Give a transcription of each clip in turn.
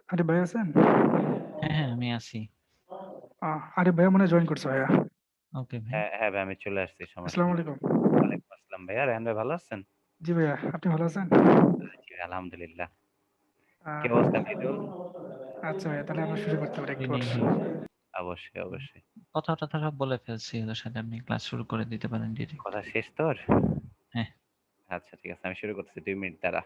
আরে ভাই আছেন? হ্যাঁ, হ্যাঁ, আমি আছি। আরে ভাইয়া মনে হয় জয়েন করছে ভাইয়া। ওকে ভাই। হ্যাঁ, হ্যাঁ ভাই আমি চলে আসছি, সমস্যা আসসালামু নেই। আলাইকুম। ওয়ালাইকুম আসসালাম ভাইয়া। রেহান ভাই ভালো আছেন? জি ভাইয়া, আপনি ভালো আছেন? জি আলহামদুলিল্লাহ। কি আহ, অবস্থা মৃদুল? আচ্ছা ভাইয়া, তাহলে আমরা শুরু করতে পারি একটু পর। অবশ্যই, অবশ্যই। কথা-টথা সব বলে ফেলছি ওদের সাথে, আপনি ক্লাস শুরু করে দিতে পারেন ডিরেক্ট। কথা শেষ তোর? হ্যাঁ। আচ্ছা ঠিক আছে, আমি শুরু করতেছি 2 মিনিট দ্বারা।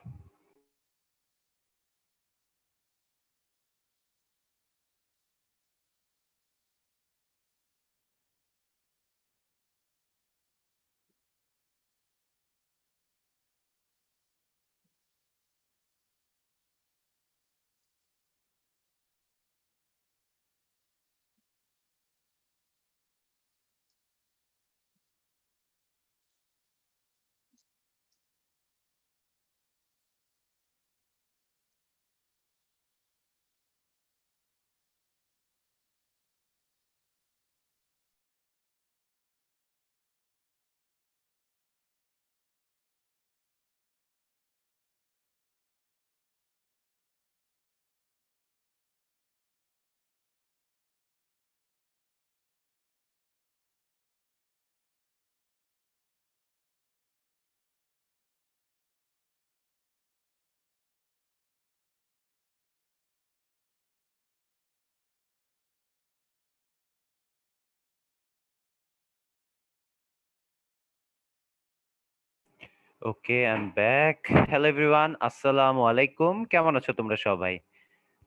Okay, I am back. Hello everyone, আসসালামু আলাইকুম। কেমন আছো তোমরা সবাই?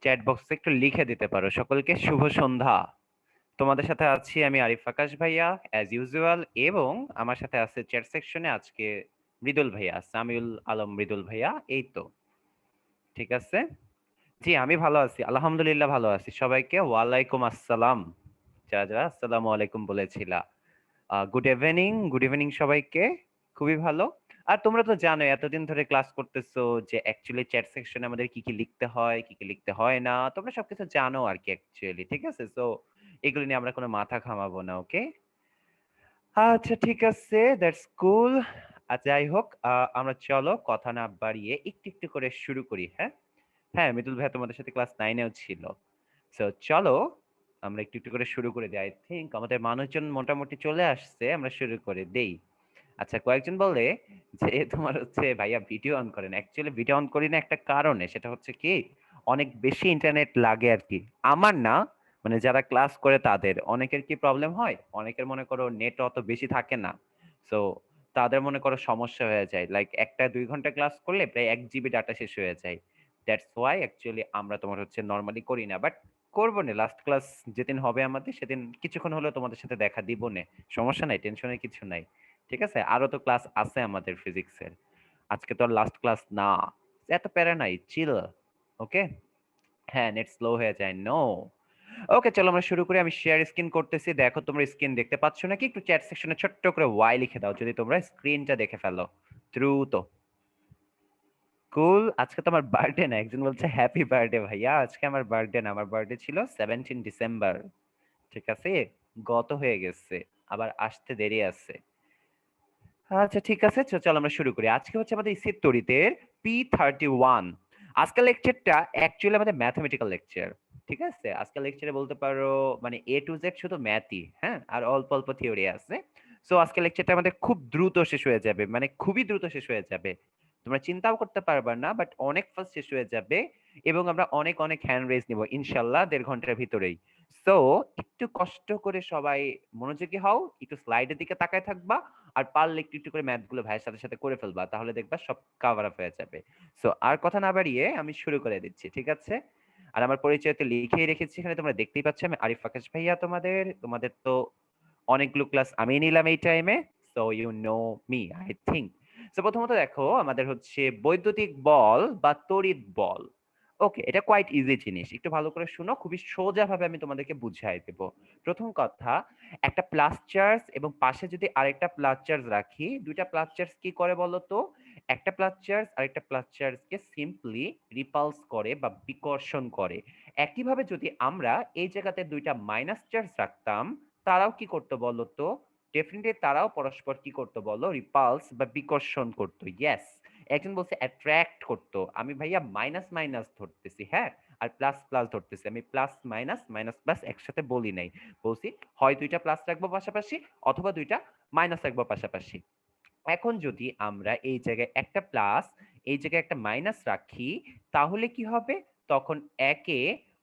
চ্যাট বক্সে একটু লিখে দিতে পারো। সকলকে শুভ সন্ধ্যা। তোমাদের সাথে আছি আমি আরিফ আকাশ ভাইয়া অ্যাজ ইউজুয়াল, এবং আমার সাথে আছে চ্যাট সেকশনে আজকে মৃদুল ভাইয়া, সামিউল আলম মৃদুল ভাইয়া। এই তো, ঠিক আছে। জি আমি ভালো আছি, আলহামদুলিল্লাহ ভালো আছি। সবাইকে ওয়ালাইকুম আসসালাম। যারা যারা আসসালামু আলাইকুম বলেছিলা, গুড ইভিনিং, গুড ইভিনিং সবাইকে। খুবই ভালো। আর তোমরা তো জানো এতদিন ধরে ক্লাস করতেছো যে অ্যাকচুয়ালি চ্যাট সেকশনে আমাদের কি কি লিখতে হয়, কি কি লিখতে হয় না, তোমরা সবকিছু জানো আর কি অ্যাকচুয়ালি, ঠিক আছে। সো এগুলো নিয়ে আমরা কোনো মাথা ঘামাবো না, ওকে। আচ্ছা ঠিক আছে, দ্যাটস কুল। আচ্ছা যাই হোক, আমরা চলো কথা না বাড়িয়ে একটু একটু করে শুরু করি, হ্যাঁ। হ্যাঁ মৃদুল ভাইয়া তোমাদের সাথে ক্লাস 9 এও ছিল। সো চলো আমরা একটু একটু করে শুরু করে দিই। আই থিংক আমাদের মানুষজন মোটামুটি চলে আসছে, আমরা শুরু করে দেই। আচ্ছা কয়েকজন বলে যে তোমার হচ্ছে ভাইয়া ভিডিও অন করেন। অ্যাকচুয়ালি ভিডিও অন করি না একটা কারণে, সেটা হচ্ছে কি অনেক বেশি ইন্টারনেট লাগে আর কি। আমার না, মানে যারা ক্লাস করে তাদের অনেকের কি প্রবলেম হয়, অনেকের মনে করো নেট অত বেশি থাকে না। সো তাদের মনে করো সমস্যা হয়ে যায়, লাইক একটা 2 ঘন্টা ক্লাস করলে প্রায় 1 জিবি ডাটা শেষ হয়ে যায়। দ্যাটস ওয়াই অ্যাকচুয়ালি আমরা তোমার হচ্ছে নর্মালি করি না, বাট করবো না। লাস্ট ক্লাস যেদিন হবে আমাদের সেদিন কিছুক্ষণ হলেও তোমাদের সাথে দেখা দিব না। সমস্যা নাই, টেনশনের কিছু নাই, ঠিক আছে। আরো তো ক্লাস আছে আমাদের ফিজিক্সের, আজকে তো আর লাস্ট ক্লাস না। এত প্যারা নাই, চিল, ওকে। হ্যাঁ নেট স্লো হয়ে যায়, নো। ওকে চলো আমরা শুরু করি। আমি শেয়ার স্ক্রিন করতেছি, দেখো তোমরা স্ক্রিন দেখতে পাচ্ছ নাকি? একটু চ্যাট সেকশনে ছোট্ট করে ওয়াই লিখে দাও যদি তোমরা স্ক্রিনটা দেখে ফেলো দ্রুত। কুল। আজকে তো আমার বার্থডে না, একজন বলছে হ্যাপি বার্থডে ভাইয়া। আজকে আমার বার্থডে না, আমার বার্থডে ছিল 17 ডিসেম্বর, ঠিক আছে। গত হয়ে গেছে, আবার আসতে দেরি আছে। আচ্ছা ঠিক আছে, চলো আমরা শুরু করি। আজকে হচ্ছে আমাদের ইসির তড়িতের P31। আজকের লেকচারটা অ্যাকচুয়ালি আমাদের ম্যাথমেটিক্যাল লেকচার, ঠিক আছে। আজকের লেকচারে বলতে পারো মানে এ টু জেড শুধু ম্যাথই, হ্যাঁ, আর অল্প অল্প থিওরি আছে। সো আজকের লেকচারটা আমাদের খুব দ্রুত শেষ হয়ে যাবে, মানে খুবই দ্রুত শেষ হয়ে যাবে। তোমরা চিন্তাও করতে পারবা না, বাট অনেক ফাস্ট শেষ হয়ে যাবে। এবং আমরা অনেক অনেক হ্যান্ড রেজ নিব ইনশাল্লাহ 1.5 ঘন্টার ভিতরেই। সো একটু কষ্ট করে সবাই মনোযোগী হও, একটু স্লাইডের দিকে তাকায় থাকবা, আর পারলে একটু একটু করে ম্যাথ গুলো ভাইয়ের সাথে সাথে করে ফেলবা, তাহলে দেখবা সব কভার আপ হয়ে যাবে। সো আর কথা না বাড়িয়ে আমি শুরু করে দিচ্ছি, ঠিক আছে। আর আমার পরিচয় তো লিখেই রেখেছি এখানে, তোমরা দেখতেই পাচ্ছ আমি আরিফ আকাশ ভাইয়া। তোমাদের তোমাদের তো অনেকগুলো ক্লাস আমি নিলাম এই টাইমে, so you know me I think. So প্রথমত দেখো আমাদের হচ্ছে বৈদ্যুতিক বল বা তড়িৎ বল। ওকে, এটা কোয়াইট ইজি জিনিস, একটু ভালো করে শুনো, খুবই সোজা ভাবে আমি তোমাদেরকে বুঝাই দেব। প্রথম কথা, একটা প্লাস চার্জ এবং পাশে যদি আরেকটা প্লাস চার্জ রাখি, দুইটা প্লাস চার্জ কি করে বলো তো? একটা প্লাস চার্জ আরেকটা প্লাস চার্জকে সিম্পলি রিপালস করে বা বিকর্ষণ করে। একইভাবে যদি আমরা এই জায়গাতে দুইটা মাইনাস চার্জ রাখতাম, তারাও কি করতো বলো তো? ডেফিনেটলি তারাও পরস্পর কি করতো বলো? রিপালস বা বিকর্ষণ করতো, ইয়েস। একজন বলছে অ্যাট্রাক্ট করতো, আমি ভাইয়া মাইনাস মাইনাস ধরতেছি, হ্যাঁ, আর প্লাস প্লাস ধরতেছি। আমি প্লাস মাইনাস মাইনাস প্লাস একসাথে বলি নাই, বলছি হয় দুইটা প্লাস রাখবো পাশাপাশি অথবা দুইটা মাইনাস রাখবো পাশাপাশি। এখন যদি আমরা এই জায়গায় একটা প্লাস এই জায়গায় একটা মাইনাস রাখি, তাহলে কি হবে? তখন একে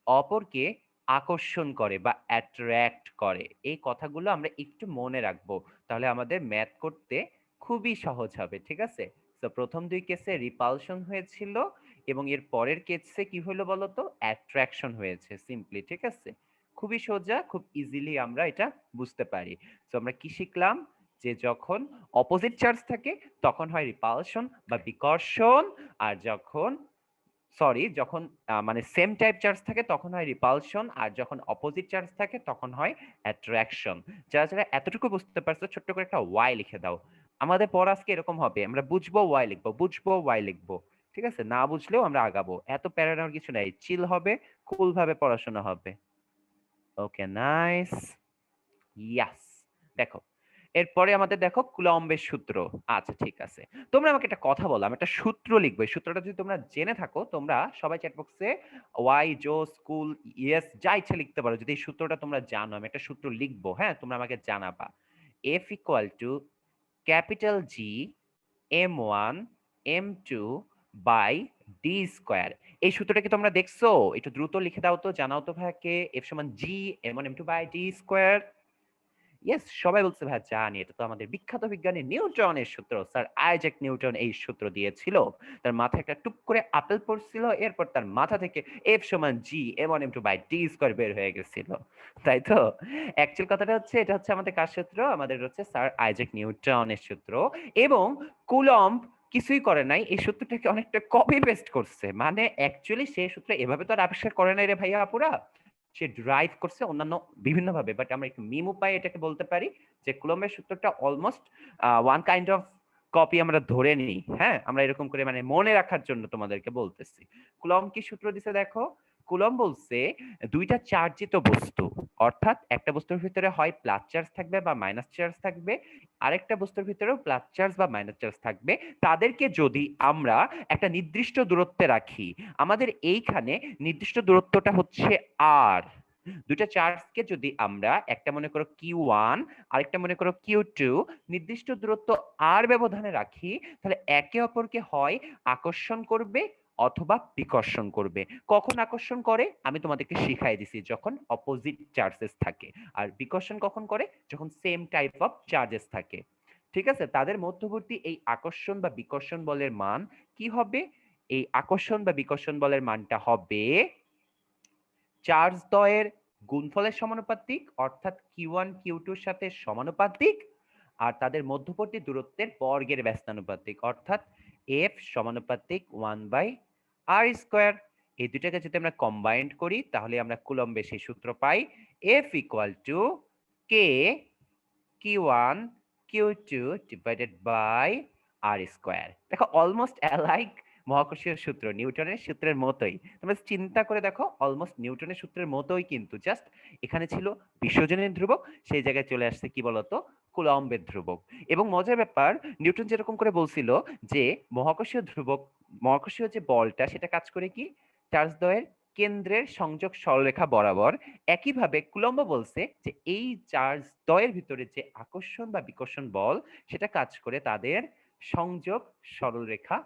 অপরকে আকর্ষণ করে বা অ্যাট্রাক্ট করে। এই কথাগুলো আমরা একটু মনে রাখবো, তাহলে আমাদের ম্যাথ করতে খুবই সহজ হবে। ঠিক আছে? তো প্রথম দুই কেসে রিপালশন হয়েছিল এবং এর পরের কেসে কি হলো বলতো? অ্যাট্রাকশন হয়েছে সিম্পলি। ঠিক আছে? খুবই সোজা, খুব ইজিলি আমরা এটা বুঝতে পারি। তো আমরা কি শিখলাম? যে যখন অপোজিট চার্জ থাকে তখন হয় রিপালশন বা বিকর্ষণ, আর যখন যখন মানে সেম টাইপ চার্জ থাকে তখন হয় রিপালশন, আর যখন অপোজিট চার্জ থাকে তখন হয় অ্যাট্রাকশন। যারা যারা এতটুকু বুঝতে পারছো ছোট্ট করে একটা ওয়াই লিখে দাও। আমাদের পড়া আজকে এরকম হবে, আমরা বুঝবো ওয়াই লিখবো, বুঝবো ওয়াই লিখবো। ঠিক আছে? না বুঝলেও আমরা আগাবো, এত প্যারা নেওয়ার কিছু নাই, চিল হবে, কুল ভাবে পড়াশোনা হবে। ওকে, নাইস। ইয়াস। দেখো, এরপরে আমাদের দেখো কুলম্বের সূত্র। আচ্ছা ঠিক আছে, তোমরা আমাকে একটা কথা বলো, আমি একটা সূত্র লিখবো, এই সূত্রটা যদি তোমরা জেনে থাকো তোমরা সবাই চ্যাট বক্সে ওয়াই জো স্কুল ইয়েস যা ইচ্ছা লিখতে পারো। যদি এই সূত্রটা তোমরা জানো, আমি একটা সূত্র লিখবো, হ্যাঁ, তোমরা আমাকে জানাবা। F equal to capital G M1 M2 by D square. এই সূত্রটা কি তোমরা দেখছো? একটু দ্রুত লিখে দাও তো, জানাও তো ভাইকে। এফ সমান G M1 M2 by D square. Yes, সবাই বলছে ভাই জানি, এটা তো আমাদের বিখ্যাত বিজ্ঞানী নিউটনের সূত্র। স্যার আইজ্যাক নিউটন এই সূত্র দিয়েছিল। তার মাথায় একটা টুক করে আপেল পড়ছিল, এরপর তার মাথা থেকে এফ সমান G M1 M2 by D square বের হয়ে গেছিল, তাই তো? অ্যাকচুয়াল কথাটা হচ্ছে, এটা হচ্ছে আমাদের কার সূত্র? আমাদের হচ্ছে স্যার আইজ্যাক নিউটনের সূত্র। এবং কুলম্ব কিছুই করে নাই, এই সূত্রটাকে অনেকটা কপি পেস্ট করছে। মানে অ্যাকচুয়ালি সেই সূত্র এভাবে তো আর আবিষ্কার করে নাই রে ভাইয়া আপুরা, সে ড্রাইভ করছে অন্যান্য বিভিন্ন ভাবে। বাট আমরা একটু মিম উপায়ে এটাকে বলতে পারি যে কুলম্বের সূত্রটা almost one kind of copy আমরা ধরে নিই। হ্যাঁ, আমরা এরকম করে মানে মনে রাখার জন্য তোমাদেরকে বলতেছি। কুলম্ব কি সূত্র দিছে দেখো। কুলম্ব বলছে দুইটা চার্জিত বস্তু, অর্থাৎ একটা বস্তুর ভিতরে হয় প্লাস চার্জ থাকবে বা মাইনাস চার্জ থাকবে, আরেকটা বস্তুর ভিতরেও প্লাস চার্জ বা মাইনাস চার্জ থাকবে, তাদেরকে যদি আমরা একটা নির্দিষ্ট দূরত্বে রাখি, আমাদের এইখানে নির্দিষ্ট দূরত্বটা হচ্ছে আর। দুইটা চার্জকে যদি আমরা একটা মনে করো Q1 আরেকটা মনে করো Q2 নির্দিষ্ট দূরত্ব আর ব্যবধানে রাখি, তাহলে একে অপরকে হয় আকর্ষণ করবে অথবা বিকর্ষণ করবে। কখন আকর্ষণ করে আমি তোমাদেরকে শিখাই দিছি, যখন অপোজিট চার্জেস থাকে। আর বিকর্ষণ কখন করে? যখন সেম টাইপ অফ চার্জেস থাকে। ঠিক আছে? তাদের মধ্যবর্তী এই আকর্ষণ বা বিকর্ষণ বলের মান কি হবে? এই আকর্ষণ বা বিকর্ষণ বলের মানটা হবে চার্জ দ্বয়ের গুণফলের সমানুপাতিক, অর্থাৎ Q1 Q2 এর সাথে সমানুপাতিক, আর তাদের মধ্যবর্তী দূরত্বের বর্গের ব্যস্তানুপাতিক, অর্থাৎ F সমানুপাতিক 1/r স্কয়ার। এই দুটাকে যদি আমরা কম্বাইন্ড করি তাহলে আমরা কুলম্বের সেই সূত্র পাই, F equal to K Q1 Q2 divided by R square. দেখো অলমোস্ট অ্যালাইক মহাকর্ষীয় সূত্র, নিউটনের সূত্রের মতোই। তোমরা চিন্তা করে দেখো, অলমোস্ট নিউটনের সূত্রের মতোই, কিন্তু জাস্ট এখানে ছিল বিশ্বজনীন ধ্রুবক, সেই জায়গায় চলে আসছে কি বলতো? কুলম্বের ধ্রুবক। এবং মজার ব্যাপার, নিউটন যেরকম করে বলছিল যে মহাকর্ষীয় ধ্রুবক, মহাকর্ষীয় যে বলটা সেটা কাজ করে কি চার্জ দ্বয়ের কেন্দ্রের সংযোগ সরলরেখা বরাবর, একইভাবে কুলম্ব বলছে যে এই চার্জ দ্বয়ের ভিতরে যে আকর্ষণ বা বিকর্ষণ বল সেটা কাজ করে তাদের সংযোগ সরলরেখা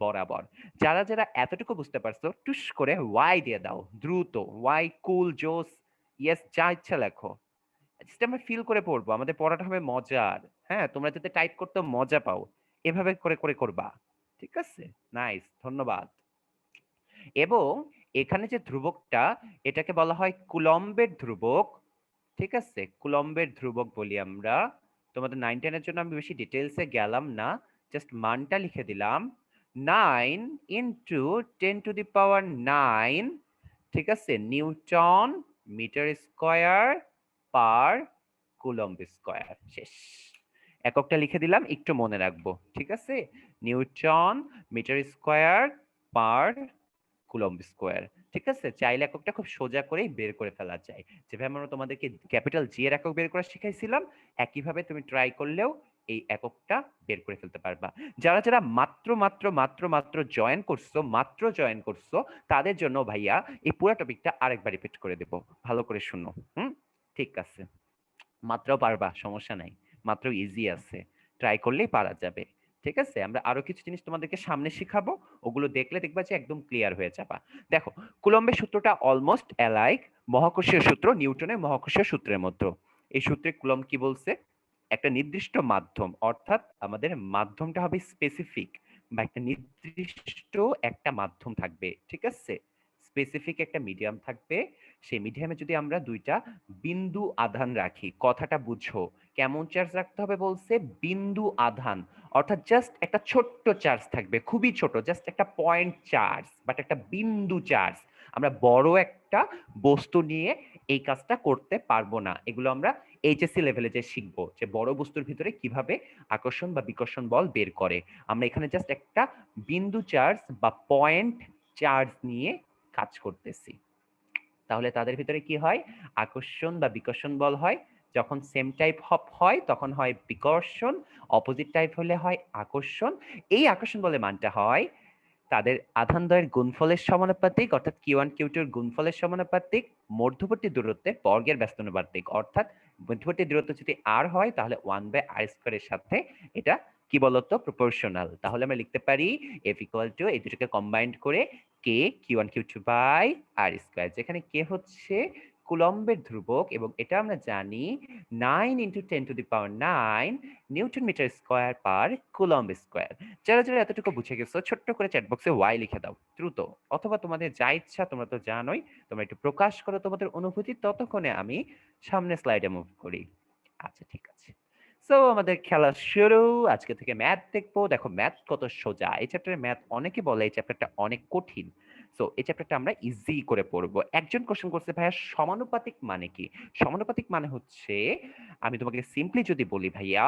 বরাবর। যারা যারা এতটুকু বুঝতে পারছো টুস করে ওয়াই দিয়ে দাও দ্রুত, ওয়াই কুল জোস ইয়েস যা ইচ্ছা লেখো, আমরা ফিল করে পড়বো, আমাদের পড়াটা হবে মজার। হ্যাঁ, তোমরা যাতে টাইপ করতে মজা পাও এভাবে করে করে করবা। ঠিক আছে? নাইস, ধন্যবাদ। এবং এখানে যে ধ্রুবকটা, এটাকে বলা হয় কুলম্বের ধ্রুবক। ঠিক আছে? কুলম্বের ধ্রুবক বলি আমরা। তোমাদের 9-10 এর জন্য আমি বেশি ডিটেইলসে গেলাম না, জাস্ট মানটা লিখে দিলাম 9 ইনটু 10⁹9। ঠিক আছে? Newton metre square per coulomb square. শেষ। এককটা লিখে দিলাম, একটু মনে রাখবো। ঠিক আছে? Newton metre square per coulomb square. ঠিক আছে? চাইলে এককটা খুব সোজা করেই বের করে ফেলা যায়, যেভাবে আমরা তোমাদেরকে ক্যাপিটাল জি এর একক বের করা শিখাইছিলাম, একইভাবে তুমি ট্রাই করলেও এই এককটা বের করে ফেলতে পারবা। যারা যারা মাত্র জয়েন করছো তাদের জন্য ভাইয়া এই পুরো টপিকটা আরেকবার রিপিট করে দেব, ভালো করে শুনো। ঠিক আছে, মাত্রাও পারবা, সমস্যা নাই, মাত্র ইজি আছে, ট্রাই করলেই পারা যাবে। ঠিক আছে, আমরা আরো কিছু জিনিস তোমাদেরকে সামনে শিখাবো, ওগুলো দেখলে দেখবা যে একদম ক্লিয়ার হয়ে যাবা। দেখো, কুলম্বের সূত্রটা অলমোস্ট অ্যালাইক মহাকর্ষীয় সূত্র, নিউটনের মহাকর্ষীয় সূত্রের মতো। এই সূত্রে কুলম্ব কি বলছে, একটা নির্দিষ্ট মাধ্যম, অর্থাৎ আমাদের মাধ্যমটা হবে স্পেসিফিক, বা একটা নির্দিষ্ট একটা মাধ্যম থাকবে, ঠিক আছে, স্পেসিফিক একটা মিডিয়াম থাকবে। সেই মিডিয়ামে যদি আমরা দুইটা বিন্দু আধান রাখি, কথাটা বুঝো, কেমন চার্জ রাখতে হবে বলছে, বিন্দু আধান, অর্থাৎ জাস্ট একটা ছোট্ট চার্জ থাকবে, খুবই ছোট, জাস্ট একটা পয়েন্ট চার্জ, বাট একটা বিন্দু চার্জ। আমরা বড় একটা বস্তু নিয়ে এই কাজটা করতে পারবো না, এগুলো আমরা এইচএসসি লেভেলে যে শিখবো, যে বড় বস্তুর ভিতরে কিভাবে আকর্ষণ বা বিকর্ষণ বল বের করে। আমরা এখানে জাস্ট একটা বিন্দু চার্জ বা পয়েন্ট চার্জ নিয়ে কাজ করতেছি। তাহলে তাদের ভিতরে কি হয়, আকর্ষণ বা বিকর্ষণ বল হয়। যখন সেম টাইপ হয় তখন হয় বিকর্ষণ, অপোজিট টাইপ হলে হয় আকর্ষণ। এই আকর্ষণ বলে মানটা হয় তাদের আধানদ্বয়ের গুণফলের সমানুপাতিক, অর্থাৎ Q1 Q2 এর গুণফলের সমানুপাতিক, মধ্যবর্তী দূরত্বের বর্গের ব্যস্তানুপাতিক, অর্থাৎ মধ্যবর্তী দূরত্ব যদি r হয় তাহলে 1/r² এর সাথে এটা কি বলতো, প্রপোর্শনাল। তাহলে আমরা লিখতে পারি F ইকুয়াল টু এই দুটোকে কম্বাইন্ড করে k Q1 Q2 by r², যেখানে k হচ্ছে কুলম্বের ধ্রুবক, এবং এটা আমরা জানি 9 × 10⁹ newton metre square per coulomb square. যারা যারা এতটুকু বুঝে গেছো ছোট্ট করে চ্যাট বক্সে ওয়াই লিখে দাও দ্রুত, অথবা তোমাদের যা ইচ্ছা, তোমরা তো জানোই, তোমরা একটু প্রকাশ করো তোমাদের অনুভূতি, ততক্ষণে আমি সামনে স্লাইডে মুভ করি। আচ্ছা ঠিক আছে, সো আমাদের খেলা শুরু। আজকে থেকে ম্যাথ দেখবো। দেখো ম্যাথ কত সোজা, এই চ্যাপ্টারে ম্যাথ, অনেকে বলে এই চ্যাপ্টারটা অনেক কঠিন। সো এই চ্যাপ্টারটা আমরা ইজি করে পড়বো। একজন কোশ্চেন করছে, ভাইয়া সমানুপাতিক মানে কি? সমানুপাতিক মানে হচ্ছে, আমি তোমাকে সিম্পলি যদি বলি ভাইয়া,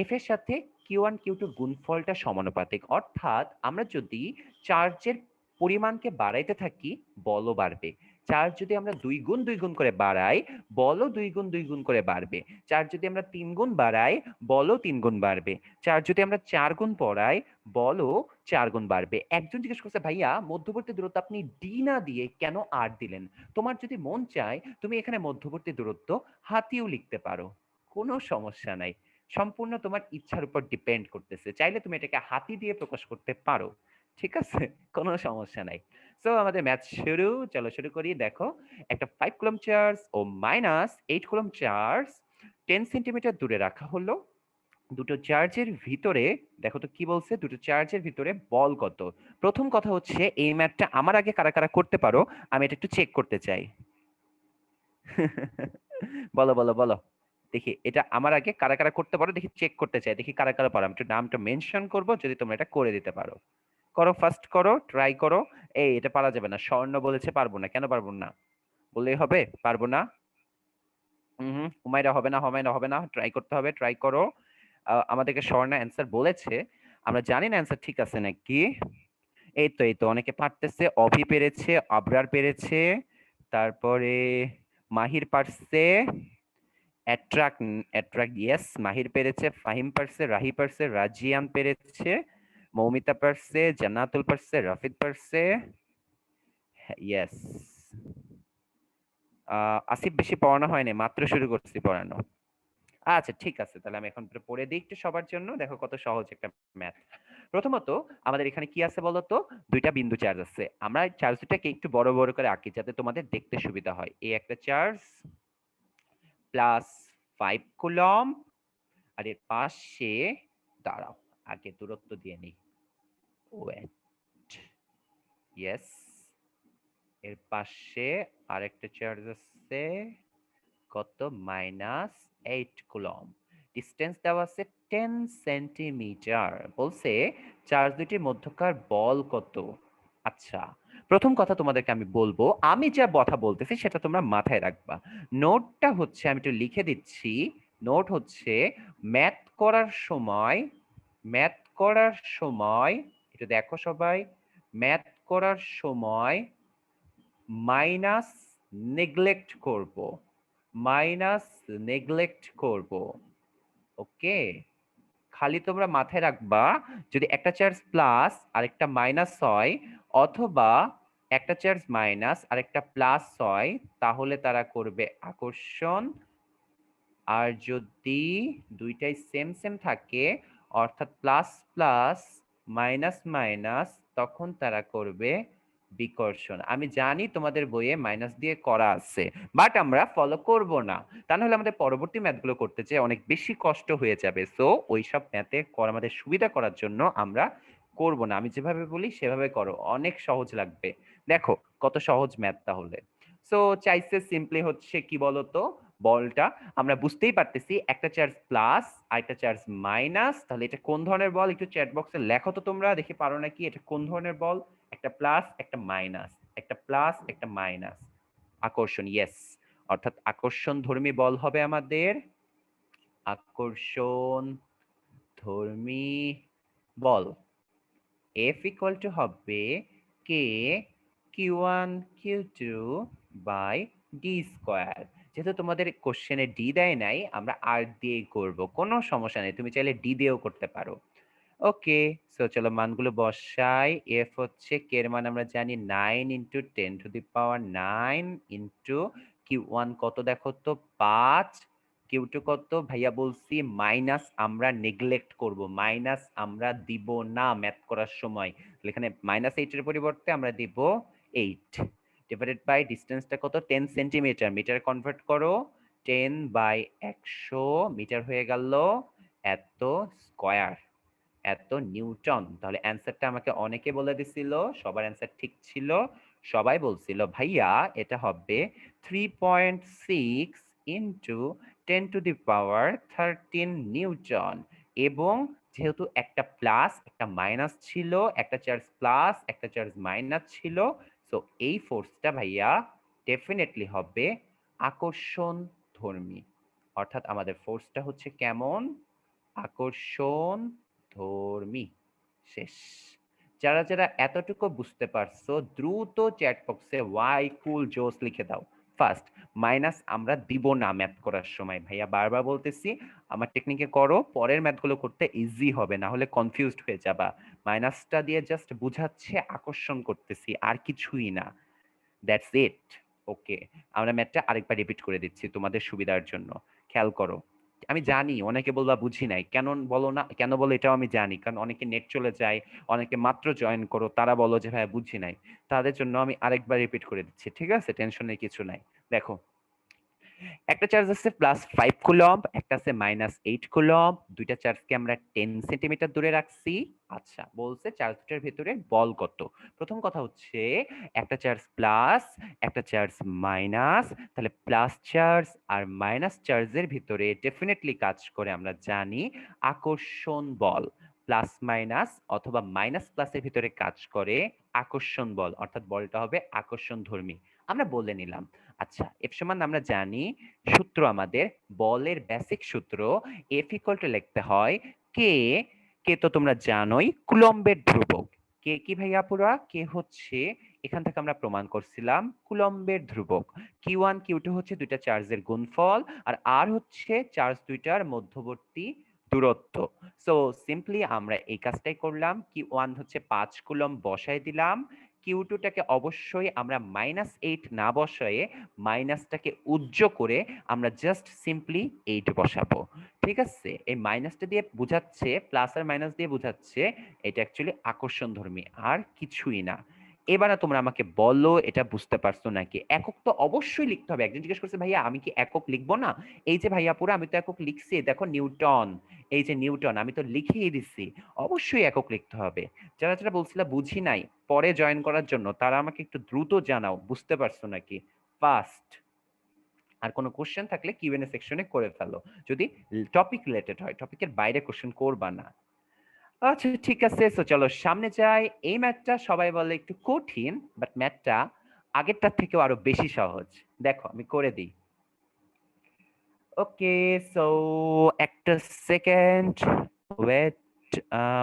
এফ এর সাথে Q1 Q2 গুণফলটা সমানুপাতিক, অর্থাৎ আমরা যদি চার্জের পরিমাণকে বাড়াইতে থাকি বলও বাড়বে। চার্জ যদি আমরা 2 গুণ করে বাড়াই, বলও 2 গুণ করে বাড়বে। চার্জ যদি আমরা 3 গুণ বাড়াই, বলও 3 গুণ বাড়বে। চার্জ যদি আমরা 4 গুণ বাড়াই, বলও 4 গুণ বাড়বে। একজন জিজ্ঞেস করছে, ভাইয়া মধ্যবর্তী দূরত্ব আপনি ডি না দিয়ে কেন আর দিলেন? তোমার যদি মন চায় তুমি এখানে মধ্যবর্তী দূরত্ব হাতিও লিখতে পারো, কোনো সমস্যা নাই, সম্পূর্ণ তোমার ইচ্ছার উপর ডিপেন্ড করতেছে। চাইলে তুমি এটাকে হাতি দিয়ে প্রকাশ করতে পারো, ঠিক আছে, কোনো সমস্যা নাই। সো আমাদের ম্যাথ শুরু, চলো শুরু করি। দেখো, একটা 5 কুলম্ব চার্জ ও -8 কুলম্ব চার্জ 10 সেন্টিমিটার দূরে রাখা হলো। দুটো চার্জের ভিতরে, দেখো তো কি বলছে, দুটো চার্জের ভিতরে বল কত। প্রথম কথা হচ্ছে, এই ম্যাথটা আমার আগে কারা কারা করতে পারো, আমি এটা একটু চেক করতে চাই। বলো বলো বলো, দেখি এটা আমার আগে কারা কারা করতে পারো, দেখি চেক করতে চাই, দেখি কারা কারা পারো। আমি একটু নামটা মেনশন করবো যদি তোমরা এটা করে দিতে পারো। করো, ফার্স্ট করো, ট্রাই করো। এই এটা পারা যাবে না, স্বর্ণ বলেছে পারবো না, কেন পারবো না? বললেই হবে পারবো না। হুমায়রা হবে না, হবে না, হবে না, ট্রাই করতে হবে, ট্রাই করো। আমাদেরকে স্বর্ণা অ্যান্সার বলেছে, আমরা জানি না অ্যান্সার ঠিক আছে নাকি। এই তো অনেকে পারতেছে, অভি পেরেছে, আবরার পেরেছে, তারপরে মাহির পারছে, অ্যাট্রাক্ট অ্যাট্রাক্ট ইয়েস, মাহির পেরেছে, ফাহিম পারছে, রাহি পারছে, রাজিয়ান পেরেছে, মৌমিতা পারছে, জান্নাতুল পারছে, রাফিদ পারছে, ইয়েস। আসিফ বেশি পড়ানো হয়নি, মাত্র শুরু করছি পড়ানো। আচ্ছা ঠিক আছে, তাহলে আমি এখন পড়ে দিই একটু সবার জন্য। দেখো কত সহজ একটা ম্যাথ। প্রথমত আমাদের এখানে কি আছে বলতো, দুইটা বিন্দু চার্জ আছে। আমরা চার্জ দুটাকে একটু বড় বড় করে আঁকি যাতে তোমাদের দেখতে সুবিধা হয়। এই একটা চার্জ প্লাস 5 কুলম্ব, আর এর পাশে, দাঁড়াও আগে দূরত্ব দিয়ে নিই, ওয়েট, ইয়েস, এর পাশে আরেকটা চার্জ আছে কত, -8 কুলম্ব। ডিসটেন্স দেওয়া আছে 10 সেন্টিমিটার। বলছে চার্জ দুটির মধ্যকার বল কত। আচ্ছা, প্রথম কথা তোমাদেরকে আমি বলবো, আমি যা কথা বলতেছি সেটা তোমরা মাথায় রাখবা। নোটটা হচ্ছে, আমি একটু লিখে দিচ্ছি, নোট হচ্ছে ম্যাথ করার সময়, ম্যাথ করার সময়, একটু দেখো সবাই, ম্যাথ করার সময় মাইনাস নেগলেক্ট করব, মাইনাস নেগলেক্ট করব, ওকে? খালি তোমরা মাথায় রাখবা যদি একটা চার্জ প্লাস আর একটা মাইনাস হয় অথবা একটা চার্জ মাইনাস আর একটা প্লাস হয় তাহলে তারা করবে আকর্ষণ। আর যদি দুইটাই সেম সেম থাকে অর্থাৎ প্লাস প্লাস মাইনাস মাইনাস তখন তারা করবে বিকর্ষণ। আমি জানি তোমাদের বইয়ে মাইনাস দিয়ে করা আছে বাট আমরা ফলো করব না, তা নাহলে আমাদের পরবর্তী ম্যাথগুলো করতে যে অনেক বেশি কষ্ট হয়ে যাবে। সো ওইসব ম্যাথে করা আমাদের সুবিধা করার জন্য আমরা করব না। আমি যেভাবে বলি সেভাবে করো, অনেক সহজ লাগবে। দেখো কত সহজ ম্যাথ তাহলে। সো চাইছে সিম্পলি হচ্ছে কি বলতো, বলটা আমরা বুঝতেই পারতেছি একটা চার্জ প্লাস আর একটা চার্জ মাইনাস, তাহলে এটা কোন ধরনের বল একটু চ্যাট বক্সে লেখো তো তোমরা, দেখি পারো নাকি। এটা কোন ধরনের বল? একটা প্লাস একটা মাইনাস, একটা প্লাস একটা মাইনাস, আকর্ষণ। ইয়েস, অর্থাৎ আকর্ষণ ধর্মী বল হবে আমাদের আকর্ষণ ধর্মী বল। F ইকুয়াল টু হবে K Q1 Q2 by D square. যেহেতু তোমাদের কোশ্চেনে ডি দেয় নাই আমরা আর দিয়ে করব, কোনো সমস্যা নেই, তুমি চাইলে ডি দিয়েও করতে পারো। ওকে, সো চলো মানগুলো বসাই। এফ হচ্ছে কে এর মান আমরা জানি 9 ইন্টু 10⁻9 ইন্টু Q1 কত দেখো তো 5, Q2 কত ভাইয়া বলছি মাইনাস আমরা নেগলেক্ট করব, মাইনাস আমরা দিব না ম্যাথ করার সময়। এখানে -8 এর পরিবর্তে আমরা দিব 8 ডিভাইডেড বাই ডিসটেন্সটা কত 10 সেন্টিমিটার, মিটার কনভার্ট করো 10/100 মিটার হয়ে গেল এত স্কয়ার, এত নিউটন। তাহলে অ্যান্সারটা আমাকে অনেকে বলে দিছিল, সবার অ্যান্সার ঠিক ছিল, সবাই বলছিল ভাইয়া এটা হবে 3.6 ইন্টু 10⁻13 নিউটন। এবং যেহেতু একটা প্লাস একটা মাইনাস ছিল, একটা চার্জ প্লাস একটা চার্জ মাইনাস ছিল, সো এই ফোর্সটা ভাইয়া ডেফিনেটলি হবে আকর্ষণ ধর্মী। অর্থাৎ আমাদের ফোর্সটা হচ্ছে কেমন? আকর্ষণ ধর্মী। শেষ। যারা যারা এতটুকু বুঝতে পারছো দ্রুত চ্যাট বক্সে ওয়াই কুল জোস লিখে দাও। ফার্স্ট, মাইনাস আমরা দিব না ম্যাথ করার সময়, ভাইয়া বারবার বলতেছি আমার টেকনিকে করো, পরের ম্যাথগুলো করতে ইজি হবে, না হলে কনফিউজড হয়ে যাবা। মাইনাসটা দিয়ে জাস্ট বুঝাচ্ছে আকর্ষণ করতেছি, আর কিছুই না। That's it. ওকে, আমরা ম্যাথটা আরেকবার রিপিট করে দিচ্ছি তোমাদের সুবিধার জন্য, খেয়াল করো। আমি জানি অনেকে বলবা বুঝি নাই, কেন বলো না, কেন বলো এটাও আমি জানি, কারণ অনেকে নেট চলে যায়, অনেকে মাত্র জয়েন করো, তারা বলো যে ভাই বুঝি নাই। তাদের জন্য আমি আরেকবার রিপিট করে দিচ্ছি, ঠিক আছে? টেনশনের কিছু নাই। দেখো, একটা চার্জ আছে +5 কুলম্ব, একটা আছে -8 কুলম্ব, দুইটা চার্জকে আমরা 10 সেন্টিমিটার দূরে রাখছি। আচ্ছা, বলছে চার্জ দুটার ভেতরে বল কত। প্রথম কথা হচ্ছে একটা চার্জ প্লাস একটা চার্জ মাইনাস, তাহলে প্লাস চার্জ আর মাইনাস চার্জের ভিতরে ডেফিনেটলি কাজ করে আমরা জানি আকর্ষণ বল। প্লাস মাইনাস অথবা মাইনাস প্লাসের ভিতরে কাজ করে আকর্ষণ বল, অর্থাৎ বলটা হবে আকর্ষণ ধর্মী। আমরা বলে নিলাম। আচ্ছা, এফ সমান আমরা জানি সূত্র আমাদের বলের বেসিক সূত্র, এফ ইকুয়াল টু লিখতে হয় কে, কে তো তোমরা জানোই কুলম্বের ধ্রুবক। কে কি ভাইয়া পুরা? কে হচ্ছে এখান থেকে আমরা প্রমাণ করছিলাম কুলম্বের ধ্রুবক। Q1 Q2 হচ্ছে দুইটা চার্জের গুণফল, আর আর হচ্ছে চার্জ দুইটার মধ্যবর্তী দূরত্ব। সো সিম্পলি আমরা এই কাজটাই করলাম, Q1 হচ্ছে 5 কুলম্ব বসাই দিলাম, Q2 টাকে অবশ্যই আমরা -8 না বসায়ে মাইনাসটাকে উজ্জ করে আমরা জাস্ট সিম্পলি 8 বসাবো। ঠিক আছে? এই মাইনাসটা দিয়ে বুঝাচ্ছে, প্লাস আর মাইনাস দিয়ে বুঝাচ্ছে এটা অ্যাকচুয়ালি আকর্ষণ ধর্মী, আর কিছুই না। এবারে তোমরা আমাকে বলো এটা বুঝতে পারছো নাকি? একক তো অবশ্যই লিখতে হবে। একজন জিজ্ঞেস করছে ভাইয়া আমি কি একক লিখবো না? এই যে ভাইয়া পুরো আমি তো একক লিখছি, দেখো নিউটন, এই যে নিউটন আমি তো লিখেই দিছি, অবশ্যই একক লিখতে হবে। যারা যারা বলছিল বুঝি নাই পরে জয়েন করার জন্য, তারা আমাকে একটু দ্রুত জানাও বুঝতে পারছো নাকি ফার্স্ট। আর কোনো কোশ্চেন থাকলে কিউএনএ সেকশনে করে ফেলো, যদি টপিক রিলেটেড হয়, টপিকের বাইরে কোশ্চেন করবা না। আচ্ছা ঠিক আছে, তো চলো সামনে যাই। এই ম্যাথটা সবাই বলে একটু কঠিন, বাট ম্যাথটা আগেরটার থেকেও আরো বেশি সহজ। দেখো আমি করে দিই। ওকে, সো একটা সেকেন্ড ওয়েট।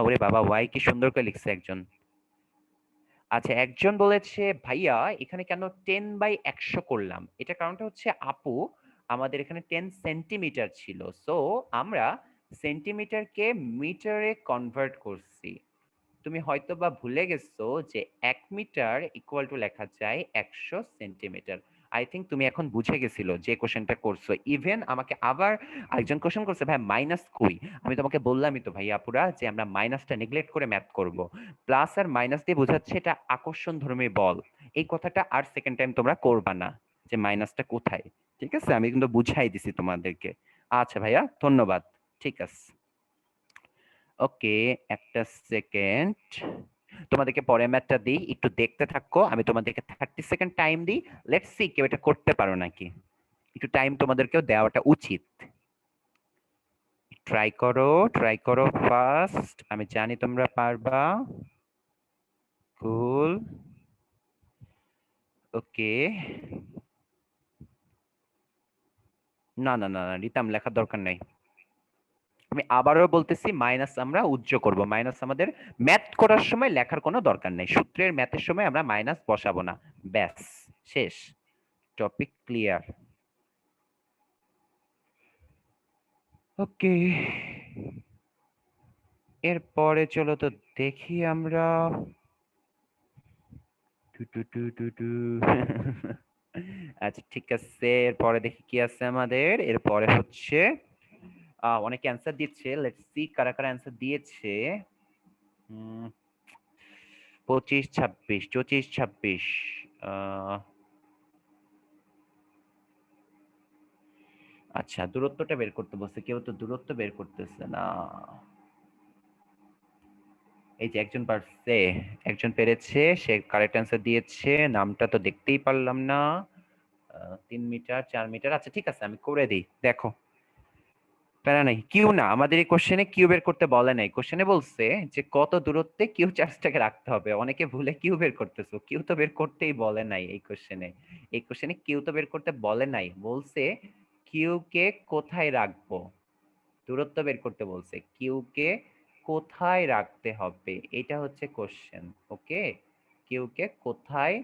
ওরে বাবা, ওয়াই কি সুন্দর করে লিখছে একজন। আচ্ছা, একজন বলেছে ভাইয়া এখানে কেন 10/100 করলাম? এটা কারণটা হচ্ছে আপু আমাদের এখানে 10 সেন্টিমিটার ছিল, সো আমরা সেন্টিমিটারকে মিটারে কনভার্ট করছি। তুমি হয়তোবা ভুলে গেছো যে 1 মিটার ইকুয়াল টু লেখা যায় 100 সেন্টিমিটার। আই থিংক তুমি এখন বুঝে গেছিল যে কোশ্চেনটা করছো। ইভেন আমাকে আবার আরেকজন কোশ্চেন করছে, ভাই মাইনাস কই? আমি তোমাকে বললামই তো ভাই আপুরা যে আমরা মাইনাসটা নেগলেক্ট করে ম্যাথ করব। প্লাস আর মাইনাস দিয়ে বোঝাচ্ছে এটা আকর্ষণ ধর্মী বল। এই কথাটা আর সেকেন্ড টাইম তোমরা করবা না যে মাইনাসটা কোথায়। ঠিক আছে, আমি কিন্তু বুঝাই দিছি তোমাদেরকে। আচ্ছা ভাইয়া, ধন্যবাদ। ঠিক আছে, ওকে, একটা সেকেন্ড। তোমাদেরকে পরের ম্যাথটা দিই, একটু দেখতে থাকো। আমি তোমাদেরকে 30 সেকেন্ড টাইম দিই। লেটস সি কেউ এটা করতে পারো নাকি। একটু টাইম তোমাদেরকেও দেওয়াটা উচিত। ট্রাই করো ফার্স্ট। আমি জানি তোমরা পারবা। কুল, ওকে। না না না না, রিতাম লেখার দরকার নাই। আমি আবারও বলতেছি, মাইনাস আমরা উজ্জ করব। মাইনাস আমাদের ম্যাথ করার সময় লেখার কোনো দরকার নেই। সূত্রের ম্যাথের সময় আমরা মাইনাস বসাবো না। ব্যাস, শেষ। Topic clear. ওকে, এরপরে চলো তো দেখি আমরা। আচ্ছা ঠিক আছে, এরপরে দেখি কি আছে আমাদের। এরপরে হচ্ছে অনেকে অ্যান্সার দিচ্ছে। লেটস সি কারা কারা অ্যান্সার দিয়েছে। 25, 26, 25, 26। আচ্ছা, দূরত্বটা বের করতে বলছে। কেউ তো দূরত্ব বের করতেছে না। এই যে একজন পারছে, একজন পেরেছে, সে কারেক্ট অ্যান্সার দিয়েছে। নামটা তো দেখতেই পারলাম না। 3 মিটার, 4 মিটার। আচ্ছা ঠিক আছে, আমি করে দিই। দেখো, প্যারা নাই। কিউ না, আমাদের এই কোশ্চেনে কিউ বের করতে বলে নাই। কোশ্চেনে বলছে যে কত দূরত্বে কিউ চার্জটাকে রাখতে হবে। অনেকে ভুলে কিউ বের করতেছো। কিউ তো বের করতেই বলে নাই এই কোশ্চেনে। এই কোশ্চেনে কিউ তো বের করতে বলে নাই, বলছে কিউ কে কোথায় রাখবো। দূরত্ব বের করতে বলছে, কিউ কে কোথায় রাখতে হবে, এটা হচ্ছে কোশ্চেন। ওকে, কিউ কে কোথায়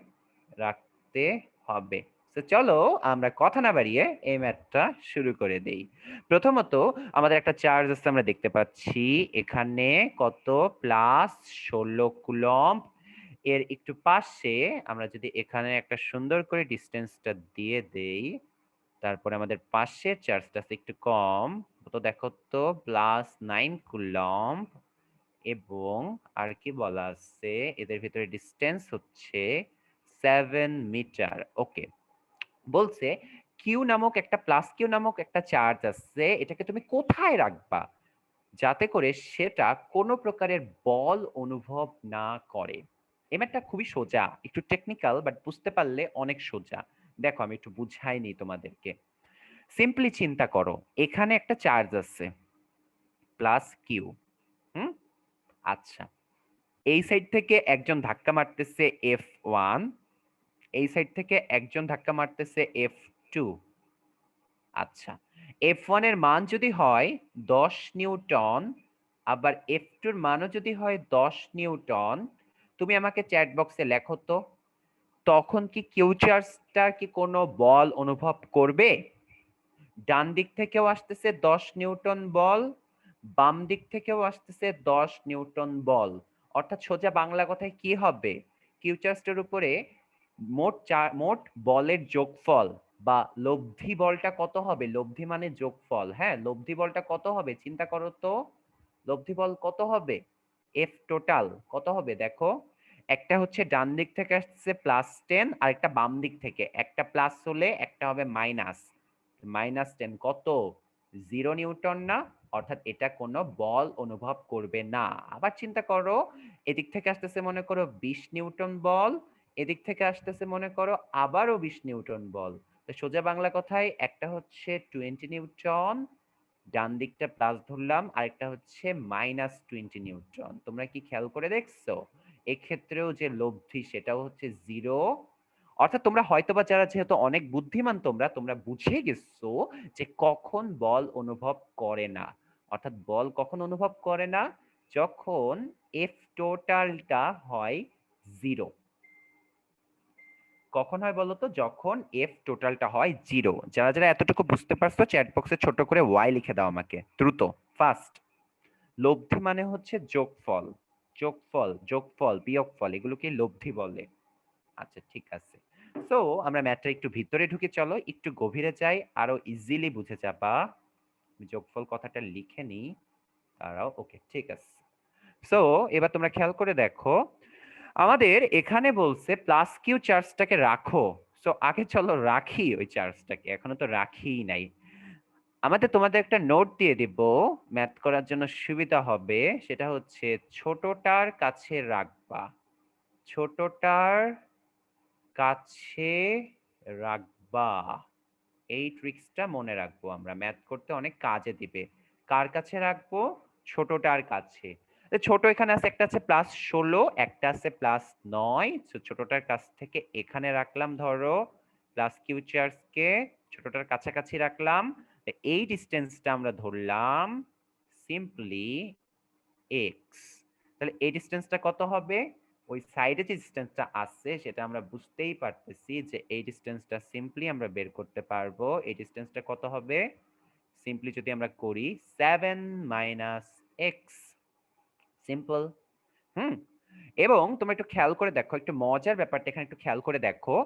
রাখতে হবে। তো চলো আমরা কথা না বাড়িয়ে এই ম্যাথটা শুরু করে দেই। প্রথমত আমাদের একটা চার্জ আছে, আমরা দেখতে পাচ্ছি এখানে কত, প্লাস 16 কুলম্ব। এর একটু পাশে আমরা যদি এখানে একটা সুন্দর করে ডিস্টেন্সটা দিয়ে দেই, তারপরে আমাদের পাশের চার্জটা আছে একটু কম। তো দেখো তো, +9 কুলম্ব। এবং আর কি বলা আছে, এদের ভিতরে ডিস্টেন্স হচ্ছে 7 মিটার। ওকে, বলছে কিউ নামক একটা, প্লাস কিউ নামক একটা চার্জ আছে, এটাকে তুমি কোথায় রাখবা যাতে করে সেটা কোনো প্রকারের বল অনুভব না করে। এই ম্যাথটা খুবই সোজা, একটু টেকনিক্যাল, বাট বুঝতে পারলে অনেক সোজা। দেখো আমি একটু বুঝাইনি তোমাদেরকে। সিম্পলি চিন্তা করো, এখানে একটা চার্জ আছে প্লাস কিউ। হুম, আচ্ছা, এই সাইড থেকে একজন ধাক্কা মারতেছে F1, এই সাইড থেকে একজন ধাক্কা মারতেছে F2। আচ্ছা, F1 এর মান যদি হয় 10 নিউটন, আবার F2 এর মানও যদি হয় 10 নিউটন, তুমি আমাকে চ্যাট বক্সে লেখো তো, তখন কি কিউ চার্জটা কি কোনো বল অনুভব করবে? ডান দিক থেকেও আসতেছে 10 নিউটন বল, বাম দিক থেকেও আসতেছে 10 নিউটন বল। অর্থাৎ সোজা বাংলা কথায় কি হবে, কিউ চার্জটার উপরে মোট বলের যোগফল বা লব্ধি বলটা কত হবে। লব্ধি মানে যোগফল। হ্যাঁ, লব্ধি বলটা কত হবে চিন্তা করো তো। লব্ধি বল কত হবে, এফ টোটাল কত হবে দেখো। একটা হচ্ছে ডান দিক থেকে আসছে +10, আর একটা বাম দিক থেকে। একটা প্লাস হলে একটা হবে মাইনাস। -10 কত, 0 নিউটন না? অর্থাৎ এটা কোনো বল অনুভব করবে না। আবার চিন্তা করো, এদিক থেকে আসতেছে মনে করো 20 নিউটন বল, এদিক থেকে আসতেছে মনে করো আবারও 20 নিউটন বল। তো সোজা বাংলা কথায় একটা হচ্ছে 20 নিউটন, ডান দিকটা প্লাস ধরলাম, আরেকটা হচ্ছে -20 নিউটন। তোমরা কি খেয়াল করে দেখছো এক্ষেত্রেও যে লব্ধি সেটাও হচ্ছে 0। অর্থাৎ তোমরা হয়তোবা যারা যেহেতু অনেক বুদ্ধিমান, তোমরা তোমরা বুঝে গেছো যে কখন বল অনুভব করে না। অর্থাৎ বল কখন অনুভব করে না, যখন এফ টোটালটা হয় 0। কখন হয় বলতো? যখন এফ টোটালটা হয় 0। যারা যারা এতটুকু বুঝতে পারছো চ্যাট বক্সে ছোট করে ওয়াই লিখে দাও আমাকে দ্রুত, ফাস্ট। লব্ধি মানে হচ্ছে যোগফল, যোগফল, যোগফল, বিয়োগফল, এগুলোকে লব্ধি বলে। আচ্ছা ঠিক আছে। সো আমরা ম্যাথটা একটু ভিতরে ঢুকে চলো, একটু গভীরে যাই, আরো ইজিলি বুঝে যাবা। যোগফল কথাটা লিখে নিই, দাঁড়াও। ওকে ঠিক আছে। সো এবার তোমরা খেয়াল করে দেখো, আমাদের এখানে বলছে প্লাস কিউ চার্জটাকে রাখো। সো আগে চলো রাখি ওই চার্জটাকে, এখনো তো রাখিই নাই। আমাদের তোমাদের একটা নোট দিয়ে দিব, ম্যাথ করার জন্য সুবিধা হবে। সেটা হচ্ছে ছোটটার কাছে রাখবা, ছোটটার কাছে রাখবা। এই ট্রিক্সটা মনে রাখবো, আমরা ম্যাথ করতে অনেক কাজে দিবে। কার কাছে রাখবো? ছোটটার কাছে। ছোট এখানে আছে, একটা আছে +16, একটা আছে +9। ছোটটার কাছ থেকে এখানে রাখলাম, ধরো প্লাস কিউ চার্জকে ছোটটার কাছাকাছি রাখলাম। এই ডিস্টেন্সটা আমরা ধরলাম সিম্পলি এক্স। তাহলে এই ডিস্টেন্সটা কত হবে? ওই সাইডে যে ডিস্টেন্সটা আছে সেটা আমরা বুঝতেই পারতেছি যে এই ডিস্টেন্সটা সিম্পলি আমরা বের করতে পারবো। এই ডিস্টেন্সটা কত হবে? সিম্পলি যদি আমরা করি 7 - x, সিম্পল। হুম। এবং তোমরা একটু খেয়াল করে দেখো, একটু মজার ব্যাপারটা এখানে একটু খেয়াল করে দেখো।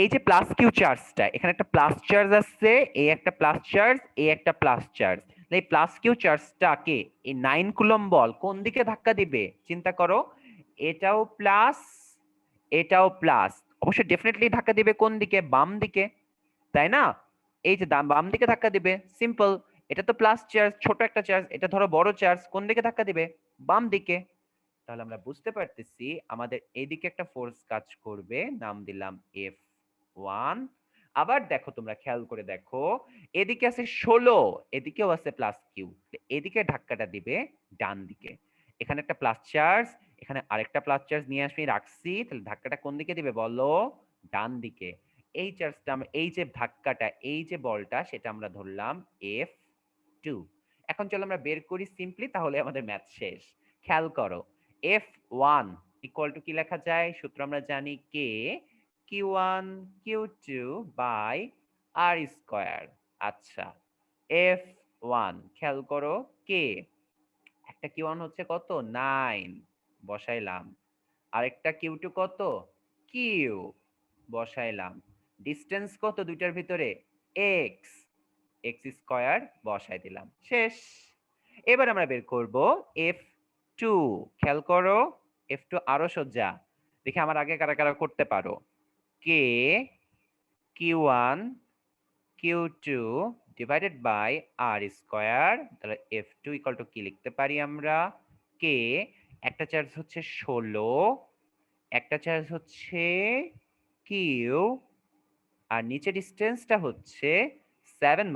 এই যে প্লাস কিউ চার্জটা, এখানে একটা প্লাস চার্জ আছে, এই একটা প্লাস চার্জ, এই একটা প্লাস চার্জ। এই প্লাস কিউ চার্জটাকে এই 9 কুলম্ব বল কোন দিকে ধাক্কা দিবে চিন্তা করো। এটাও প্লাস, এটাও প্লাস, অবশ্যই ডেফিনেটলি ধাক্কা দিবে কোন দিকে? বাম দিকে, তাই না? এই যে বাম দিকে ধাক্কা দিবে, সিম্পল। এটা তো প্লাস চার্জ, ছোট একটা চার্জ, এটা ধরো বড় চার্জ, কোন দিকে ধাক্কা দিবে? বাম দিকে। তাহলে আমরা বুঝতে পারতেছি আমাদের এইদিকে একটা ফোর্স কাজ করবে, নাম দিলাম F1। আবার দেখো, তোমরা খেয়াল করে দেখো, এদিকে আছে 16, এদিকেও আছে প্লাস কিউ, এদিকে ধাক্কাটা দিবে ডান দিকে। এখানে একটা প্লাস চার্জ, এখানে আরেকটা প্লাস চার্জ নিয়ে আসি রাখছি, তাহলে ধাক্কাটা কোন দিকে দিবে বলো? ডান দিকে। এই চার্জটা, এই যে ধাক্কাটা, এই যে বলটা, সেটা আমরা ধরলাম F2। এখন চলো আমরা বের করি সিম্পলি, তাহলে আমাদের ম্যাথ শেষ। খেয়াল করো, F1 ইকুয়াল টু কি লেখা যায়? সূত্র আমরা জানি, কে Q1 Q2 by R square. আচ্ছা, F1 খেয়াল করো, কে একটা Q1 হচ্ছে কত? 9, বসাইলাম। আরেকটা Q2 কত? কিউ, বসাইলাম। ডিসটেন্স কত দুইটার ভিতরে? x, x স্কয়ার বসাই দিলাম, শেষ। এবার আমরা বের করব F2। খেয়াল করো, F2 আরো সোজা। দেখি আমার আগে কারা কারা করতে পারো। K Q1 Q2 divided by R square. তাহলে F2 ইকুয়াল টু কি লিখতে পারি আমরা? কে একটা চার্জ হচ্ছে 16, একটা চার্জ হচ্ছে কিউ, আর নিচে ডিস্টেন্সটা হচ্ছে 7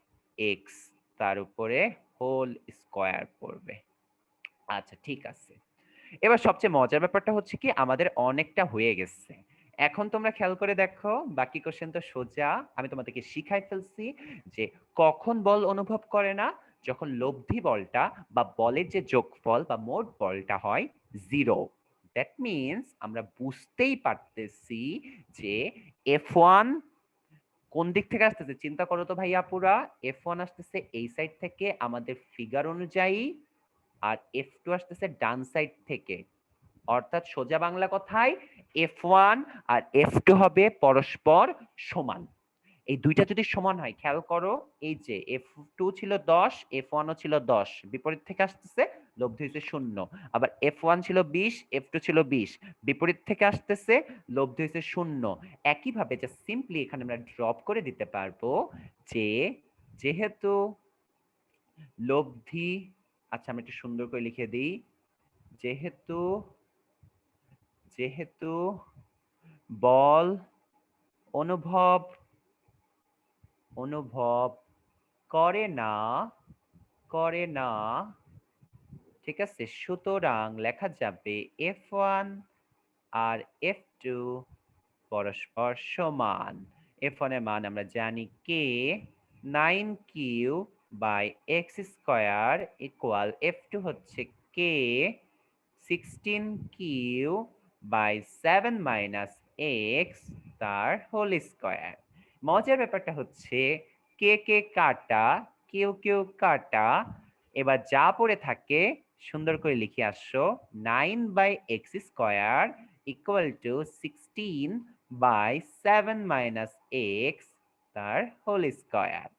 - x, তার উপরে হোল স্কয়ার পড়বে। আচ্ছা ঠিক আছে। এবার সবচেয়ে মজার ব্যাপারটা হচ্ছে কি, আমাদের অনেকটা হয়ে গেছে। এখন তোমরা খেয়াল করে দেখো, বাকি কোশ্চেন তো সোজা। আমি তোমাদেরকে শিখাই ফেলছি যে কখন বল অনুভব করে না? যখন লব্ধি বলটা বা বলের যে যোগফল বা মোট বলটা হয় 0। দ্যাট মিন্স আমরা বুঝতেই পারতেছি যে F1 কোন দিক থেকে আসতেছে। চিন্তা করো তো ভাইয়া পুরা, F1 আসতেছে এই সাইড থেকে আমাদের ফিগার অনুযায়ী, আর F2 আসতেছে ডান সাইড থেকে। অর্থাৎ সোজা বাংলা কথায় F1 আর F2 হবে পরস্পর সমান। এই দুইটা যদি সমান হয়, খেয়াল করো, এই যে F2 ছিল 10, F1 ও ছিল 10, বিপরীত থেকে আসতেছে, লব্ধি হয়েছে 0। আবার F1 ছিল 20, F2 ছিল 20, বিপরীত থেকে আসতেছে, লব্ধি হয়েছে 0। একইভাবে যে সিম্পলি এখানে আমরা ড্রপ করে দিতে পারবো যে যেহেতু লব্ধি, আচ্ছা আমি একটু সুন্দর করে লিখে দিই, যেহেতু যেহেতু বল অনুভব অনুভব করে না, করে না, ঠিক আছে, সুতরাং লেখা যাবে F1 আর F2 পরস্পর সমান। F1 এর মান আমরা জানি কে 9কিউ by x square equal, F2 হচ্ছে কে 16কিউ বাই 7 এক্স তার হোল স্কয়ার। মজার ব্যাপারটা হচ্ছে কে কে কাটা, কেউ কেউ কাটা। এবার যা পড়ে থাকে সুন্দর করে লিখে আসো, 9/x² ইকুয়াল টু 16/7 - x তার হোল স্কয়ার।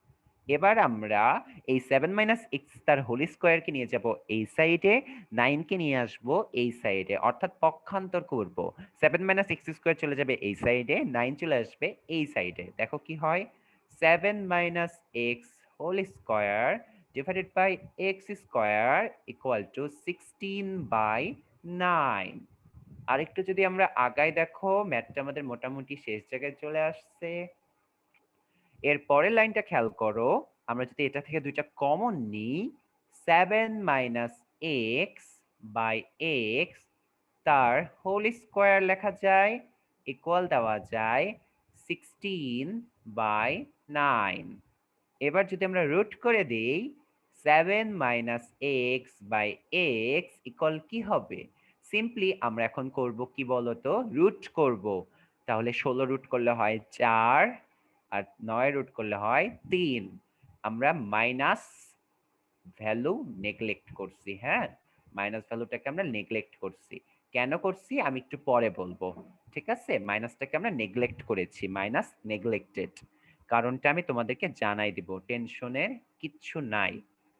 এবার আমরা এই 7 - x তার হোল স্কয়ারকে নিয়ে যাব এই সাইডে, 9 কে নিয়ে আসবো এই সাইডে, অর্থাৎ পক্ষান্তর করব। 7 - x² চলে যাবে এই সাইডে, 9 চলে আসবে এই সাইডে। দেখো কি হয়, 7 - x whole square divided by x square equal to 16/9। আরেকটু যদি আমরা আগাই, দেখো ম্যাথটা আমাদের মোটামুটি শেষ জায়গায় চলে আসছে। এর পরের লাইনটা খেয়াল করো, আমরা যদি এটা থেকে দুইটা কমন নিই, 7 - x/x তার হোল স্কয়ার লেখা যায়, ইকুয়াল দেওয়া যায় 16/9। এবার যদি আমরা রুট করে দিই, 7 - x/x ইকুয়াল কি হবে? সিম্পলি আমরা এখন করব কি বলতো, রুট করব। তাহলে 16 রুট করলে হয় 4, আর 9 রুট করলে হয় 3। আমরা মাইনাস ভ্যালু নেগলেক্ট করছি, হ্যাঁ, মাইনাস ভ্যালুটাকে আমরা নেগলেক্ট করছি। কেন করছি আমি একটু পরে বলবো, ঠিক আছে? মাইনাসটাকে আমরা নেগলেক্ট করেছি, মাইনাস নেগলেক্টেড। কারণটা আমি তোমাদেরকে জানাই দিব, টেনশনের কিচ্ছু নাই।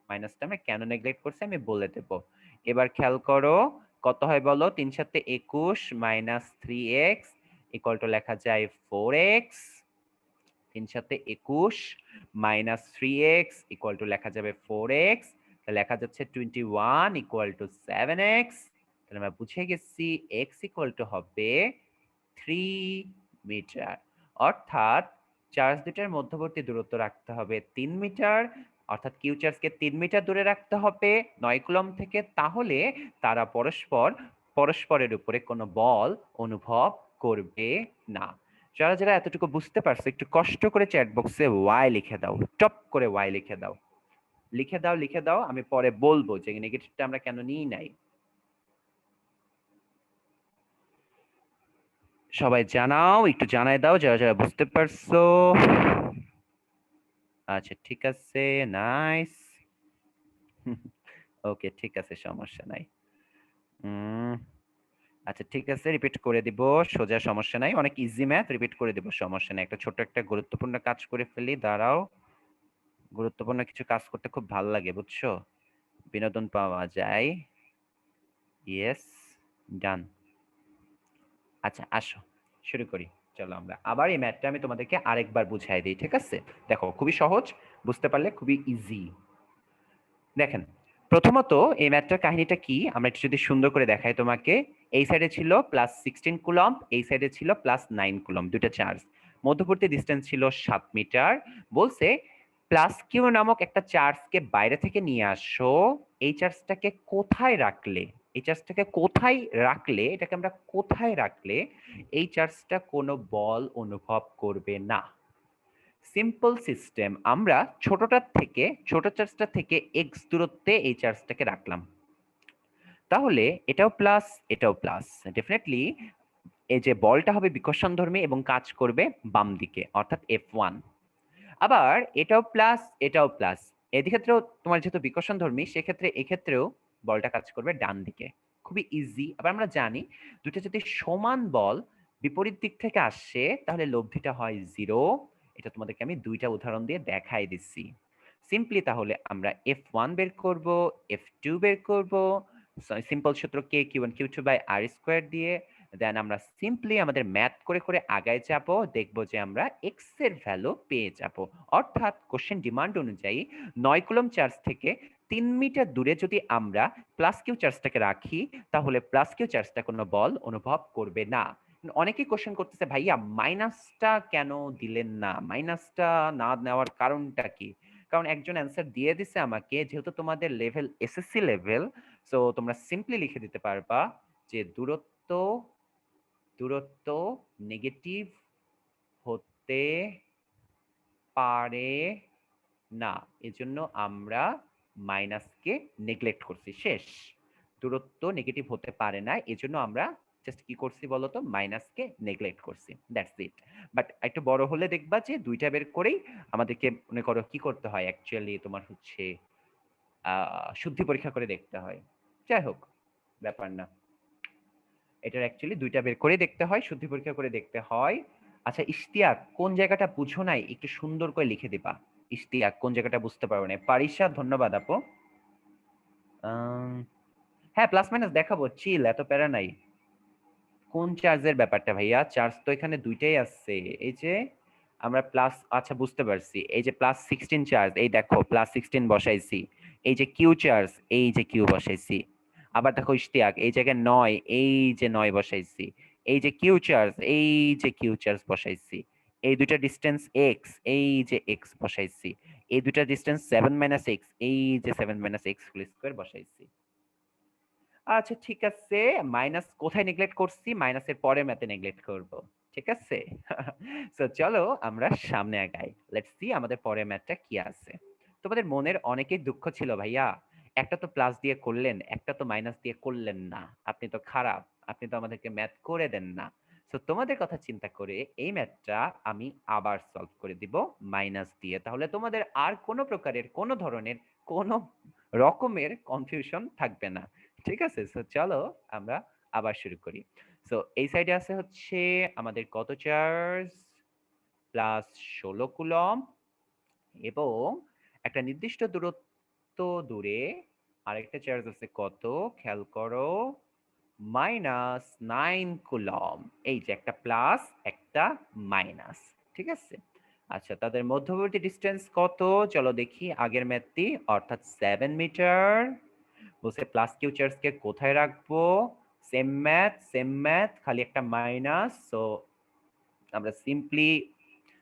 মাইনাসটা আমরা কেন নেগলেক্ট করছি আমি বলে দেব। এবার খেয়াল করো, কত হয় বলো? 3 × 7 = 21 মাইনাস 3x ইকুয়াল টু লেখা যায় 4x। 3 × 7 = 21 minus 3x equal to লেখা যাবে 4x। লেখা যাচ্ছে 21 ইকুয়াল টু 7x। তাহলে আমরা বুঝে গেছি x ইকুয়াল টু হবে 3 মিটার। অর্থাৎ চার্জ দুটার মধ্যবর্তী দূরত্ব রাখতে হবে 3 মিটার, অর্থাৎ কিউ চার্জকে 3 মিটার দূরে রাখতে হবে 9 কুলম্ব থেকে। তাহলে তারা পরস্পরের উপরে কোনো বল অনুভব করবে না। যারা যারা এতটুকু বুঝতে পারছো একটু কষ্ট করে চ্যাট বক্সে ওয়াই লিখে দাও, টপ করে ওয়াই লিখে দাও, লিখে দাও, লিখে দাও। আমি পরে বলবো যে নেগেটিভটা আমরা কেন নিই নাই। সবাই জানাও, একটু জানাই দাও যারা যারা বুঝতে পারছো। আচ্ছা ঠিক আছে, নাইস। ওকে ঠিক আছে, সমস্যা নাই। আচ্ছা ঠিক আছে, রিপিট করে দিব, সোজা, সমস্যা নাই। অনেক ইজি ম্যাথ, রিপিট করে দিব, সমস্যা নাই। একটা ছোট একটা গুরুত্বপূর্ণ কাজ করে ফেলি, দাঁড়াও। গুরুত্বপূর্ণ কিছু কাজ করতে খুব ভালো লাগে, বুঝছো? বিনোদন পাওয়া যায়। ইয়েস, ডান। আচ্ছা আসো শুরু করি। চলো আমরা আবার এই ম্যাথটা আমি তোমাদেরকে আরেকবার বুঝাই দিই, ঠিক আছে? দেখো খুবই সহজ, বুঝতে পারলে খুবই ইজি। দেখেন, প্রথমত এই ম্যাথটার কাহিনীটা কি আমরা একটু যদি সুন্দর করে দেখাই তোমাকে। এই সাইডে ছিল +16 কুলম্ব, এই সাইডে ছিল +9 কুলম্ব, দুইটা চার্জ। মধ্যবর্তী ডিসটেন্স ছিল 7 মিটার। বলছে প্লাস কিউ নামক একটা চার্জকে বাইরে থেকে নিয়ে আসো। এই চার্জটাকে কোথায় রাখলে, এই চার্জটাকে কোথায় রাখলে, এটাকে আমরা কোথায় রাখলে এই চার্জটা কোনো বল অনুভব করবে না। সিম্পল সিস্টেম, আমরা ছোট চার্জটা থেকে এক্স দূরত্বে এই চার্জটাকে রাখলাম। তাহলে এটাও প্লাস, এটাও প্লাস, ডেফিনেটলি এই যে বলটা হবে বিকর্ষণধর্মী এবং কাজ করবে বাম দিকে, অর্থাৎ F1। আবার এটাও প্লাস, এটাও প্লাস। এক্ষেত্রেও তোমার যেহেতু বিকর্ষণধর্মী, সেক্ষেত্রে এক্ষেত্রেও বলটা কাজ করবে ডান দিকে। খুবই ইজি। আবার আমরা জানি দুটো যদি সমান বল বিপরীত দিক থেকে আসে তাহলে লব্ধিটা হয় 0। এটা তোমাদেরকে আমি দুইটা উদাহরণ দিয়ে দেখাই দিচ্ছি। সিম্পলি তাহলে আমরা F1 বের করব, F2 বের করব। সিম্পল সূত্র K=Q1Q2/r² দিয়ে। দেন আমরা সিম্পলি আমাদের ম্যাথ করে করে আগায় যাব, দেখব যে আমরা এক্স এর ভ্যালু পেয়ে যাব। অর্থাৎ কোশ্চেন ডিমান্ড অনুযায়ী 9 কুলম্ব চার্জ থেকে 3 মিটার দূরে যদি আমরা প্লাস কিউ চার্জটাকে রাখি তাহলে প্লাস কিউ চার্জটা কোনো বল অনুভব করবে না। অনেকেই কোশ্চেন করতেছে, ভাইয়া মাইনাসটা কেন দিলেন না, মাইনাসটা না নেওয়ার কারণটা কি? কারণ একজন অ্যান্সার দিয়ে দিছে আমাকে, যেহেতু তোমাদের লেভেল এসএসসি লেভেল, সো তোমরা সিম্পলি লিখে দিতে পারবা যে দূরত্ব নেগেটিভ হতে পারে না, এজন্য আমরা মাইনাসকে নেগলেক্ট করছি। শেষ। দূরত্ব নেগেটিভ হতে পারে না, এজন্য আমরা জাস্ট কি করছি বলতো, মাইনাসকে নেগলেক্ট করছি, দ্যাটস ইট। বাট একটু বড় হলে দেখবা যে দুইটা বের করেই আমাদেরকে মনে করো কি করতে হয়, অ্যাকচুয়ালি তোমার হচ্ছে শুদ্ধি পরীক্ষা করে দেখতে হয়। যাই হোক, ব্যাপার না, এটার অ্যাকচুয়ালি দুইটা বের করে দেখতে হয়, শুদ্ধি পরীক্ষা করে দেখতে হয়। আচ্ছা ইশতিয়াক, কোন জায়গাটা বুঝো নাই একটু সুন্দর করে লিখে দিবা। ইশতিয়াক কোন জায়গাটা বুঝতে পারো না। পারিশা ধন্যবাদ আপু। হ্যাঁ প্লাস মাইনাস দেখাবো, চিল, এত প্যারা নাই। কোন চার্জের ব্যাপারটা ভাইয়া? চার্জ তো এখানে দুইটাই আছে। এই যে আমরা প্লাস, আচ্ছা বুঝতে পারছি, এই যে +16 চার্জ, এই দেখো +16 বসাইছি। এই যে কিউ চার্জ, এই যে কিউ বসাইছি। আবার দেখো ইশতিয়াক, এই জায়গায় 9, এই যে 9 বসাইছি। এই যে কিউ চার্জ, এই যে কিউ চার্জ বসাইছি। এই দুইটা ডিস্টেন্স এক্স, এই যে এক্স বসাইছি। এই দুইটা ডিস্টেন্স 7 - x, এই যে 7 - x হোল স্কয়ার বসাইছি। আচ্ছা ঠিক আছে, মাইনাস কোথায় নেগলেক্ট করছি? মাইনাসের পরে ম্যাথে নেগলেক্ট করব, ঠিক আছে? সো চলো আমরা সামনে আগাই, লেটস সি আমাদের পরের ম্যাথটা কি আছে। তোমাদের মনের অনেকেই দুঃখ ছিল ভাইয়া, একটা তো প্লাস দিয়ে করলেন, একটা তো মাইনাস দিয়ে করলেন না, আপনি তো খারাপ, আপনি তো আমাদেরকে ম্যাথ করে দেন না। সো তোমাদের কথা চিন্তা করে এই ম্যাথটা আমি আবার সলভ করে দিব মাইনাস দিয়ে, তাহলে তোমাদের আর কোনো প্রকারের, কোনো ধরনের, কোনো রকমের কনফিউশন থাকবে না। ঠিক আছে, সো চলো আমরা আবার শুরু করি। সো এই সাইডে আছে হচ্ছে আমাদের কত চার্জ, +16 কুলম, এবং একটা নির্দিষ্ট দূরত্ব দূরে আরেকটা চার্জ আছে কত, খেয়াল করো, -9 কুলম। এই যে একটা প্লাস একটা মাইনাস, ঠিক আছে? আচ্ছা তাদের মধ্যবর্তী ডিস্টেন্স কত, চলো দেখি আগের ম্যাথটি, অর্থাৎ 7 মিটার। বলছে প্লাস কিউ চার্জকে কোথায় রাখবো, সেম ম্যাথ সেম ম্যাথ, খালি একটা মাইনাস। সো আমরা সিম্পলি,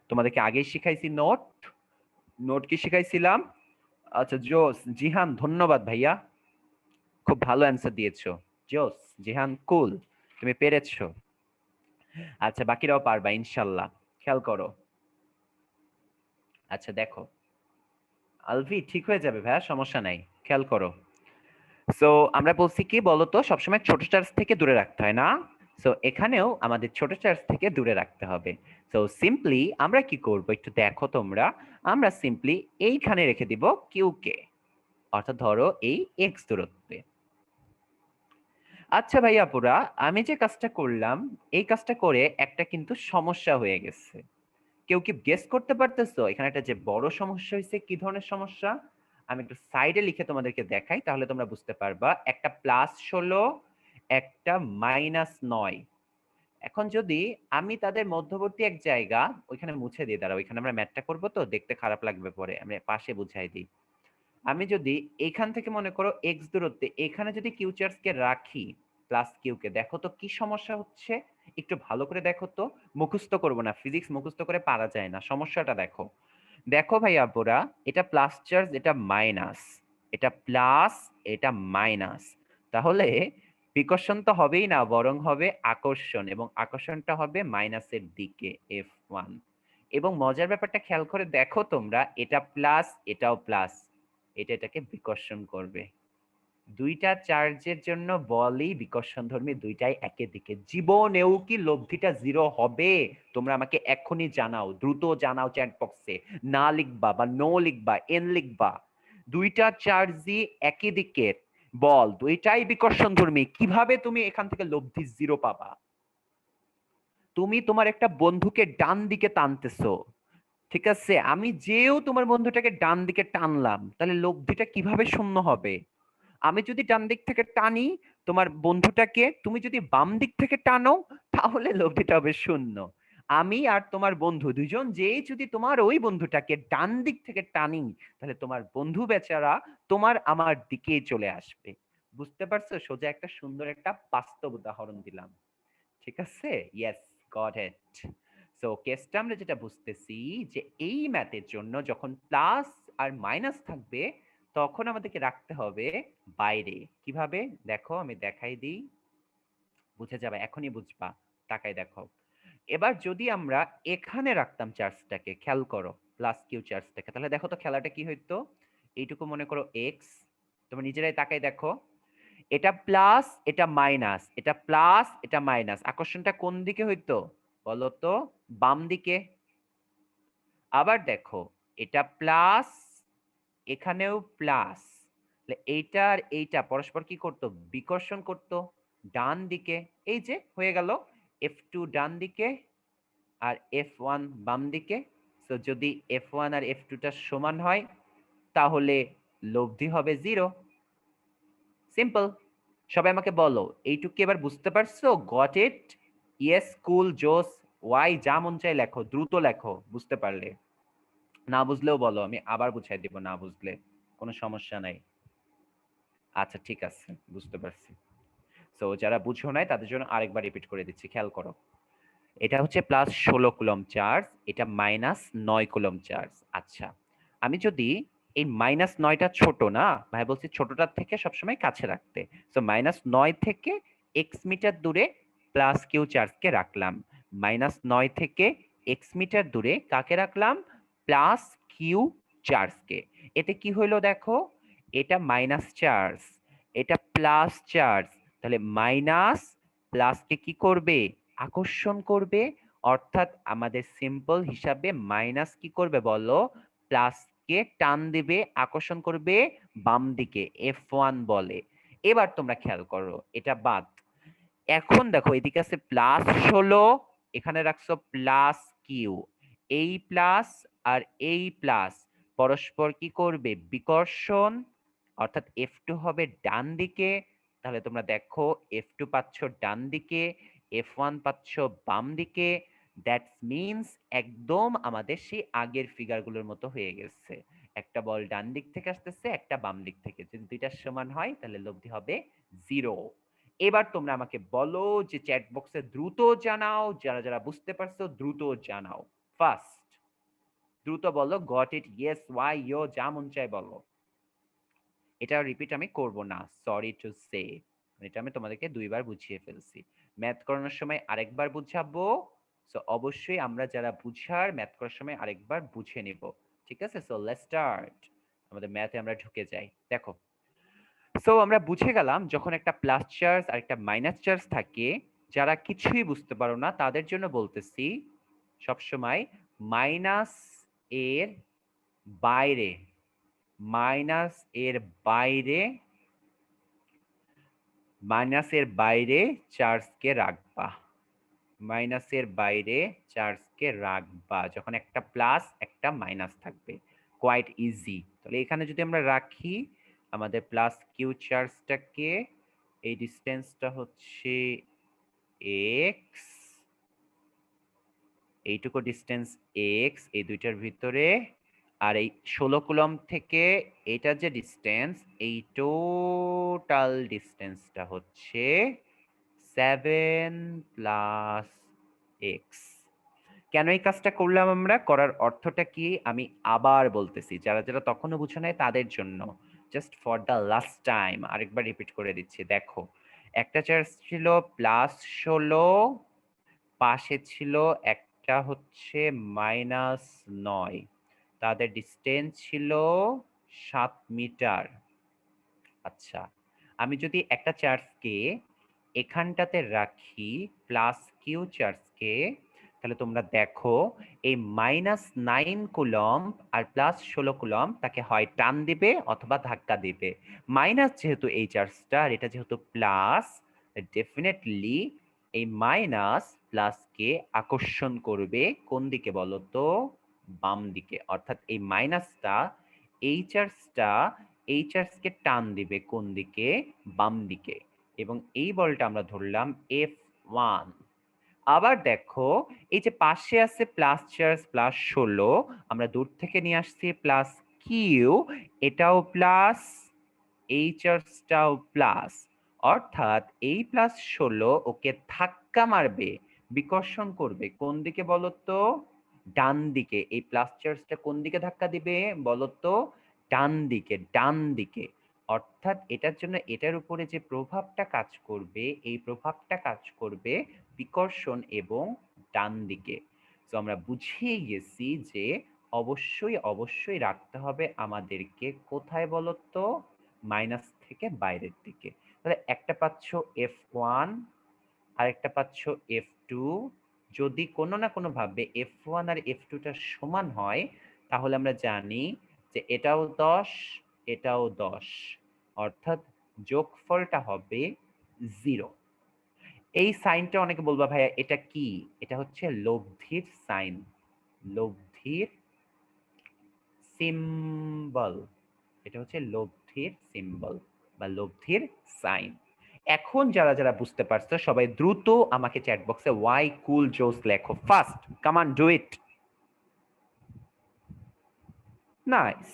তোমাদেরকে আগেই শিখাইছি নোট, নোট কি শিখাইছিলাম? আচ্ছা জোস, জিহান ধন্যবাদ ভাইয়া, খুব ভালো অ্যান্সার দিয়েছো। জোস জিহান, কুল, তুমি পেরেছো। আচ্ছা বাকিরাও পারবা ইনশাল্লাহ, খেয়াল করো। আচ্ছা দেখো আলভি, ঠিক হয়ে যাবে ভাইয়া, সমস্যা নাই, খেয়াল করো। সো আমরা বলছি কি বলতো, সবসময় ছোট চার্জ থেকে দূরে রাখতে হয় না? সো এখানেও আমাদের ছোট চার্জ থেকে দূরে রাখতে হবে। সো সিম্পলি আমরা কি করব একটু দেখো তোমরা, আমরা সিম্পলি এইখানে রেখে দিব কিউ কে, অর্থাৎ ধরো এই এক্স দূরত্বে। আচ্ছা ভাইয়া আপুরা, আমি যে কাজটা করলাম, এই কাজটা করে একটা কিন্তু সমস্যা হয়ে গেছে। কেউ কি গেস করতে পারতেছো এখানে একটা যে বড় সমস্যা হয়েছে, কি ধরনের সমস্যা? আমি একটু সাইডে লিখে তোমাদেরকে দেখাই, তাহলে তোমরা বুঝতে পারবা। একটা +16, একটা -9। এখন যদি আমি তাদের মধ্যবর্তী এক জায়গা ওইখানে মুছে দিই, দাঁড়া, ওইখানে আমরা ম্যাথটা করবো তো দেখতে খারাপ লাগবে, পরে আমি পাশে বুঝাই দিই। আমি যদি এখান থেকে মনে করো এক্স দূরত্বে এখানে যদি কিউ চার্জ কে রাখি, প্লাস কিউ কে, দেখো তো কি সমস্যা হচ্ছে, একটু ভালো করে দেখো তো, মুখস্থ করবো না, ফিজিক্স মুখস্থ করে পারা যায় না, সমস্যাটা দেখো। দেখো ভাই আপুরা, এটা প্লাস চার্জ, এটা মাইনাস, এটা প্লাস, এটা মাইনাস, তাহলে বিকর্ষণ তো হবেই না, বরং হবে আকর্ষণ, এবং আকর্ষণটা হবে মাইনাসের দিকে, F1। এবং মজার ব্যাপারটা খেয়াল করে দেখো তোমরা, এটা প্লাস এটাও প্লাস, এটা এটাকে বিকর্ষণ করবে। দুইটা চার্জের জন্য বলই বিকর্ষণধর্মী, দুইটাই একই দিকে। জীবনেও কি লব্ধিটা 0 হবে? তোমরা আমাকে এক্ষুনি জানাও, দ্রুত জানাও চ্যাট বক্সে। না লিখবা বা নো লিখবা, এন লিখবা। দুইটা চার্জই একই দিকের বল, দুইটাই বিকর্ষণধর্মী, কিভাবে তুমি এখান থেকে লব্ধি 0 পাবা? তুমি তোমার একটা বন্ধুকে ডান দিকে টানতেছো, ঠিক আছে, আমি যেও তোমার বন্ধুটাকে ডান দিকে টানলাম, তাহলে লব্ধিটা কিভাবে শূন্য হবে? আমি যদি ডান দিক থেকে টানি তোমার বন্ধুটাকে, তুমি যদি বাম দিক থেকে টানো, তাহলে লব্ধিটা হবে 0। আমি আর তোমার বন্ধু দুজন যেই যদি তোমার ওই বন্ধুটাকে ডান দিক থেকে টানি, তাহলে তোমার বন্ধু বেচারা তোমার আমার দিকেই চলে আসবে। বুঝতে পারছো? সোজা একটা সুন্দর একটা বাস্তব উদাহরণ দিলাম, ঠিক আছে? Yes, got it. সো কেসটা আমরা যেটা বুঝতেছি, যে এই ম্যাথের জন্য যখন প্লাস আর মাইনাস থাকবে, তখন আমাদেরকে রাখতে হবে বাইরে। কিভাবে দেখো, আমি দেখাই দিই, বুঝে যাবে, এখনই বুঝবা, তাকাই দেখো। এবার যদি আমরা এখানে রাখতাম চার্জটাকে, খেয়াল করো প্লাস কিউ চার্জটাকে, তাহলে দেখো তো খেলাটা কি হইতো। এইটুকু মনে করো এক্স, তোমরা নিজেরাই তাকাই দেখো, এটা প্লাস, এটা মাইনাস, এটা প্লাস, এটা মাইনাস। আকর্ষণটা কোন দিকে হইতো বলো তো? বাম দিকে। আবার দেখো, এটা প্লাস, এখানেও প্লাস, এইটা আর এইটা পরস্পর কি করতো? বিকর্ষণ করতো ডান দিকে। এই যে হয়ে গেল, F2 ডান দিকে আর F1 বাম দিকে। তো যদি F1 আর F2 টা সমান হয় তাহলে লব্ধি হবে 0। সিম্পল। সবাই আমাকে বলো, এইটুকু কি এবার বুঝতে পারছো? Got it? ইয়েস, কুল, জোস, ওয়াই, যা মন চাই লেখো, দ্রুত লেখো বুঝতে পারলে। না বুঝলেও বলো, আমি আবার বুঝাই দিব না বুঝলে, কোনো সমস্যা নাই। আচ্ছা ঠিক আছে, বুঝতে পারছি। সো যারা বুঝো নাই তাদের জন্য আরেকবার রিপিট করে দিচ্ছি, খেয়াল করো। এটা হচ্ছে প্লাস 16 কুলম্ব চার্জ, এটা মাইনাস 9 কুলম্ব চার্জ। আচ্ছা, আমি যদি এই মাইনাস 9টা ছোট না ভাই, বলছি ছোটটার থেকে সবসময় কাছে রাখতে। সো মাইনাস 9 থেকে এক্স মিটার দূরে প্লাস কিউ চার্জকে রাখলাম। মাইনাস 9 থেকে এক্স মিটার দূরে কাকে রাখলাম? প্লাস কিউ চার্জকে। এতে কি হইলো দেখো, এটা মাইনাস চার্জ, এটা প্লাস চার্জ, তাহলে মাইনাস প্লাসকে কি করবে? আকর্ষণ করবে। অর্থাৎ আমাদের সিম্পল হিসাবে মাইনাস কি করবে বলো? প্লাসকে টান দিবে, আকর্ষণ করবে বাম দিকে, F1 বলে। এবার তোমরা খেয়াল করো, এটা বাদ। এখন দেখো এদিকে আছে প্লাস 16, এখানে রাখছো প্লাস কিউ। এই প্লাস আর এই প্লাস পরস্পর কি করবে? বিকর্ষণ। অর্থাৎ F2 হবে ডান দিকে। তাহলে তোমরা দেখো F2 পাচ্ছ ডান দিকে, F1 পাচ্ছ বাম দিকে। দ্যাটস মিনস একদম আমাদের সেই আগের ফিগারগুলোর মতো হয়ে গেছে। একটা বল ডান দিক থেকে আসতেছে, একটা বাম দিক থেকে। যদি দুইটা সমান হয় তাহলে লব্ধি হবে 0। এবার তোমরা আমাকে বলো যে চ্যাট বক্সে দ্রুত জানাও, যারা যারা বুঝতে পারছো দ্রুত জানাও। ফার্স্ট দ্রুত বলো, গট ইট, ইয়েস, ওয়াই, ইয়ো, যা মন চায় বলো। এটা রিপিট আমি করব না, সরি টু সে। এটা আমি তোমাদেরকে দুইবার বুঝিয়ে ফেলছি। ম্যাথ করানোর সময় আরেকবার বুঝাবো। সো অবশ্যই আমরা যারা বুঝার, ম্যাথ করার সময় আরেকবার বুঝে নিব। ঠিক আছে? So let's start. আমাদের ম্যাথে আমরা ঢুকে যাই। দেখো, সো আমরা বুঝে গেলাম যখন একটা প্লাস চার্জ আর একটা মাইনাস চার্জ থাকে, যারা কিছুই বুঝতে পারো না তাদের জন্য বলতেছি, সবসময় মাইনাস এর বাইরে, মাইনাস এর বাইরে, মাইনাসের বাইরে চার্জকে রাখবা। মাইনাসের বাইরে চার্জকে রাখবা যখন একটা প্লাস একটা মাইনাস থাকবে। Quite easy. তাহলে এখানে যদি আমরা রাখি আমাদের প্লাস কিউ চার্জটাকে, এই ডিস্টেন্সটা হচ্ছে এক্স, এইটুকু ডিস্টেন্স এক্স এই দুইটার ভিতরে। আর এই 16 কুলম্ব থেকে এটা যে ডিস্টেন্স, এই টোটাল ডিস্টেন্সটা হচ্ছে 7 প্লাস এক্স। কেন এই কাজটা করলাম আমরা? করার অর্থটা কি আমি আবার বলতেছি, যারা যারা তখনও বুঝে নাই তাদের জন্য, just for the last time আরেকবার রিপিট করে দিচ্ছি। দেখো, একটা চার্জ ছিল প্লাস 16, পাশে ছিল একটা হচ্ছে মাইনাস 9, তাদের ডিস্টেন্স ছিল 7 মিটার। আচ্ছা, আমি যদি একটা চার্জকে এখানটাতে রাখি, প্লাস কিউ চার্জকে, তাহলে তোমরা দেখো এই মাইনাস 9 কুলম্ব আর প্লাস 16 কুলম্ব তাকে হয় টান দিবে অথবা ধাক্কা দিবে। মাইনাস যেহেতু এই চার্জটা আর এটা যেহেতু প্লাস, ডেফিনেটলি এই মাইনাস প্লাসকে আকর্ষণ করবে কোন দিকে বলো তো? বাম দিকে। অর্থাৎ এই মাইনাসটা এই চার্জটা এই চার্জকে টান দিবে কোন দিকে? বাম দিকে। এবং এই বলটা আমরা ধরলাম F1। আবার দেখো, এই যে পাশে আছে প্লাস চার্জ প্লাস 16, আমরা দূর থেকে নিয়ে আসছি প্লাস কিউ, এটাও প্লাস, এই চার্জটাও প্লাস। অর্থাৎ এই প্লাস 16 ওকে ধাক্কা মারবে, বিকর্ষণ করবে কোন দিকে বলতো? ডান দিকে। এই প্লাস চার্জটা কোন দিকে ধাক্কা দিবে বলতো? ডান দিকে, ডান দিকে। অর্থাৎ এটার জন্য এটার উপরে যে প্রভাবটা কাজ করবে, এই প্রভাবটা কাজ করবে বিকর্ষণ এবং ডান দিকে। তো আমরা বুঝিয়ে গেছি যে অবশ্যই অবশ্যই রাখতে হবে আমাদেরকে কোথায় বলতো? মাইনাস থেকে বাইরের দিকে। তাহলে একটা পাচ্ছ F1 আরেকটা পাচ্ছ F2। যদি কোনো না কোনো ভাবে F1 আর F2টা সমান হয় তাহলে আমরা জানি যে এটাও 10 এটাও 10, অর্থাৎ যোগফলটা হবে 0। এই সাইনটা অনেকে বলবা ভাইয়া এটা কি? এটা হচ্ছে লব্ধির সাইন, লব্ধির সিম্বল। এটা হচ্ছে লব্ধির সিম্বল বা লব্ধির সাইন। এখন যারা যারা বুঝতে পারছো সবাই দ্রুত আমাকে চ্যাট বক্সে ওয়াই কুল জোস লেখো, fast, come on do it. Nice,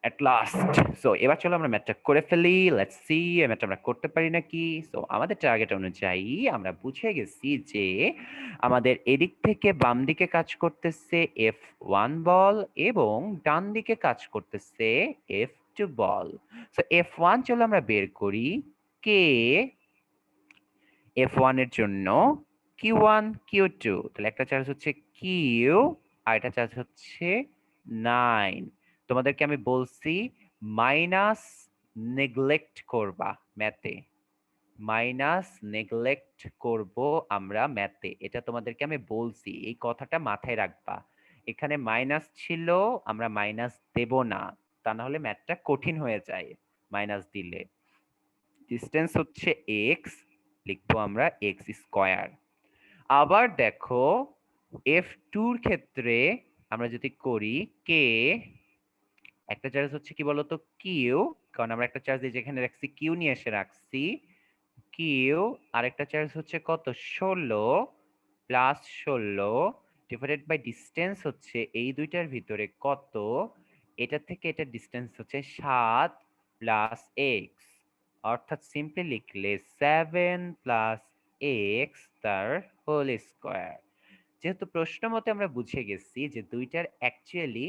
at last. So এবার চলো আমরা ম্যাথটা করে ফেলি, লেটস সি ম্যাথটা আমরা করতে পারি নাকি। সো আমাদের টার্গেট অনুযায়ী আমরা বুঝে গেছি যে আমাদের এদিক থেকে বাম দিকে কাজ করতেছে F1 বল এবং ডান দিকে কাজ করতেছে F2 বল। সো F1 চলো আমরা বের করি, কে F1 এর জন্য Q1 Q2, তাহলে একটা চার্জ হচ্ছে Q আর একটা চার্জ হচ্ছে 9। তোমাদেরকে আমি বলছি মাইনাস নেগলেক্ট করবা ম্যাথে, মাইনাস নেগলেক্ট করব আমরা ম্যাথে, এটা তোমাদেরকে আমি বলছি, এই কথাটা মাথায় রাখবা। এখানে মাইনাস ছিল, আমরা মাইনাস দেব না, তা না হলে ম্যাথটা কঠিন হয়ে যায় মাইনাস দিলে। ডিসটেন্স হচ্ছে x, লিখবো আমরা x স্কয়ার। আবার দেখো F2 এর ক্ষেত্রে আমরা যদি করি কে, একটা চার্জ হচ্ছে কি বলতো কিউ, কারণ আমরা একটা চার্জ যেখানে রাখছি কিউ নিয়ে এসে রাখছি কিউ, আরেকটা চার্জ হচ্ছে কত 16 প্লাস 16 ডিভাইডেড বাই ডিসটেন্স হচ্ছে এই দুইটার ভিতরে কত, এটা থেকে এটা ডিসটেন্স হচ্ছে 7 প্লাস এক্স, অর্থাৎ সিম্পলি লিখলে 7 প্লাস এক্স তার হোল স্কয়ার। যেহেতু প্রশ্ন মতে আমরা বুঝে গেছি যে দুইটার অ্যাকচুয়ালি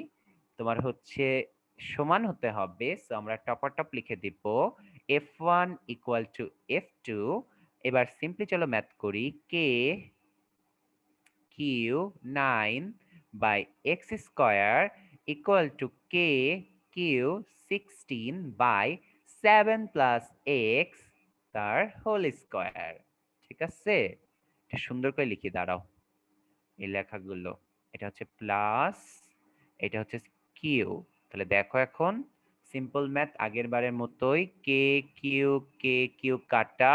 তোমার হচ্ছে সমান হতে হবে, সো আমরা টপ লিখে দিব F1 ইকুয়াল টু F2। এবার সিম্পলি চলো ম্যাথ করি, K Q 9 by x square equal to K Q 16 by 7 plus X তার হোল স্কয়ার। ঠিক আছে, এটা সুন্দর করে লিখি, দাঁড়াও এই লেখাগুলো, এটা হচ্ছে প্লাস, এটা হচ্ছে কিউ। তাহলে দেখো এখন সিম্পল ম্যাথ আগের বারের মতোই, কে কিউ কাটা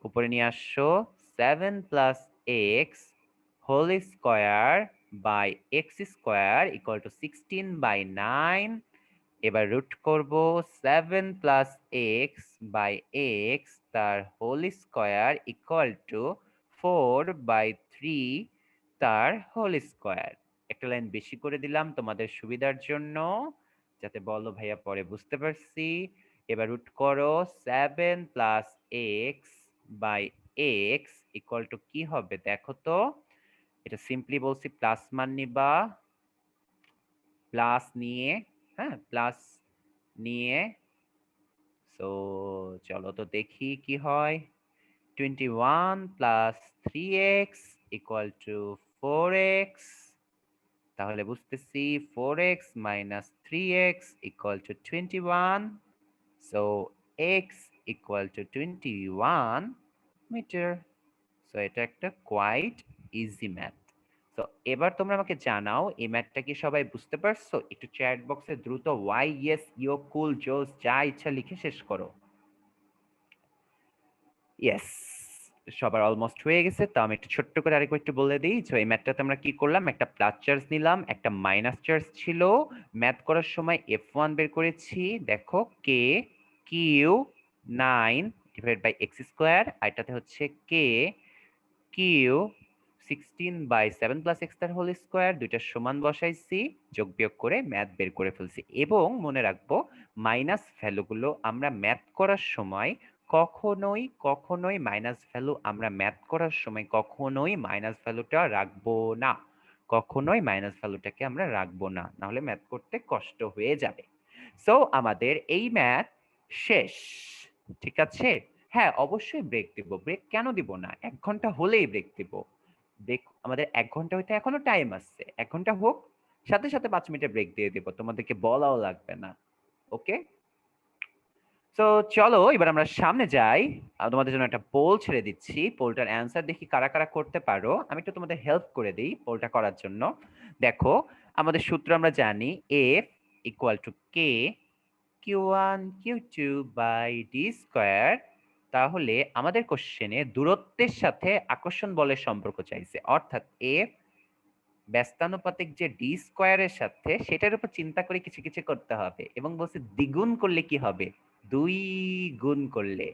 উপরে নিয়ে আসো 7 plus x whole square by x square equal to 16 by 9। এবার রুট করব 7 প্লাস এক্স বাই এক্স তার whole square equal to 4 by 3 তার হোল স্কয়ার। একটা লাইন বেশি করে দিলাম তোমাদের সুবিধার জন্য, যাতে বলো ভাইয়া পরে বুঝতে পারছি। এবার রুট করো 7 plus x by x equal to কি হবে দেখো তো, এটা সিম্পলি বলছি প্লাস মান নিবা, প্লাস নিয়ে, হ্যাঁ প্লাস নিয়ে, সো চলো তো দেখি কি হয়। 21 plus 3x equal two 4x, তাহলে বুঝতেছি 4x minus 3x equal to 21, so x equal to 21 metre. So এটা একটা কোয়াইট ইজি ম্যাথ। তো এবার তোমরা আমাকে জানাও এই ম্যাথটা কি সবাই বুঝতে পারছো? একটু চ্যাট বক্সে দ্রুত ওয়াই ইয়েস ইউ কুল জোস যা ইচ্ছা লিখে শেষ করো। ইয়েস, সবার অলমোস্ট হয়ে গেছে। তো আমি একটু ছোট্ট করে আরেকবার একটু বলে দিই যে এই ম্যাথটাতে আমরা কি করলাম, একটা প্লাস চার্জ নিলাম, একটা মাইনাস চার্জ ছিল, ম্যাথ করার সময় F1 বের করেছি, দেখো K Q 9 divide by X square, আর এটাতে হচ্ছে K Q 16 by 7 plus X তার হোল স্কোয়ার, দুইটা সমান বসাইছি, যোগ বিয়োগ করে ম্যাথ বের করে ফেলছি। এবং মনে রাখবো মাইনাস ভ্যালুগুলো আমরা ম্যাথ করার সময় কখনোই মাইনাস ভ্যালু আমরা ম্যাথ করার সময় কখনোই মাইনাস ভ্যালুটা রাখবো না, কখনোই মাইনাস ভ্যালুটাকে আমরা রাখবো না, নাহলে ম্যাথ করতে কষ্ট হয়ে যাবে। সো আমাদের এই ম্যাথ শেষ, ঠিক আছে। হ্যাঁ অবশ্যই ব্রেক দিব, ব্রেক কেন দিব না, 1 ঘন্টা হলেই ব্রেক দিব। ব্রেক আমাদের 1 ঘন্টা হইতে এখনো টাইম আছে, 1 ঘন্টা হোক, সাথে সাথে 5 মিনিটের ব্রেক দিয়ে দিব, তোমাদেরকে বলাও লাগবে না। ওকে, সো চলো এবার আমরা সামনে যাই। তোমাদের জন্য একটা পোল ছেড়ে দিচ্ছি, পোলটার অ্যান্সার দেখি কারা কারা করতে পারো। আমি একটু তোমাদের হেল্প করে দিই পোলটা করার জন্য। দেখো, আমাদের সূত্র আমরা জানি, F equal to K Q1 Q2 by D square. তাহলে আমাদের কোশ্চেনে দূরত্বের সাথে আকর্ষণ বলের সম্পর্ক চাইছে, অর্থাৎ এফ ব্যস্তানুপাতিক যে ডি স্কয়ারের সাথে, সেটার উপর চিন্তা করে কিছু কিছু করতে হবে, এবং বলছে দ্বিগুণ করলে কি হবে, 2 গুণ করলে।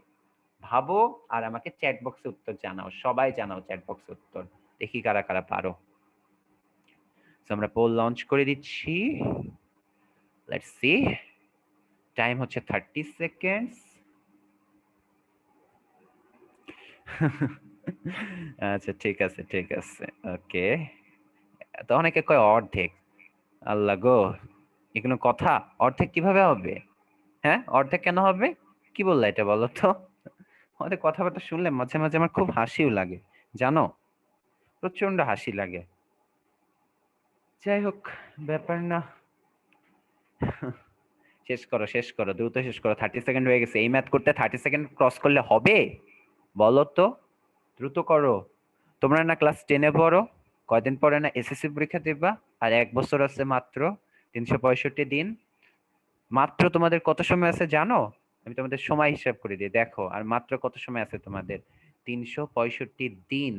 ভাবো আর আমাকে চ্যাট বক্সে উত্তর জানাও, সবাই জানাও চ্যাট বক্সে উত্তর, দেখি কারা কারা পারো। সো আমরা পোল লঞ্চ করে দিচ্ছি, লেটস সি। টাইম হচ্ছে 30 সেকেন্ডস। আচ্ছা ঠিক আছে ঠিক আছে, ওকে। তো অনেকে কয় অর্ধেক, আল্লাহ গো, এগুলো কথা, অর্ধেক কিভাবে হবে? হ্যাঁ, অর্ধেক কেন হবে? কি বললা এটা বলো তো? আমাদের কথাবার্তা শুনলে মাঝে মাঝে আমার খুব হাসিও লাগে, জানো, প্রচন্ড হাসি লাগে। যাই হোক, ব্যাপার না। শেষ করো দ্রুত শেষ করো, 30 সেকেন্ড হয়ে গেছে। এই ম্যাথ করতে 30 সেকেন্ড ক্রস করলে হবে? বলো তো, দ্রুত করো। তোমরা না ক্লাস 10-এ পড়ো, কয়দিন পরে না এসএসসি পরীক্ষা দিবা, আর 1 বছর আছে মাত্র, 365 দিন। মাত্র তোমাদের কত সময় আছে জানো? আমি তোমাদের সময় হিসাব করে দিই, দেখো, আর মাত্র কত সময় আছে তোমাদের, 365 দিন।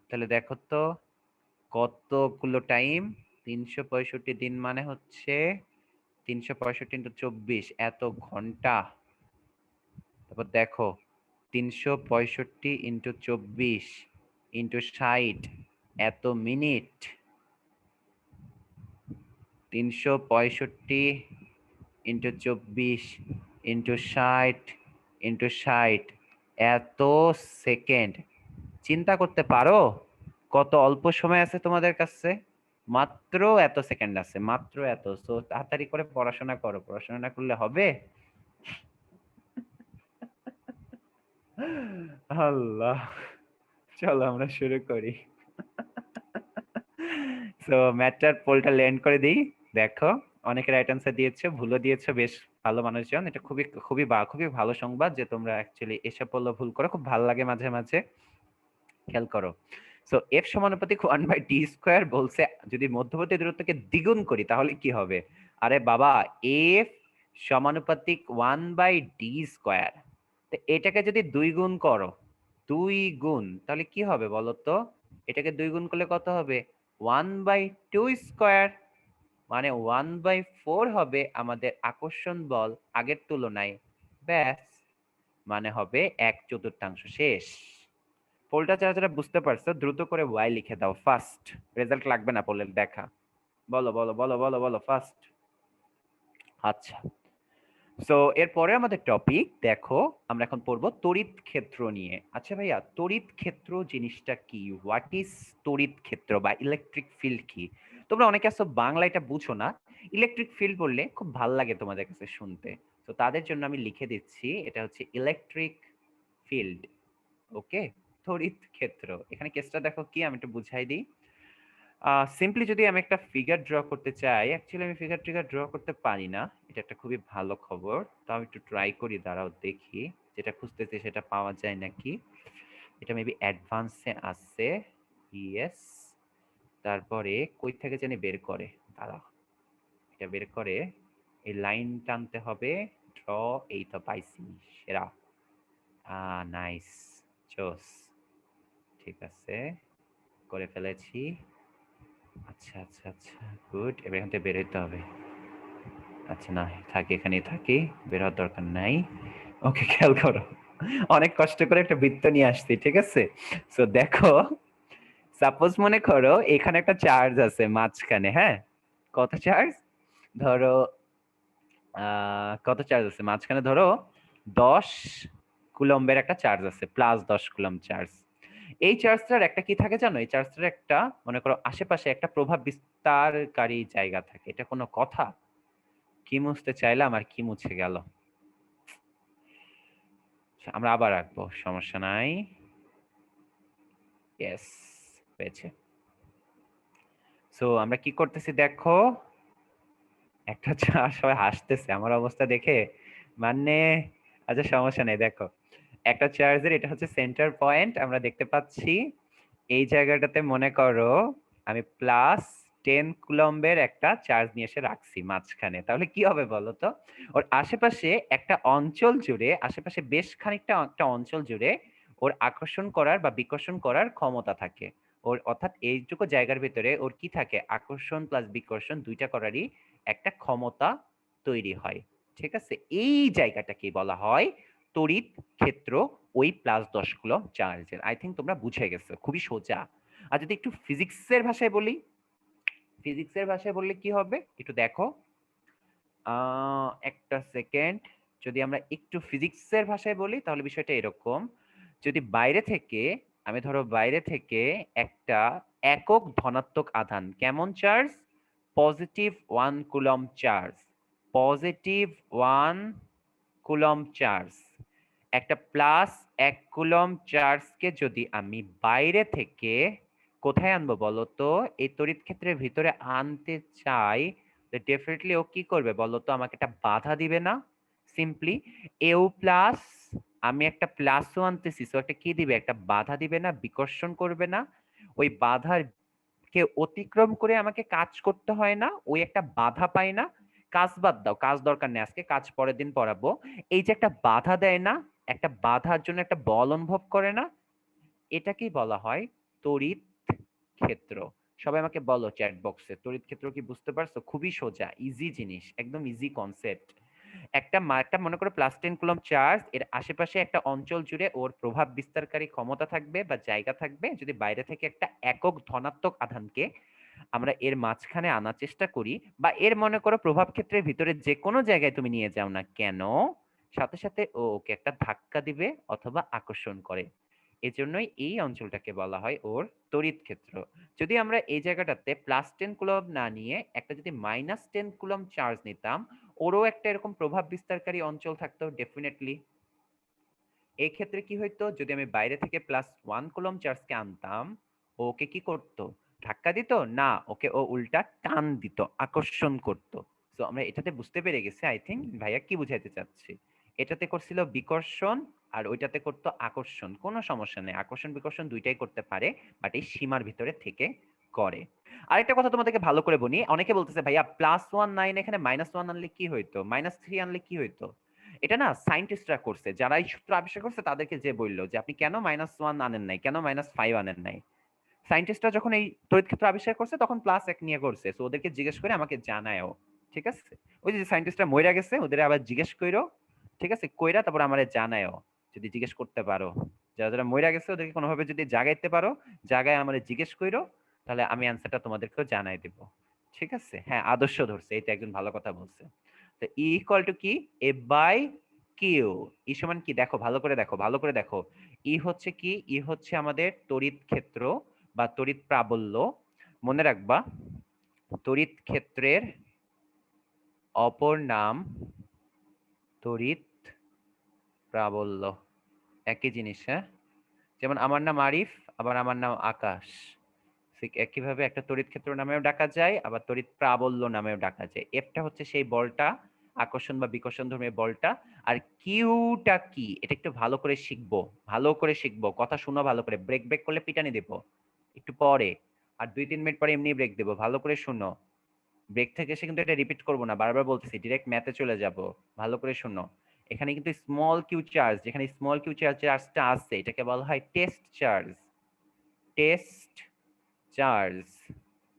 তাহলে দেখো তো কতগুলো টাইম, 365 দিন মানে হচ্ছে 365 ইন্টু 24, এত ঘন্টা। তারপর দেখো 365 ইন্টু 24 ইন্টু 60, এত মিনিট। 365 ইন্টু 24 ইন্টু 60 ইন্টু 60, এত সেকেন্ড। চিন্তা করতে পারো কত অল্প সময় আছে তোমাদের কাছে, মাত্র এত সেকেন্ড আছে, মাত্র এত। সো তাড়াতাড়ি করে পড়াশোনা করো, পড়াশোনা না করলে হবে? আল্লাহ, চলো আমরা শুরু করি। সো ম্যাথটার পোলটা ল্যান্ড করে দিই। দেখো, অনেকে রাইট অ্যান্সার দিয়েছে, ভুলও দিয়েছে বেশ ভালো মানুষজন। এটা খুবই খুবই খুবই ভালো সংবাদ যে তোমরা অ্যাকচুয়ালি এসব বললে ভুল করো, খুব ভালো লাগে মাঝে মাঝে। খেয়াল করো, সো এফ সমানুপাতিক 1/d স্কয়ার বলছে যদি মধ্যবর্তী দূরত্বকে দ্বিগুণ করি তাহলে কি হবে? আরে বাবা, এফ সমানুপাতিক 1/d স্কয়ার, তো এটাকে যদি 2 গুণ করো, 2 গুণ, তাহলে কি হবে বলো তো? এটাকে 2 গুণ করলে কত হবে? 1/2 স্কয়ার, মানে 1/4 হবে আমাদের আকর্ষণ বল আগের তুলনায়। ব্যাস, মানে হবে 1/4। শেষ। পোলটা যারা যারা বুঝতে পারছো দ্রুত করে ওয়াই লিখে দাও ফার্স্ট, রেজাল্ট লাগবে না পোলের দেখা। বলো বলো বলো বলো বলো ফার্স্ট। আচ্ছা, সো এরপরে আমাদের টপিক, দেখো আমরা এখন পড়বো তড়িৎ ক্ষেত্র নিয়ে। আচ্ছা ভাইয়া, তড়িৎ ক্ষেত্র জিনিসটা কি? হোয়াট ইজ তড়িৎ ক্ষেত্র বা ইলেকট্রিক ফিল্ড কি? তোমরা অনেকে আছো বাংলা এটা বুঝো না, ইলেকট্রিক ফিল্ড বললে খুব ভালো লাগে তোমাদের কাছে শুনতে, তো তাদের জন্য আমি লিখে দিচ্ছি, এটা হচ্ছে ইলেকট্রিক ফিল্ড। ওকে, তড়িৎ ক্ষেত্র। এখানে কেসটা দেখো কি, আমি একটু বুঝাই দিই। সিম্পলি যদি আমি একটা ফিগার ড্র করতে চাই, অ্যাকচুয়ালি আমি ফিগার টিগার ড্র করতে পারি না, এটা একটা খুবই ভালো খবর। তো আমি একটু ট্রাই করি, দাঁড়াও দেখি যেটা খুঁজতেছি সেটা পাওয়া যায় নাকি। এটা মেবি অ্যাডভান্সে আছে, ইয়েস। তারপরে কই থেকে জানি বের করে, দাঁড়াও, এটা বের করে এই লাইন টানতে হবে, ড্র, এই তো পাইছি, সেরা। নাইস, জোস, ঠিক আছে, করে ফেলেছি। আচ্ছা আচ্ছা আচ্ছা, গুড। এবার এখান থেকে বের হইতে হবে। আচ্ছা না, থাকি, এখানেই থাকি, বের হওয়ার দরকার নাই। ওকে, খেয়াল করো, অনেক কষ্ট করে একটা বৃত্ত নিয়ে আসছি, ঠিক আছে। সো দেখো, সাপোজ মনে করো এখানে একটা চার্জ আছে মাঝখানে, হ্যাঁ, কত চার্জ ধরো, কত চার্জ আছে মাঝখানে, ধরো 10 কুলম্বের একটা চার্জ আছে, প্লাস 10 কুলম্ব চার্জ। এই চার্জটার একটা কি থাকে জানো? এই চার্জটার একটা, মনে করো আশেপাশে একটা প্রভাব বিস্তারকারী জায়গা থাকে। এটা কোনো কথা? কি মুছতে চাইলাম আর কি মুছে গেল। আমরা আবার রাখবো, সমস্যা নাই। ইয়েস, হয়েছে। সো আমরা কি করতেছি দেখো, একটা সবাই হাসতেছে আমার অবস্থা দেখে, মানে আচ্ছা সমস্যা নেই, দেখো একটা চার্জের এটা হচ্ছে সেন্টার পয়েন্ট, আমরা দেখতে পাচ্ছি এই জায়গাটাতে মনে করো আমি +10 কুলম্বের একটা চার্জ নিয়ে এসে রাখছি মাঝখানে, তাহলে কি হবে বলো তো? ওর আশেপাশে একটা অঞ্চল জুড়ে, আশেপাশে বেশ খানিকটা একটা অঞ্চল জুড়ে ওর আকর্ষণ করার বা বিকর্ষণ করার ক্ষমতা থাকে। ওর অর্থাৎ এইটুকু জায়গার ভিতরে ওর কি থাকে, আকর্ষণ প্লাস বিকর্ষণ দুইটা করারই একটা ক্ষমতা তৈরি হয়। ঠিক আছে, এই জায়গাটাকে বলা হয় তড়িৎ ক্ষেত্র, ওই +10 কুলম্ব চার্জের। আই থিঙ্ক তোমরা বুঝে গেছো, খুবই সোজা। আর যদি একটু ফিজিক্সের ভাষায় বলি, ফিজিক্সের ভাষায় বললে কি হবে একটু দেখো, একটা সেকেন্ড। যদি আমরা একটু ফিজিক্সের ভাষায় বলি তাহলে বিষয়টা এরকম, যদি বাইরে থেকে, আমি ধরো বাইরে থেকে একটা একক ধনাত্মক আধান, কেমন charge, +1 coulomb charge, +1 coulomb charge, একটা +1 কুলম্ব চার্জকে যদি আমি বাইরে থেকে কোথায় আনবো বলতো, এই তড়িৎ ক্ষেত্রের ভিতরে আনতে চাই, ডেফিনেটলি ও কি করবে বলতো, আমাকে একটা বাধা দিবে না? সিম্পলি এও প্লাস, আমি একটা +ও আনতেছি, সো একটা কি দিবে, একটা বাধা দিবে না, বিকর্ষণ করবে না? ওই বাধার কে অতিক্রম করে আমাকে কাজ করতে হয় না, ওই একটা বাধা পাই না। কাজ বাদ দাও, কাজ দরকার নেই আজকে, কাজ পরের দিন পড়াবো। এই যে একটা বাধা দেয় না, একটা বাধার জন্য একটা বল অনুভব করে না, এটাকেই বলা হয় তড়িৎ ক্ষেত্র। সবাই আমাকে বলো চ্যাট বক্সে, তড়িৎ ক্ষেত্র কি বুঝতে পারছো? খুবই সোজা, ইজি জিনিস, একদম ইজি কনসেপ্ট। একটা মনে করো +10 কুলম্ব চার্জ, এর আশেপাশে একটা অঞ্চল জুড়ে ওর প্রভাব বিস্তারকারী ক্ষমতা থাকবে বা জায়গা থাকবে। যদি বাইরে থেকে একটা একক ধনাত্মক আধানকে আমরা এর মাঝখানে আনার চেষ্টা করি, বা এর মনে করো প্রভাব ক্ষেত্রের ভিতরে যে কোনো জায়গায় তুমি নিয়ে যাও না কেন, সাথে সাথে ও ওকে একটা ধাক্কা দিবে অথবা আকর্ষণ করে। এজন্যই এই অঞ্চলটাকে বলা হয় ওর তড়িৎ ক্ষেত্র। যদি আমরা এই জায়গাটাতে +10 কুলম্ব না নিয়ে একটা যদি -10 কুলম্ব চার্জ নিতাম, ওরও একটা এরকম প্রভাব বিস্তারকারী অঞ্চল থাকতো ডেফিনেটলি। এই ক্ষেত্রে কি হইতো, যদি আমি বাইরে থেকে +1 কুলম্ব চার্জকে আনতাম, ও ওকে কি করতো, ধাক্কা দিত না, ওকে ও উল্টা টান দিত, আকর্ষণ করত। তো আমরা এটাতে বুঝতে পেরে গেছি আই থিঙ্ক ভাইয়া কি বুঝাইতে চাচ্ছি। এটাতে করছিল বিকর্ষণ আর ওইটাতে করতো আকর্ষণ, কোনো সমস্যা নেই, আকর্ষণ বিকর্ষণ দুইটাই করতে পারে, বাট এই সীমার ভিতরে থেকে করে। আরেকটা কথা তোমাদেরকে ভালো করে বলি, অনেকে বলতেছে ভাইয়া +1 না এনে এখানে -1 আনলে কি হইতো, -3 আনলে কি হইতো? এটা না সায়েন্টিস্টরা করছে, যারা এই সূত্র আবিষ্কার করছে তাদেরকে যে বললো যে আপনি কেন -1 আনেন নাই, কেন -5 আনেন নাই। সায়েন্টিস্টরা যখন এই তড়িৎ ক্ষেত্র আবিষ্কার করছে তখন +1 নিয়ে করছে, তো ওদেরকে জিজ্ঞেস করে আমাকে জানায়ও। ঠিক আছে, ওই যে সায়েন্টিস্টরা মইরা গেছে, ওদের আবার জিজ্ঞেস কইরো। ঠিক আছে, কইরা তারপর আমারে জানায়ও, যদি জিজ্ঞেস করতে পারো। যারা যারা মইরা গেছে ওদেরকে কোনোভাবে যদি জাগাইতে পারো, জাগায় আমারে জিজ্ঞেস কইরো, তাহলে আমি অ্যান্সারটা তোমাদেরকেও জানাই দেব। ঠিক আছে, হ্যাঁ আদর্শ ধরছে, এইটা একজন ভালো কথা বলছে। তো ই ইকুয়াল টু কি, এ বাই কিউ। ই সমান কি, দেখো ভালো করে দেখো, ভালো করে দেখো। ই হচ্ছে কি, ই হচ্ছে আমাদের তড়িৎ ক্ষেত্র বা তড়িৎ প্রাবল্য। মনে রাখবা, তড়িৎ ক্ষেত্রের অপর নাম তড়িৎ প্রাবল্য, একই জিনিস। হ্যাঁ, যেমন আমার নাম আরিফ, আবার আমার নাম আকাশ, ঠিক একইভাবে একটা তড়িৎ ক্ষেত্র নামেও ডাকা যায়, আবার তড়িৎ প্রাবল্য নামেও ডাকা যায়। এফটা হচ্ছে সেই বলটা, আকর্ষণ বা বিকর্ষণ ধর্মী বলটা। আর কিউটা কি, এটা একটু ভালো করে শিখবো, ভালো করে শিখবো, কথা শুনো ভালো করে, ব্রেক ব্রেক করলে পিটানি দেবো একটু পরে, আর 2-3 মিনিট পরে এমনি ব্রেক দেবো, ভালো করে শুনো। ব্রেক থেকে এসে কিন্তু এটা রিপিট করবো না, বারবার বলতেছি, ডিরেক্ট ম্যাথে চলে যাব। ভালো করে শুনো, এখানে কিন্তু স্মল কিউ চার্জ, যেখানে স্মল কিউ চার্জটা আছে এটাকে বলা হয় টেস্ট চার্জ, টেস্ট চার্জ,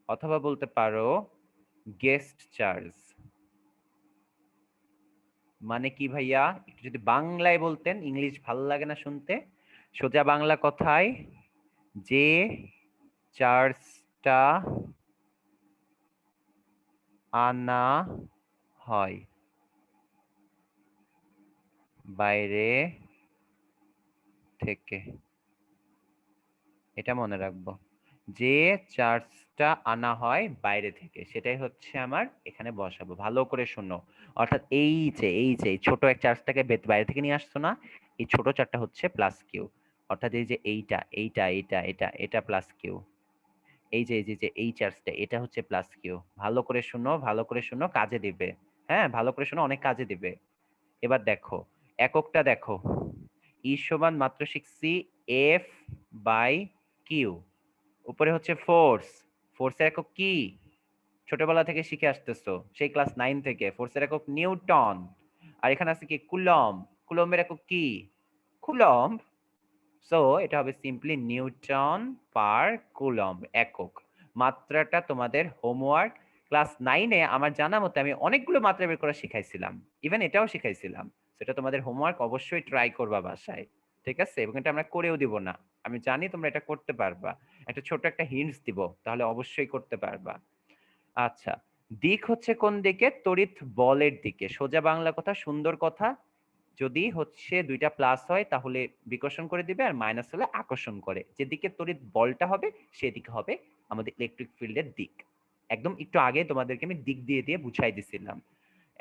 অথবা বলতে পারো গেস্ট চার্জ। মানে কি ভাইয়া, একটু যদি বাংলায় বলতেন, ইংলিশ ভালো লাগে না শুনতে, সোজা বাংলা কথায়, যে চার্জটা আনা হয় বাইরে থেকে, এটা মনে রাখবো, যে চার্জটা আনা হয় বাইরে থেকে সেটাই হচ্ছে আমার এখানে বসাবো, ভালো করে শোনো। অর্থাৎ এই যে এই ছোট এক চার্জটাকে বাইরে থেকে নিয়ে আসছো না, এই ছোট চার্জটা হচ্ছে +Q। অর্থাৎ এই যে এটা +Q, এই যে এই চার্জটা এটা হচ্ছে +Q। ভালো করে শোনো, ভালো করে শোনো, কাজে দিবে। হ্যাঁ ভালো করে শোনো, অনেক কাজে দিবে। এবার দেখো এককটা দেখো, ই সমান মাত্র শিখছি এফ বাই কিউ, উপরে হচ্ছে ফোর্স, ফোর্সের একক কি ছোটবেলা থেকে শিখে আসতেছো, সেই ক্লাস 9 থেকে, ফোর্সের একক নিউটন। আর এখানে আছে কি কুলম্ব, কুলম্বের একক কি কুলম্ব। সো এটা হবে সিম্পলি নিউটন পার কুলম্ব একক। মাত্রাটা তোমাদের হোমওয়ার্ক, ক্লাস 9-এ আমার জানা মতে আমি অনেকগুলো মাত্রা বের করা শিখাইছিলাম, ইভেন এটাও শিখাইছিলাম। সেটা তোমাদের হোমওয়ার্ক, অবশ্যই ট্রাই করবা বাসায়, ঠিক আছে? এবং এটা আমরা করেও দিব না, আমি জানি তোমরা এটা করতে পারবা। একটা ছোট একটা হিন্টস দিব, তাহলে অবশ্যই করতে পারবা। আচ্ছা, দিক হচ্ছে কোন দিকে? তড়িৎ বলের দিকে। সোজা বাংলা কথা, সুন্দর কথা। যদি হচ্ছে দুইটা প্লাস হয় তাহলে বিকর্ষণ করে দিবে, আর মাইনাস হলে আকর্ষণ করে। যেদিকে তড়িৎ বলটা হবে সেদিকে হবে আমাদের ইলেকট্রিক ফিল্ডের দিক। একদম একটু আগে তোমাদেরকে আমি দিক দিয়ে দিয়ে বুঝাই দিছিলাম।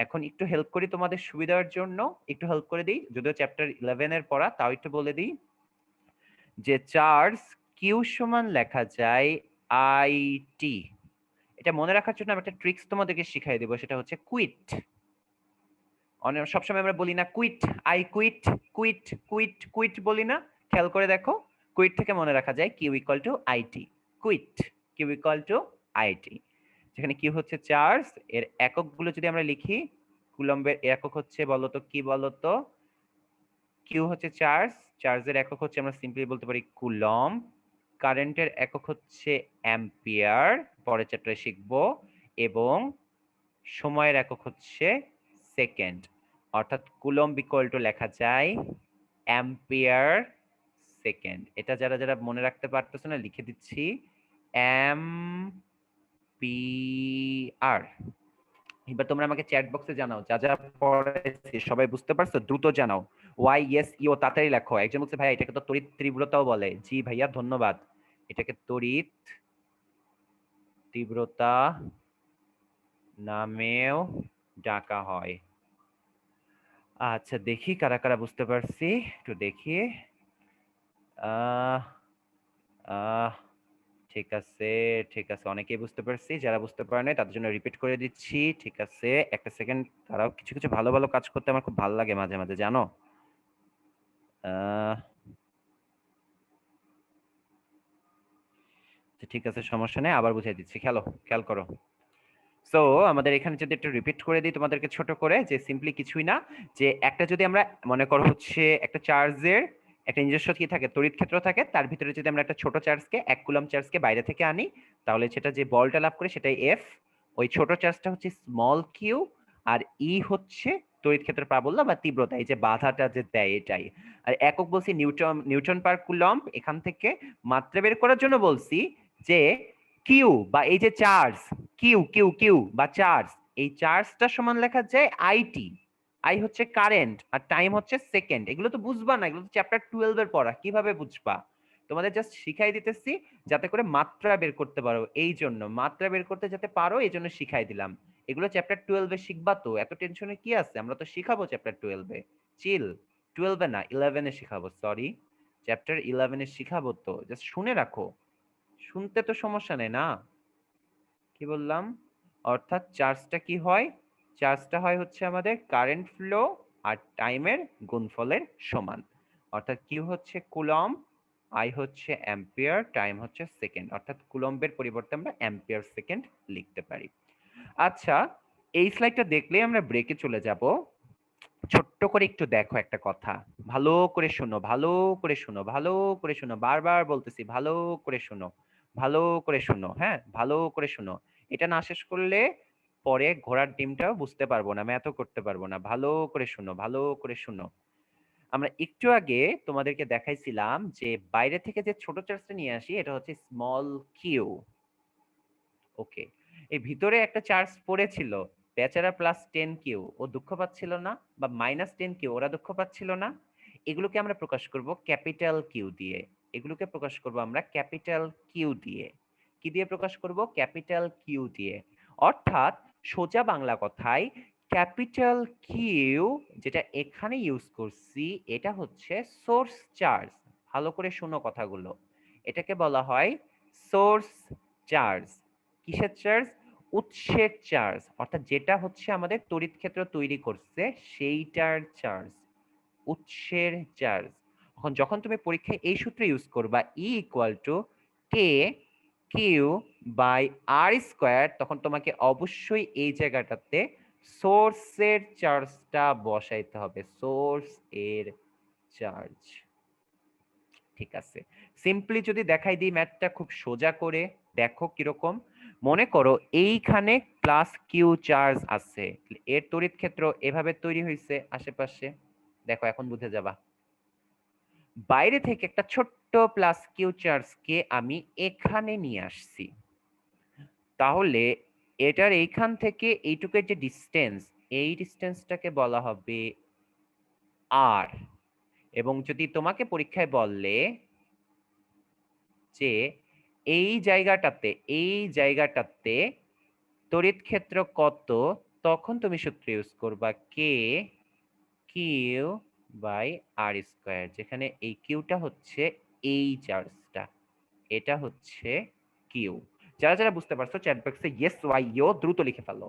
এখন একটু হেল্প করি তোমাদের সুবিধার জন্য, একটু হেল্প করে দিই, যদিও চ্যাপ্টার 11 এর পড়া, তাও একটু বলে দিই যে চার্জ কিউ সমান লেখা যায় আই টি। এটা মনে রাখার জন্য আমি একটা ট্রিক্স তোমাদেরকে শিখাই দেবো, সেটা হচ্ছে কুইট। অনেক সবসময় আমরা বলি না quit, I quit, quit quit quit বলি না? খেয়াল করে দেখো, কুইট থেকে মনে রাখা যায় Q equal to IT, quit, Q equal to IT. যেখানে কিউ হচ্ছে চার্জ, এর এককগুলো যদি আমরা লিখি, কুলম্বের একক হচ্ছে বলতো কি বলতো, কিউ হচ্ছে চার্জ, চার্জের একক হচ্ছে আমরা সিম্পলি বলতে পারি কুলম্ব, কারেন্টের একক হচ্ছে অ্যাম্পিয়ার, পরের চ্যাপ্টারে শিখবো, এবং সময়ের একক হচ্ছে সেকেন্ড। অর্থাৎ কুলম্ব ইকুয়াল টু লেখা যায় অ্যাম্পিয়ার সেকেন্ড। এটা যারা যারা মনে রাখতে পারতেছো না লিখে দিচ্ছি, অ্যাম্পিয়ার। এবার তোমরা আমাকে চ্যাট বক্সে জানাও যা যা পড়াইছি সবাই বুঝতে পারছো? দ্রুত জানাও, ওয়াই ইয়েস ইও তাড়াতাড়ি লেখো। একজন বলছে ভাইয়া এটাকে তো তড়িৎ তীব্রতাও বলে। জি ভাইয়া ধন্যবাদ, এটাকে তড়িৎ তীব্রতা নামেও ডাকা হয়। আচ্ছা দেখি কারা কারা বুঝতে পারছি, একটু দেখি। আহ আহ ঠিক আছে, ঠিক আছে, অনেকেই বুঝতে পারছি। যারা বুঝতে পারে নাই তাদের জন্য রিপিট করে দিচ্ছি, ঠিক আছে? একটা সেকেন্ড তারাও, কিছু কিছু ভালো ভালো কাজ করতে আমার খুব ভালো লাগে মাঝে মাঝে, জানো? আহ ঠিক আছে, সমস্যা নেই, আবার বুঝিয়ে দিচ্ছি, খেয়াল করো। সো আমাদের এখানে যদি একটু রিপিট করে দিই তোমাদেরকে ছোট করে, যে সিম্পলি কিছুই না, যে একটা যদি আমরা মনে করো হচ্ছে একটা চার্জের একটা নিজস্ব কি থাকে, তড়িৎ ক্ষেত্র থাকে, তার ভিতরে যদি আমরা একটা ছোট চার্জকে, 1 কুলম্ব চার্জকে বাইরে থেকে আনি, তাহলে সেটা যে বলটা লাভ করে সেটাই এফ, ওই ছোট চার্জটা হচ্ছে স্মল কিউ, আর ই হচ্ছে তড়িৎ ক্ষেত্রের প্রাবল্য বা তীব্রতা, এই যে বাধাটা যে দেয় এটাই। আর একক বলছি নিউটন, নিউটন পার কুলম্ব। এখান থেকে মাত্রা বের করার জন্য বলছি যে কিউ বা এই যে চার্জ, কিউ কিউ কিউ বা চার্জ, এই চার্জটা সমান লেখা যায় আইটি। আই হচ্ছে কারেন্ট আর টাইম হচ্ছে সেকেন্ড। এগুলো তো বুঝবা না, এগুলো তো চ্যাপ্টার 12 এর পড়া, কিভাবে বুঝবা? তোমাদের জাস্ট শিখাই দিতেছি যাতে করে মাত্রা বের করতে পারো, এই জন্য মাত্রা বের করতে যাতে পারো এই জন্য শিখাই দিলাম। এগুলো চ্যাপ্টার 12 এ শিখবা, তো এত টেনশনে কি আছে? আমরা তো শিখাবো চ্যাপ্টার 12 এ, চিল। 12 এ না 11 এ শিখাবো, সরি, চ্যাপ্টার 11 এ শিখাবো, তো জাস্ট শুনে রাখো। শুনতে তো সমস্যা নেই না? কি বললাম? অর্থাৎ চার্জটা কি হয়? চার্জটা হয় হচ্ছে আমাদের কারেন্ট ফ্লো আর টাইমের গুণফলের সমান। অর্থাৎ কিউ হচ্ছে কুলম্ব, আই হচ্ছে অ্যাম্পিয়ার, টাইম হচ্ছে সেকেন্ড। অর্থাৎ কুলম্বের পরিবর্তে আমরা অ্যাম্পিয়ার সেকেন্ড লিখতে পারি। আচ্ছা, এই স্লাইডটা দেখলেই আমরা ব্রেকে চলে যাব। ছোট্ট করে একটু দেখো একটা কথা, ভালো করে শোনো, ভালো করে শোনো, ভালো করে শোনো, বারবার বলতেছি ভালো করে শোনো, ভালো করে শোনো, হ্যাঁ ভালো করে শোনো। এটা না শেষ করলে পরে ঘোড়ার ডিমটাও বুঝতে পারবো না, ম্যাথও করতে পারবো না। ভালো করে শোনো, ভালো করে শোনো। আমরা একটু আগে তোমাদেরকে দেখাইছিলাম যে বাইরে থেকে যে ছোট চার্জটা নিয়ে আসি এটা হচ্ছে স্মল কিউ। ওকে, এই ভিতরে একটা চার্জ পড়েছিল, বেচারা +10 কিউ, ও দুঃখ পাচ্ছিল না, বা -10 কিউ, ওরা দুঃখ পাচ্ছিল না। এগুলোকে আমরা প্রকাশ করব ক্যাপিটাল কিউ দিয়ে, এগুলোকে প্রকাশ করব আমরা ক্যাপিটাল কিউ দিয়ে। কি দিয়ে প্রকাশ করব? ক্যাপিটাল কিউ দিয়ে। অর্থাৎ সোজা বাংলা কথায় ক্যাপিটাল কিউ যেটা এখানে ইউজ করছি এটা হচ্ছে সোর্স চার্জ। ভালো করে শোনো কথাগুলো, এটাকে বলা হয় সোর্স চার্জ। কিসের চার্জ? উৎসের চার্জ, অর্থাৎ যেটা হচ্ছে আমাদের তড়িৎ ক্ষেত্র তৈরি করছে সেইটার চার্জ, উৎসের চার্জ। এখন যখন তুমি পরীক্ষায় এই সূত্র ইউজ করবা E equal to K Q by R square, তখন তোমাকে অবশ্যই এই জায়গাটাতে সোর্সের চার্জটা বসাইতে হবে, সোর্স এর চার্জ। ঠিক আছে, সিম্পলি যদি দেখাই দিই ম্যাথটা খুব সোজা করে, দেখো কিরকম। মনে করো এইখানে প্লাস কিউ চার্জ আছে, এর তড়িৎ ক্ষেত্র এভাবে তৈরি হয়েছে আশেপাশে, দেখো এখন বুঝে যাবা। বাইরে থেকে একটা ছোট্ট প্লাস কিউ চার্জকে আমি এখানে নিয়ে আসছি, তাহলে এটার এইখান থেকে এইটুকের যে ডিস্টেন্স, এই ডিস্টেন্সটাকে বলা হবে আর। এবং যদি তোমাকে পরীক্ষায় বললে যে এই জায়গাটাতে, এই জায়গাটাতে তড়িৎ ক্ষেত্র কত, তখন তুমি সূত্র ইউজ করবা কে কিউ বাই আর স্কোয়ার, যেখানে এই কিউটা হচ্ছে এই চার্জটা, এটা হচ্ছে কিউ। যারা যারা বুঝতে পারছো চ্যাট বক্সে ইয়েস ওয়াই ইউ দ্রুত লিখে ফেলো,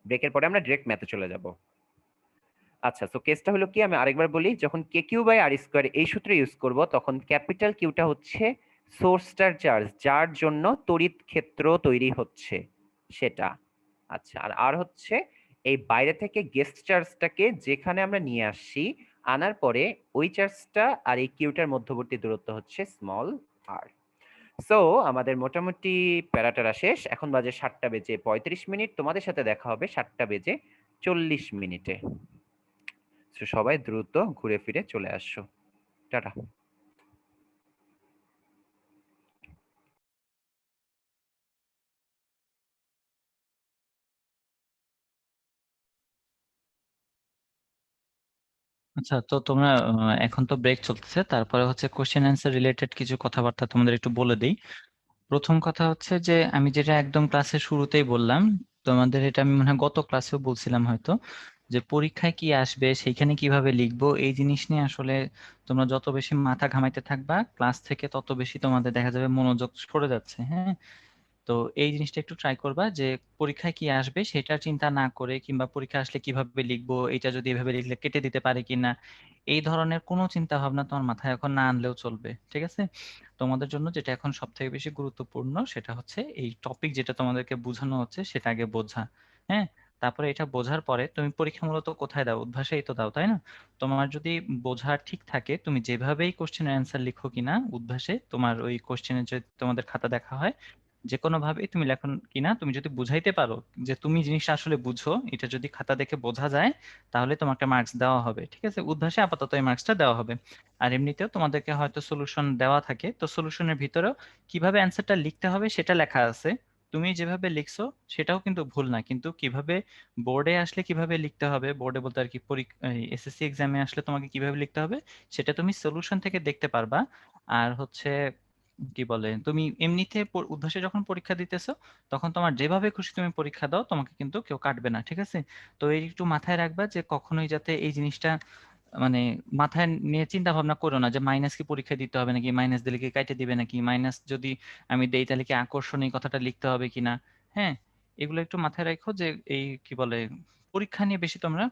ব্রেকের পরে আমরা ডিরেক্ট ম্যাথে চলে যাব। আচ্ছা, তো কেসটা হলো কি, আমি আরেকবার বলি, যখন কে কিউ বাই আর স্কোয়ার এই সূত্র ইউজ করব, তখন ক্যাপিটাল কিউটা হচ্ছে সোর্সটার চার্জ, যার জন্য তড়িৎ ক্ষেত্র তৈরি হচ্ছে সেটা। আচ্ছা, আর আর হচ্ছে এই বাইরে থেকে গেস্ট চার্জটাকে যেখানে আমরা নিয়ে আসছি, আনার পরে ওই চার্জটা আর এই কিউটার মধ্যবর্তী দূরত্ব হচ্ছে স্মল আর। সো আমাদের মোটামুটি প্যারাটারা শেষ, এখন বাজে 7:35, তোমাদের সাথে দেখা হবে 7:40। তো সবাই দ্রুত ঘুরে ফিরে চলে আসো, টাটা। আচ্ছা, তো তোমরা এখন তো ব্রেক চলতেছে, তারপরে হচ্ছে কোশ্চেন অ্যান্সার রিলেটেড কিছু কথাবার্তা তোমাদের একটু বলে দিই। প্রথম কথা হচ্ছে যে আমি যেটা একদম ক্লাসের শুরুতেই বললাম, তোমাদের এটা আমি মনে হয় গত ক্লাসেও বলছিলাম হয়তো, যে পরীক্ষায় কি আসবে সেইখানে কিভাবে লিখবো এই জিনিস নিয়ে আসলে তোমরা যত বেশি মাথা ঘামাইতে থাকবা ক্লাস থেকে, তত বেশি তোমাদের দেখা যাবে মনোযোগ সরে যাচ্ছে। হ্যাঁ, তো এই জিনিসটা একটু ট্রাই করবা যে পরীক্ষায় কি আসবে সেটা চিন্তা না করে, কিংবা পরীক্ষা আসলে কিভাবে লিখবো, এটা যদি এভাবে লিখলে কেটে দিতে পারে কিনা, এই ধরনের কোনো চিন্তা ভাবনা তোমার মাথায় এখন না আনলেও চলবে। ঠিক আছে, তোমাদের জন্য যেটা এখন সব থেকে বেশি গুরুত্বপূর্ণ সেটা হচ্ছে এই টপিক যেটা তোমাদেরকে বোঝানো হচ্ছে সেটা আগে বোঝা। হ্যাঁ, তারপরে এটা বোঝার পরে তুমি পরীক্ষা মূলত কোথায় দাও, উদ্ভাসেই তো দাও, তাই না? তোমার যদি বোঝা ঠিক থাকে, তুমি যেভাবেই কোশ্চেনের অ্যান্সার লিখো কিনা উদ্ভাসে, তোমার ওই কোশ্চেনের যদি তোমাদের খাতা দেখা হয়, যে কোনো ভাবে তুমি লেখো কিনা, তুমি যদি বুঝাইতে পারো যে তুমি জিনিসটা আসলে বুঝো, এটা যদি খাতা দেখে বোঝা যায়, তাহলে তোমাকে মার্কস দেওয়া হবে। ঠিক আছে, উদ্ভাসে আপাতত এই মার্কসটা দেওয়া হবে। আর এমনিতেও তোমাদেরকে হয়তো সলিউশন দেওয়া থাকে, তো সলিউশনের ভিতরেও কিভাবে অ্যান্সারটা লিখতে হবে সেটা লেখা আছে। তুমি যেভাবে লিখছো সেটাও কিন্তু ভুল না, কিন্তু কিভাবে বোর্ডে আসলে কিভাবে লিখতে হবে, বোর্ডে বলতে আর কি, এসএসসি এক্সামে আসলে তোমাকে কিভাবে লিখতে হবে সেটা তুমি সলিউশন থেকে দেখতে পারবা। আর হচ্ছে কি বলে, তুমি এমনিতে উদ্ভাসে যখন পরীক্ষা দিতেছো, তখন তোমার যেভাবে খুশি তুমি পরীক্ষা দাও, তোমাকে কিন্তু কেউ কাটবে না। ঠিক আছে, তো এই একটু মাথায় রাখবা যে কখনোই যাতে এই জিনিসটা মানে মাথায় নিয়ে চিন্তা ভাবনা করো না যে মাইনাস কি পরীক্ষা দিতে হবে নাকি, মাইনাস দিলে কি কাইটে দিবে নাকি, মাইনাস যদি আমি দেই তাহলে কি আকর্ষণ এই কথাটা লিখতে হবে কিনা। হ্যাঁ, এগুলো একটু মাথায় রাখো যে এই কি বলে, পরীক্ষা নিয়ে বেশি তোমরা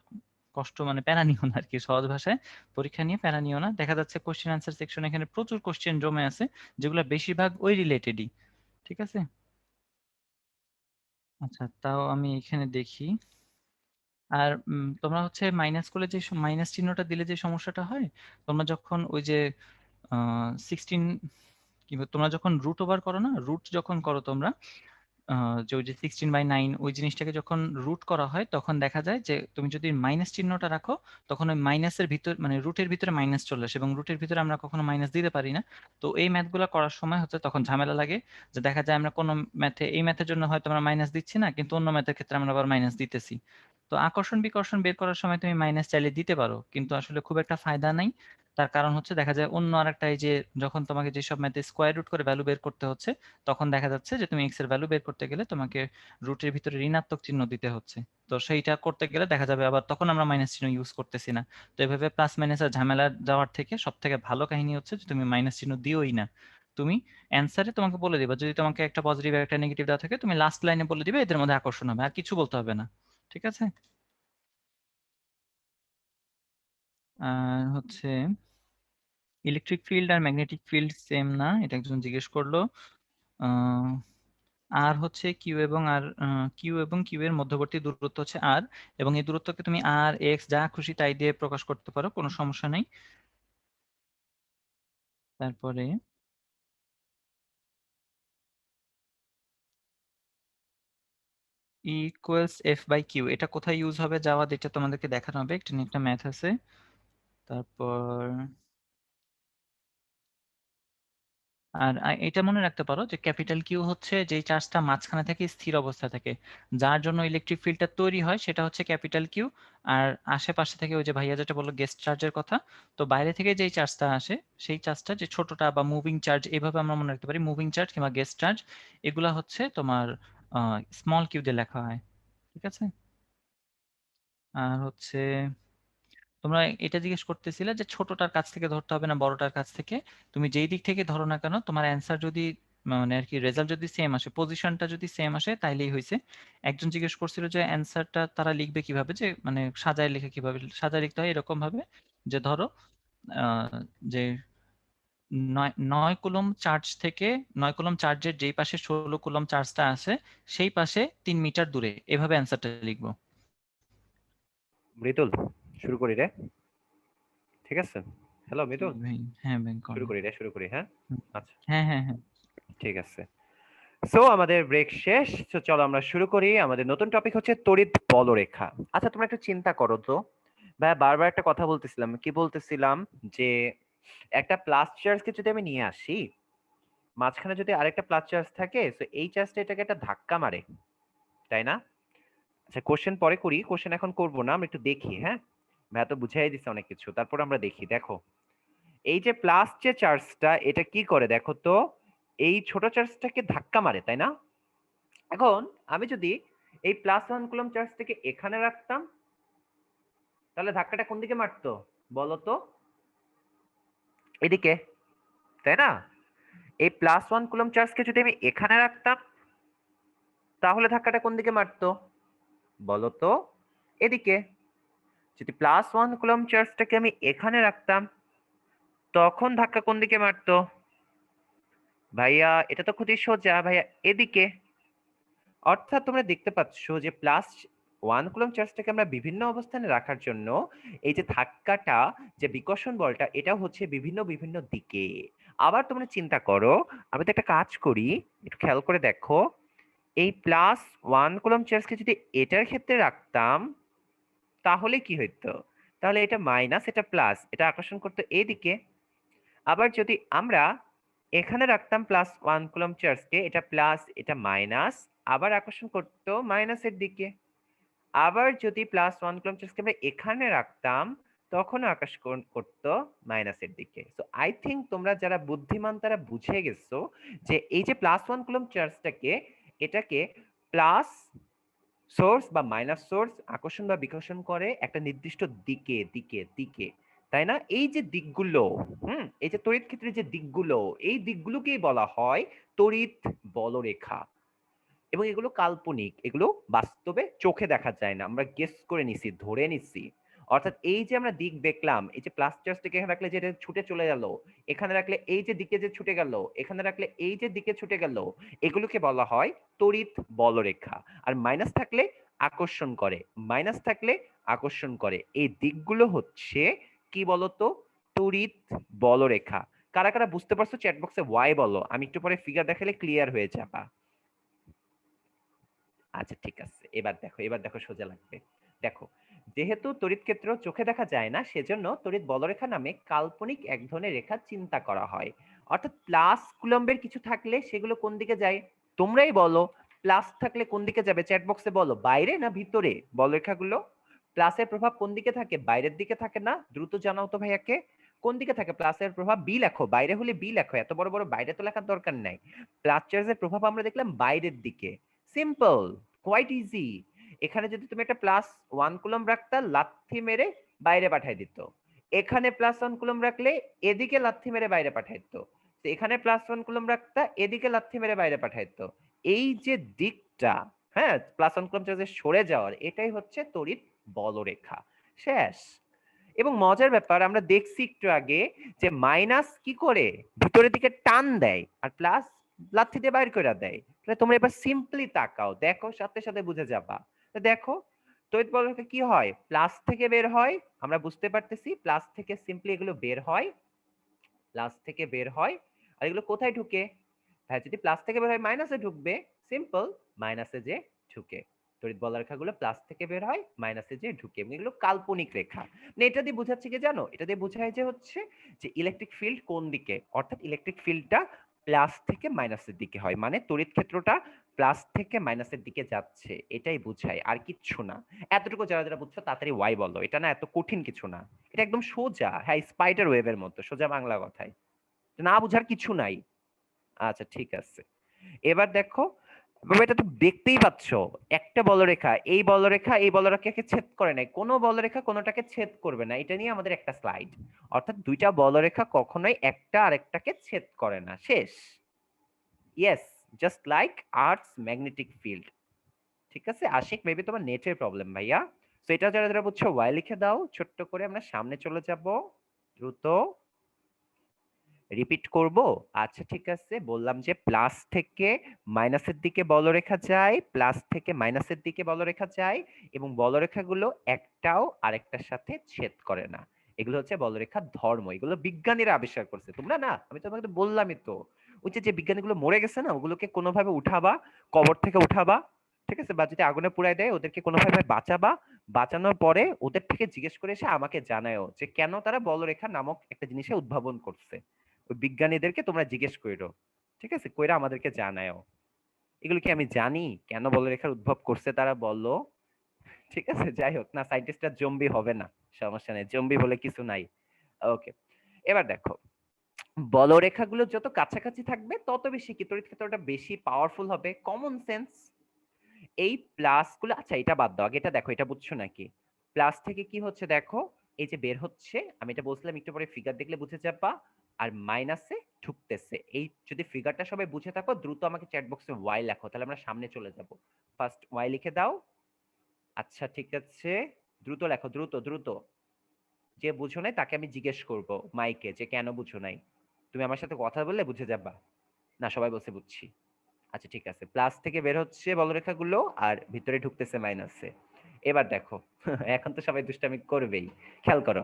কষ্ট মানে প্যারা নিও না আর কি, সহজ ভাষায় পরীক্ষা নিয়ে প্যারা নিও না। দেখা যাচ্ছে কোশ্চেন আনসার সেকশন এখানে প্রচুর কোশ্চেন জমে আছে, যেগুলো বেশিরভাগ ওই রিলেটেডই। ঠিক আছে, আচ্ছা, তাও আমি এখানে দেখি। আর তোমরা হচ্ছে মাইনাস করলে যে মাইনাস চিহ্নটা দিলে যে সমস্যাটা হয়, তোমরা যখন ওই যে 16, কিংবা তোমরা যখন রুট ওভার করো না, রুট যখন করো তোমরা, যে ওই যে 16/9 ওই জিনিসটাকে যখন রুট করা হয়, তখন দেখা যায় যে তুমি যদি মাইনাস চিহ্নটা রাখো, তখন ওই মাইনাসের ভিতর মানে রুটের ভিতরে মাইনাস চলে আসে, এবং রুটের ভিতরে আমরা কখনো মাইনাস দিতে পারি না। তো এই ম্যাথগুলো করার সময় হচ্ছে তখন ঝামেলা লাগে, যে দেখা যায় আমরা কোনো ম্যাথে, এই ম্যাথের জন্য হয়তো আমরা মাইনাস দিচ্ছি না, কিন্তু অন্য ম্যাথের ক্ষেত্রে আমরা আবার মাইনাস দিতেছি। তো আকর্ষণ বিকর্ষণ বের করার সময় তুমি মাইনাস চাইলে দিতে পারো, কিন্তু আসলে খুব একটা ফায়দা নাই। তার কারণ হচ্ছে দেখা যায় অন্য আরেকটা, এই যে যখন তোমাকে যেসব ম্যাথে স্কোয়ার রুট করে ভ্যালু বের করতে হচ্ছে, তখন দেখা যাচ্ছে যে তুমি এক্স এর ভ্যালু বের করতে গেলে তোমাকে রুটের ভিতরে ঋণাত্মক চিহ্ন দিতে হচ্ছে। তো সেইটা করতে গেলে দেখা যাবে আবার তখন আমরা মাইনাস চিহ্ন ইউজ করতেছি না। তো এভাবে প্লাস মাইনাসের ঝামেলা যাওয়ার থেকে সব থেকে ভালো কাহিনী হচ্ছে যে তুমি মাইনাস চিহ্ন দিওই না। তুমি অ্যান্সারে তোমাকে বলে দিবা, যদি তোমাকে একটা পজিটিভ একটা নেগেটিভ দেওয়া থাকে তুমি লাস্ট লাইনে বলে দিবে, এদের মধ্যে আকর্ষণ হবে, আর কিছু বলতে হবে না। ঠিক আছে? আর হচ্ছে ইলেকট্রিক ফিল্ড আর ম্যাগনেটিক ফিল্ড সেম না, এটা একজন জিজ্ঞেস করলো। আহ, আর হচ্ছে কিউ এবং কিউ এর মধ্যবর্তী দূরত্ব হচ্ছে আর, এবং এই দূরত্বকে তুমি আর এক্স যা খুশি তাই দিয়ে প্রকাশ করতে পারো, কোনো সমস্যা নেই। তারপরে ইকুয়ালস এফ বাই কিউ, এটা কোথায় ইউজ হবে যাওয়া, এটা তোমাদেরকে দেখানো হবে, একটা নিয়ে একটা ম্যাথ আছে। তারপর এটা মনে রাখতে পারো যে ক্যাপিটাল কিউ হচ্ছে যেই চার্জটা মাঝখানে থেকে স্থির অবস্থা থাকে, যার জন্য ইলেকট্রিক ফিল্ডটা তৈরি হয়, সেটা হচ্ছে ক্যাপিটাল কিউ। আর আশেপাশে থেকে ওই যে ভাইয়া যেটা বললো গেস্ট চার্জের কথা, তো বাইরে থেকে যেই চার্জটা আসে সেই চার্জটা যে ছোটটা বা মুভিং চার্জ, এভাবে আমরা মনে রাখতে পারি, মুভিং চার্জ কিংবা গেস্ট চার্জ, এগুলা হচ্ছে তোমার স্মল কিউ দিয়ে লেখা হয়। ঠিক আছে? আর হচ্ছে তোমরা এটা জিজ্ঞেস করতেছিলে যে ছোটটার কাছ থেকে ধরতে হবে না বড়টার কাছ থেকে, তুমি যেই দিক থেকে ধরো না কেন তোমার অ্যান্সার যদি মানে আর কি রেজাল্ট যদি সেম আসে, পজিশনটা যদি সেম আসে তাইলেই হয়েছে। একজন জিজ্ঞেস করছিল যে অ্যান্সারটা তারা লিখবে কিভাবে, যে মানে সাজায় লিখে কিভাবে, সাজায় লিখতে হয় এরকম ভাবে যে ধরো আহ, যে 9 কুলম চার্জ থেকে 9 কুলম চার্জের যেই পাশে 16 কুলম চার্জটা আছে সেই পাশে 3 মিটার দূরে, এভাবে অ্যান্সারটা লিখবো। মৃদুল, শুরু করি রে। ঠিক আছে? হ্যালো জি মৃদুল, ভাই, হ্যাঁ ভাই শুরু করেন। করি রে, শুরু করি, হ্যাঁ? হুম, আচ্ছা, হ্যাঁ হ্যাঁ হ্যাঁ। ঠিক আছে। সো আমাদের ব্রেক শেষ, তো চলো আমরা শুরু করি। আমাদের নতুন টপিক হচ্ছে তড়িৎ বলরেখা। আচ্ছা, তোমরা একটু চিন্তা করো তো, ভাই বারবার একটা কথা বলতেছিলাম, কি বলতেছিলাম, যে একটা প্লাস চার্জকে যদি আমি নিয়ে আসি, মাঝখানে যদি আরেকটা প্লাস চার্জ থাকে, তো এই চার্জটা এটাকে একটা ধাক্কা মারে, তাই না? আচ্ছা, কোশ্চেন পরে করি, কোশ্চেন এখন করব না, আমরা একটু দেখি, হ্যাঁ? ভাই তো বুঝাই দিচ্ছে অনেক কিছু, তারপর আমরা দেখি। দেখো, এই যে প্লাস যে চার্জটা, এটা কি করে দেখো তো, এই ছোট চার্জটাকে ধাক্কা মারে, তাই না? এখন আমি যদি এই +1 কুলম চার্জটাকে এখানে রাখতাম, তাহলে ধাক্কাটা কোন দিকে মারতো বলো তো? এদিকে, তাই না? এই +1 কুলম চার্জকে যদি আমি এখানে রাখতাম, তাহলে ধাক্কাটা কোন দিকে মারতো বলো তো? এদিকে। যদি +1 কুলম চার্জটাকে আমি এখানে রাখতাম, তখন ধাক্কা কোন দিকে মারতো ভাইয়া? এটা তো খুবই সোজা ভাইয়া, এদিকে। অর্থাৎ তোমরা দেখতে পাচ্ছ যে +1 কুলম চার্জটাকে আমরা বিভিন্ন অবস্থানে রাখার জন্য এই যে ধাক্কাটা, যে বিকর্ষণ বলটা, এটা হচ্ছে বিভিন্ন বিভিন্ন দিকে। আবার তোমরা চিন্তা করো, আমি তো একটা কাজ করি, একটু খেয়াল করে দেখো, এই +1 কুলম চার্জকে যদি এটার ক্ষেত্রে রাখতাম, তাহলে কি হইতো? তাহলে এটা মাইনাস, এটা প্লাস, এটা আকর্ষণ করতো এদিকে। আবার যদি আমরা এখানে রাখতাম +1 কুলম চার্জকে, এটা প্লাস এটা মাইনাস, আবার আকর্ষণ করতো মাইনাসের দিকে। আবার যদি +1 কুলম চার্জকে আমরা এখানে রাখতাম, তখন আকর্ষণ করতো মাইনাসের দিকে। সো আই থিঙ্ক তোমরা যারা বুদ্ধিমান তারা বুঝে গেছো যে এই যে +1 কুলম চার্জটাকে, এটাকে প্লাস সোর্স বা মাইনাস সোর্স আকর্ষণ বা বিকর্ষণ করে একটা নির্দিষ্ট দিকে দিকে দিকে, তাই না? এই যে দিকগুলো, এই যে তড়িৎ ক্ষেত্রের যে দিকগুলো, এই দিকগুলোকেই বলা হয় তড়িৎ বলরেখা। এবং এগুলো কাল্পনিক, এগুলো বাস্তবে চোখে দেখা যায় না, আমরা গেস করে নিছি, ধরে নিছি। অর্থাৎ এই যে আমরা দিক দেখলাম, এই যে প্লাস চার্জটাকে এখানে রাখলে যে এটা ছুটে চলে গেল, এখানে রাখলে এই যে দিকে যে ছুটে গেল, এখানে রাখলে এই যে দিকে ছুটে গেল, এগুলোকে বলা হয় তড়িৎ বলরেখা। আর মাইনাস থাকলে আকর্ষণ করে, মাইনাস থাকলে আকর্ষণ করে, এই দিকগুলো হচ্ছে কি বলতো? তড়িৎ বলরেখা। কারা কারা বুঝতে পারছো চ্যাট বক্সে ওয়াই বলো, আমি একটু পরে ফিগার দেখালে ক্লিয়ার হয়ে যাবা। আচ্ছা ঠিক আছে, এবার দেখো, এবার দেখো সোজা লাগবে। দেখো, যেহেতু তড়িৎ ক্ষেত্র চোখে দেখা যায় না, সেজন্য তড়িৎ বলরেখা নামে কাল্পনিক এক ধরনের রেখা চিন্তা করা হয়। অর্থাৎ প্লাস কুলম্বের কিছু থাকলে সেগুলো কোন দিকে যায় তোমরাই বলো? প্লাস থাকলে কোন দিকে যাবে চ্যাট বক্সে বলো, বাইরে না ভিতরে বলরেখাগুলো? প্লাসের প্রভাব কোন দিকে থাকে? বাইরের দিকে থাকে না? দ্রুত জানাও তো ভাইয়াকে, কোন দিকে থাকে প্লাসের প্রভাব? বি লেখো, বাইরে হলে বি লেখো, এত বড় বড় বাইরে তো লেখার দরকার নাই। প্লাস চার্জের প্রভাব আমরা দেখলাম বাইরের দিকে, সিম্পল, কোয়াইট ইজি। এখানে যদি তুমি একটা +1 কুলম রাখতা, লাথি মেরে বাইরে পাঠাই দিত। এখানে +1 কুলম রাখলে এদিকে লাথি মেরে বাইরে পাঠাই দিত। তো এখানে +1 কুলম্ব রাখতা, এদিকে লাথি মেরে বাইরে পাঠাইতো। এই যে দিকটা, হ্যাঁ, +1 কুলম্ব চার্জে সরে যাওয়ার, এটাই হচ্ছে তড়িৎ বলরেখা। শেষ। এবং মজার ব্যাপার, আমরা দেখছি একটু আগে যে মাইনাস কি করে ভিতরের দিকে টান দেয় আর প্লাস লাথি দিয়ে বাইর করে দেয়। তাহলে তোমরা এবার সিম্পলি তাকাও, দেখো, সাথে সাথে বুঝে যাবা। তো দেখো তড়িৎ বলরেখা কি হয়, প্লাস থেকে বের হয়, আমরা বুঝতে পারতেছি প্লাস থেকে সিম্পলি এগুলো বের হয়, প্লাস থেকে বের হয়, আর এগুলো কোথায় ঢুকে? হ্যাঁ, যদি প্লাস থেকে বের হয় মাইনাসে ঢুকবে, সিম্পল, মাইনাসে যে ঢুকে। তড়িৎ বলরেখাগুলো প্লাস থেকে বের হয়, মাইনাসে যে ঢুকে, এবং এগুলো কাল্পনিক রেখা। মানে এটা দিয়ে বোঝাচ্ছে কি জানো, এটা দিয়ে বোঝায় যে হচ্ছে যে ইলেকট্রিক ফিল্ড কোন দিকে, অর্থাৎ ইলেকট্রিক ফিল্ডটা প্লাস থেকে মাইনাসের দিকে হয়, মানে তড়িৎ ক্ষেত্রটা প্লাস থেকে মাইনাসের দিকে যাচ্ছে, এটাই বোঝায়, আর কিচ্ছু না। এতটুকু যারা যারা বুঝছো তাড়াতাড়ি ওয়াই বলো, এটা না এত কঠিন কিছু না, এটা একদম সোজা, হ্যাঁ, স্পাইডার ওয়েবের মতো সোজা বাংলা কথায়, না বুঝার কিছু নাই। আচ্ছা ঠিক আছে, এবার দেখো বাবা, এটা তো দেখতেই পাচ্ছ, একটা বলরেখা এই বলরেখা এই বলরেখাকে ছেদ করে নাই, কোনো বলরেখা কোনোটাকে ছেদ করবে না, এটা নিয়ে আমাদের একটা স্লাইড। অর্থাৎ দুইটা বলরেখা কখনোই একটা আরেকটাকে ছেদ করে না। শেষ। Yes, just like earths magnetic field. ঠিক আছে আশিক, মেবি তোমার নেটের প্রবলেম ভাইয়া। তো এটা যারা যারা বুঝছো ওয়াই লিখে দাও ছোট্ট করে, আমরা সামনে চলে যাব দ্রুত। রিপিট করব? আচ্ছা ঠিক আছে, বললাম যে প্লাস থেকে মাইনাসের দিকে বলরেখা যায়, প্লাস থেকে মাইনাসের দিকে বলরেখা যায়, এবং বলরেখাগুলো একটাও আরেকটার সাথে ছেদ করে না। এগুলো হচ্ছে বলরেখার ধর্ম, এগুলো বিজ্ঞানীরা আবিষ্কার করছে, তোমরা না, আমি তোমাকে তো বললামই তো, ওই যে যে বিজ্ঞানীগুলো মরে গেছে না, ওগুলোকে কোনোভাবে উঠাবা, কবর থেকে উঠাবা, ঠিক আছে, বা যদি আগুনে পুড়ায় দেয় ওদেরকে কোনোভাবে বাঁচাবা, বাঁচানোর পরে ওদের থেকে জিজ্ঞেস করে এসে আমাকে জানায়ও যে কেন তারা বলরেখা নামক একটা জিনিসে উদ্ভাবন করছে। ওই বিজ্ঞানীদেরকে তোমরা জিজ্ঞেস করো, ঠিক আছে, কইরা আমাদেরকে জানায়ও। এগুলো কি আমি জানি কেন বলরেখার উদ্ভব করছে তারা, বলো? ঠিক আছে, যাই হোক না, সায়েন্টিস্টরা জম্বি হবে না, সমস্যা নেই, জম্বি বলে কিছু নাই। ওকে, এবার দেখো, বলরেখাগুলো যত কাছাকাছি থাকবে তত বেশি কি তড়িৎ ক্ষেত্রটা বেশি পাওয়ারফুল হবে, কমন সেন্স। এই প্লাস গুলো, আচ্ছা এটা বাদ দাও, আগে এটা দেখো, এটা বুঝছো নাকি? প্লাস থেকে কি হচ্ছে দেখো, এই যে বের হচ্ছে, আমি এটা বলছিলাম একটু পরে ফিগার দেখলে বুঝে যাবা, আর মাইনাসে ঢুকতেছে। এই যদি ফিগারটা সবাই বুঝে থাকো, দ্রুত আমাকে চ্যাট বক্সে ওয়াই লেখো, তাহলে আমরা সামনে চলে যাব। ফার্স্ট ওয়াই লিখে দাও। আচ্ছা ঠিক আছে, দ্রুত লেখো, দ্রুত দ্রুত। যে বুঝো নাই তাকে আমি জিজ্ঞেস করব মাইকে যে কেন বুঝো নাই, তুমি আমার সাথে কথা বললে বুঝে যাবা। না, সবাই বলছে বুঝছি। আচ্ছা ঠিক আছে, প্লাস থেকে বের হচ্ছে বলরেখাগুলো আর ভিতরে ঢুকতেছে মাইনাসে। এবার দেখো এখন তো সবাই দুষ্টামি করবেই, খেয়াল করো,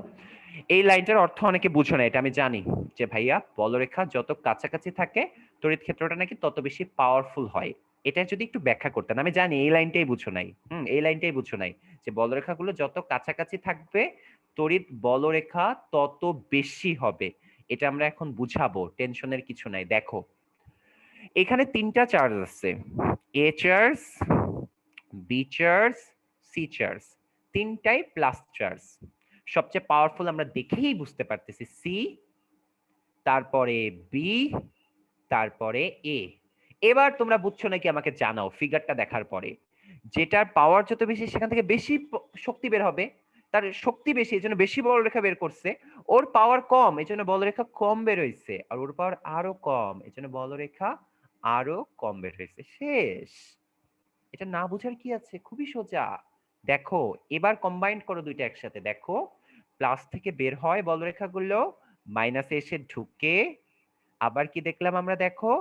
এই লাইনটার অর্থ অনেকে বুঝো না, এটা আমি জানি, যে ভাইয়া বলরেখা যত কাছাকাছি থাকে তড়িৎ ক্ষেত্রটা নাকি তত বেশি পাওয়ারফুল হয়। এটা যদি একটু ব্যাখ্যা করতেন, আমি জানি এই লাইনটাই বুঝো নাই, এই লাইনটাই বুঝো নাই, যে বলরেখাগুলো যত কাছাকাছি থাকবে তড়িৎ বলরেখা তত বেশি হবে। এটা আমরা এখন বুঝাবো, টেনশনের কিছু নাই। দেখো এখানে তিনটা চার্জ আছে, A charge, B charge, C charge, তিনটাই প্লাস চার্জ। সবচেয়ে পাওয়ারফুল আমরা দেখেই বুঝতে পারতেছি সি, তারপরে বি, তারপরে এ। এবার তোমরা বুঝছো নাকি আমাকে জানাও ফিগারটা দেখার পরে, যেটার পাওয়ার যত বেশি সেখান থেকে বেশি শক্তি বের হবে, তার শক্তি বেশি এজন্য বেশি বলরেখা বের করছে, ওর পাওয়ার কম এজন্য বলরেখা কম বের হয়েছে, আর ওর পাওয়ার আরো কম এজন্য বলরেখা আরো কম বের হয়েছে। শেষ। এটা না বুঝার কি আছে, খুবই সোজা। দেখো এবার কম্বাইন্ড করো দুইটা একসাথে, দেখো প্লাস থেকে বের হয় বলরেখাগুলো, মাইনাসে এসে ঢুকে, আবার কি দেখলাম আমরা, দেখো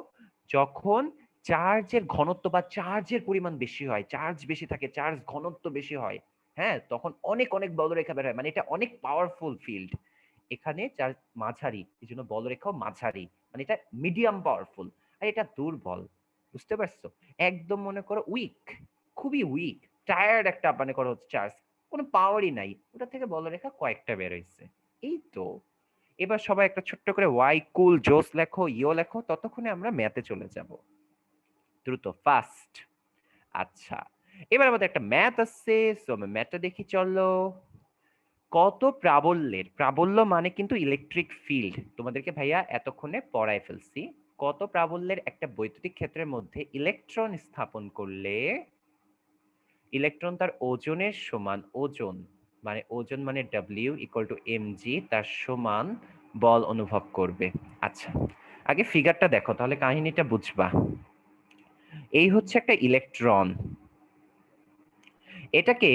যখন চার্জের ঘনত্ব বা চার্জের পরিমাণ বেশি হয়, চার্জ বেশি থাকে, চার্জ ঘনত্ব বেশি হয়, হ্যাঁ, তখন অনেক অনেক বলরেখা বের হয়, মানে এটা অনেক পাওয়ারফুল ফিল্ড। এখানে চার্জ মাঝারি, এই জন্য বলরেখাও মাঝারি, মানে এটা মিডিয়াম পাওয়ারফুল, আর এটা দুর্বল। বুঝতে পারছো? একদম মনে করো উইক, খুবই উইক, টায়ার্ড একটা, মনে করো চার্জ, কোনো পাওয়ারই নাই, ওটা থেকে বলরেখা কয়েকটা বের হয়েছে। এই তো। এবার সবাই একটা ছোট্ট করে ওয়াই কুল জোস লেখো, ইও লেখো, ততক্ষণে আমরা ম্যাথে চলে যাব দ্রুত, ফাস্ট। আচ্ছা, এবার আমাদের একটা ম্যাথ আছে, সো আমি ম্যাথটা দেখি, চলো। কত প্রাবল্যের, প্রাবল্য মানে কিন্তু ইলেকট্রিক ফিল্ড, তোমাদেরকে ভাইয়া এতক্ষণে পড়ায় ফেলছি। কত প্রাবল্যের একটা বৈদ্যুতিক ক্ষেত্রের মধ্যে ইলেকট্রন স্থাপন করলে ইলেকট্রন তার ওজনের সমান, ওজন মানে ওজন মানে W = mg, তার সমান বল অনুভব করবে। আচ্ছা আগে ফিগারটা দেখো তাহলে কাহিনীটা বুঝবা। এই হচ্ছে একটা ইলেকট্রন, এটাকে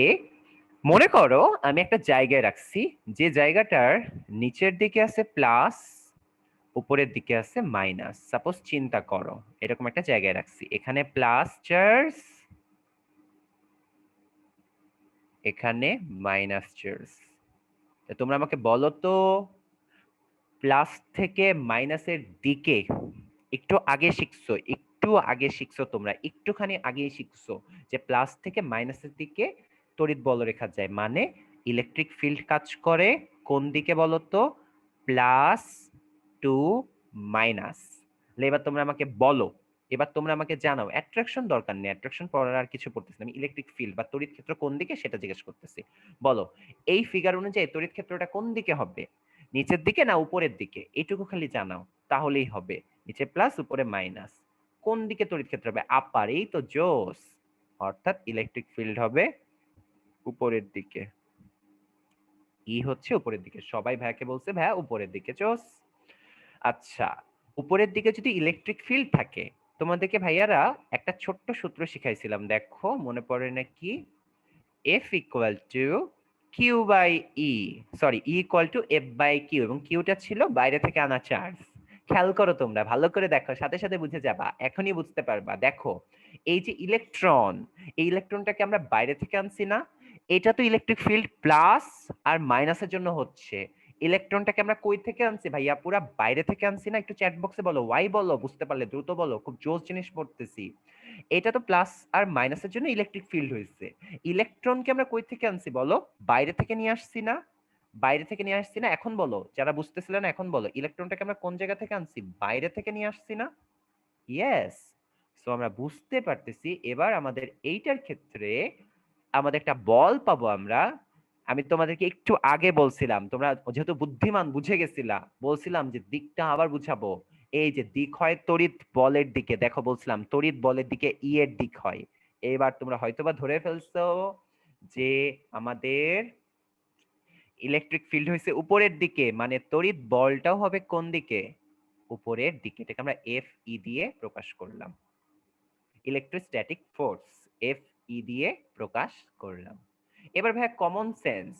মনে করো আমি একটা জায়গায় রাখছি, যে জায়গাটার নিচের দিকে আছে প্লাস, উপরের দিকে আছে মাইনাস। সাপোজ চিন্তা করো এরকম একটা জায়গায় রাখছি, এখানে প্লাস চার্জ, এখানে মাইনাস চার্জ। তোমরা আমাকে বলো তো প্লাস থেকে মাইনাসের দিকে, একটু আগে শিখছো, তোমরা একটুখানি আগে শিখছো যে প্লাস থেকে মাইনাসের দিকে তড়িৎ বলরেখা যায়, মানে ইলেকট্রিক ফিল্ড কাজ করে কোন দিকে বলো তো, প্লাস টু মাইনাস। এবার তোমরা আমাকে বলো, এবার তোমরা আমাকে জানাও, অ্যাট্রাকশন দরকার নেই, অ্যাট্রাকশন পড়ার আর কিছু পড়তেছি না, আমি ইলেকট্রিক ফিল্ড বা তড়িৎ ক্ষেত্র কোন দিকে সেটা জিজ্ঞেস করতেছি। বলো এই ফিগার অনুযায়ী তড়িৎ ক্ষেত্রটা কোন দিকে হবে, নিচের দিকে না উপরের দিকে, এটুকু খালি জানাও তাহলেই হবে। নিচে প্লাস উপরে মাইনাস, কোন দিকে তড়িৎ ক্ষেত্র হবে, আপার, এই তো জোস। অর্থাৎ ইলেকট্রিক ফিল্ড হবে উপরের দিকে, ই হচ্ছে উপরের দিকে। সবাই ভাইয়াকে বলছে ভাইয়া উপরের দিকে, জোস। আচ্ছা, উপরের দিকে যদি ইলেকট্রিক ফিল্ড থাকে, তোমাদেরকে ভাইয়ারা একটা ছোট্ট সূত্র শিখাইছিলাম, দেখো মনে পড়ে নাকি? F equal to Q by E, sorry E equal to F by Q, এবং কিউটা ছিল বাইরে থেকে আনা চার্জ। খেয়াল করো তোমরা ভালো করে দেখো, সাথে সাথে বুঝে যাবা, এখনই বুঝতে পারবা। দেখো এই যে ইলেকট্রন, এই ইলেকট্রনটাকে আমরা বাইরে থেকে আনছি না, এটা তো ইলেকট্রিক ফিল্ড প্লাস আর মাইনাসের জন্য হচ্ছে। ইলেকট্রনটাকে আমরা কই থেকে আনছি ভাইয়া, পুরা বাইরে থেকে আনছি না? একটু চ্যাট বক্সে বলো, ওয়াই বলো, বুঝতে পারলে দ্রুত বলো, খুব জোস জিনিস পড়তেছি। এটা তো প্লাস আর মাইনাসের জন্য ইলেকট্রিক ফিল্ড হয়েছে। ইলেকট্রনকে আমরা কই থেকে আনছি বলো, বাইরে থেকে নিয়ে আসছি না? বাইরে থেকে নিয়ে আসছি না? এখন বলো, যারা বুঝতেছিল না এখন বলো, ইলেকট্রনটাকে আমরা কোন জায়গা থেকে আনছি, বাইরে থেকে নিয়ে আসছি না? ইয়েস। সো আমরা বুঝতে পারতেছি এবার আমাদের এইটার ক্ষেত্রে আমাদের একটা বল পাবো আমরা। আমি তোমাদেরকে একটু আগে বলছিলাম, তোমরা যেহেতু বুদ্ধিমান বুঝে গেছিলা, বলছিলাম যে দিকটা আবার বুঝাবো। এই যে দিক হয় তড়িৎ বলের দিকে, দেখো বলছিলাম তড়িৎ বলের দিকে ই এর দিক হয়। এবার তোমরা হয়তোবা ধরে ফেলছো যে আমাদের ইলেকট্রিক ফিল্ড হয়েছে উপরের দিকে, মানে তড়িৎ বলটাও হবে কোন দিকে, উপরের দিকে। এটাকে আমরা এফ ই দিয়ে প্রকাশ করলাম, ইলেকট্রোস্ট্যাটিক ফোর্স এফ ই দিয়ে প্রকাশ করলাম। এবার ভাই কমন সেন্স,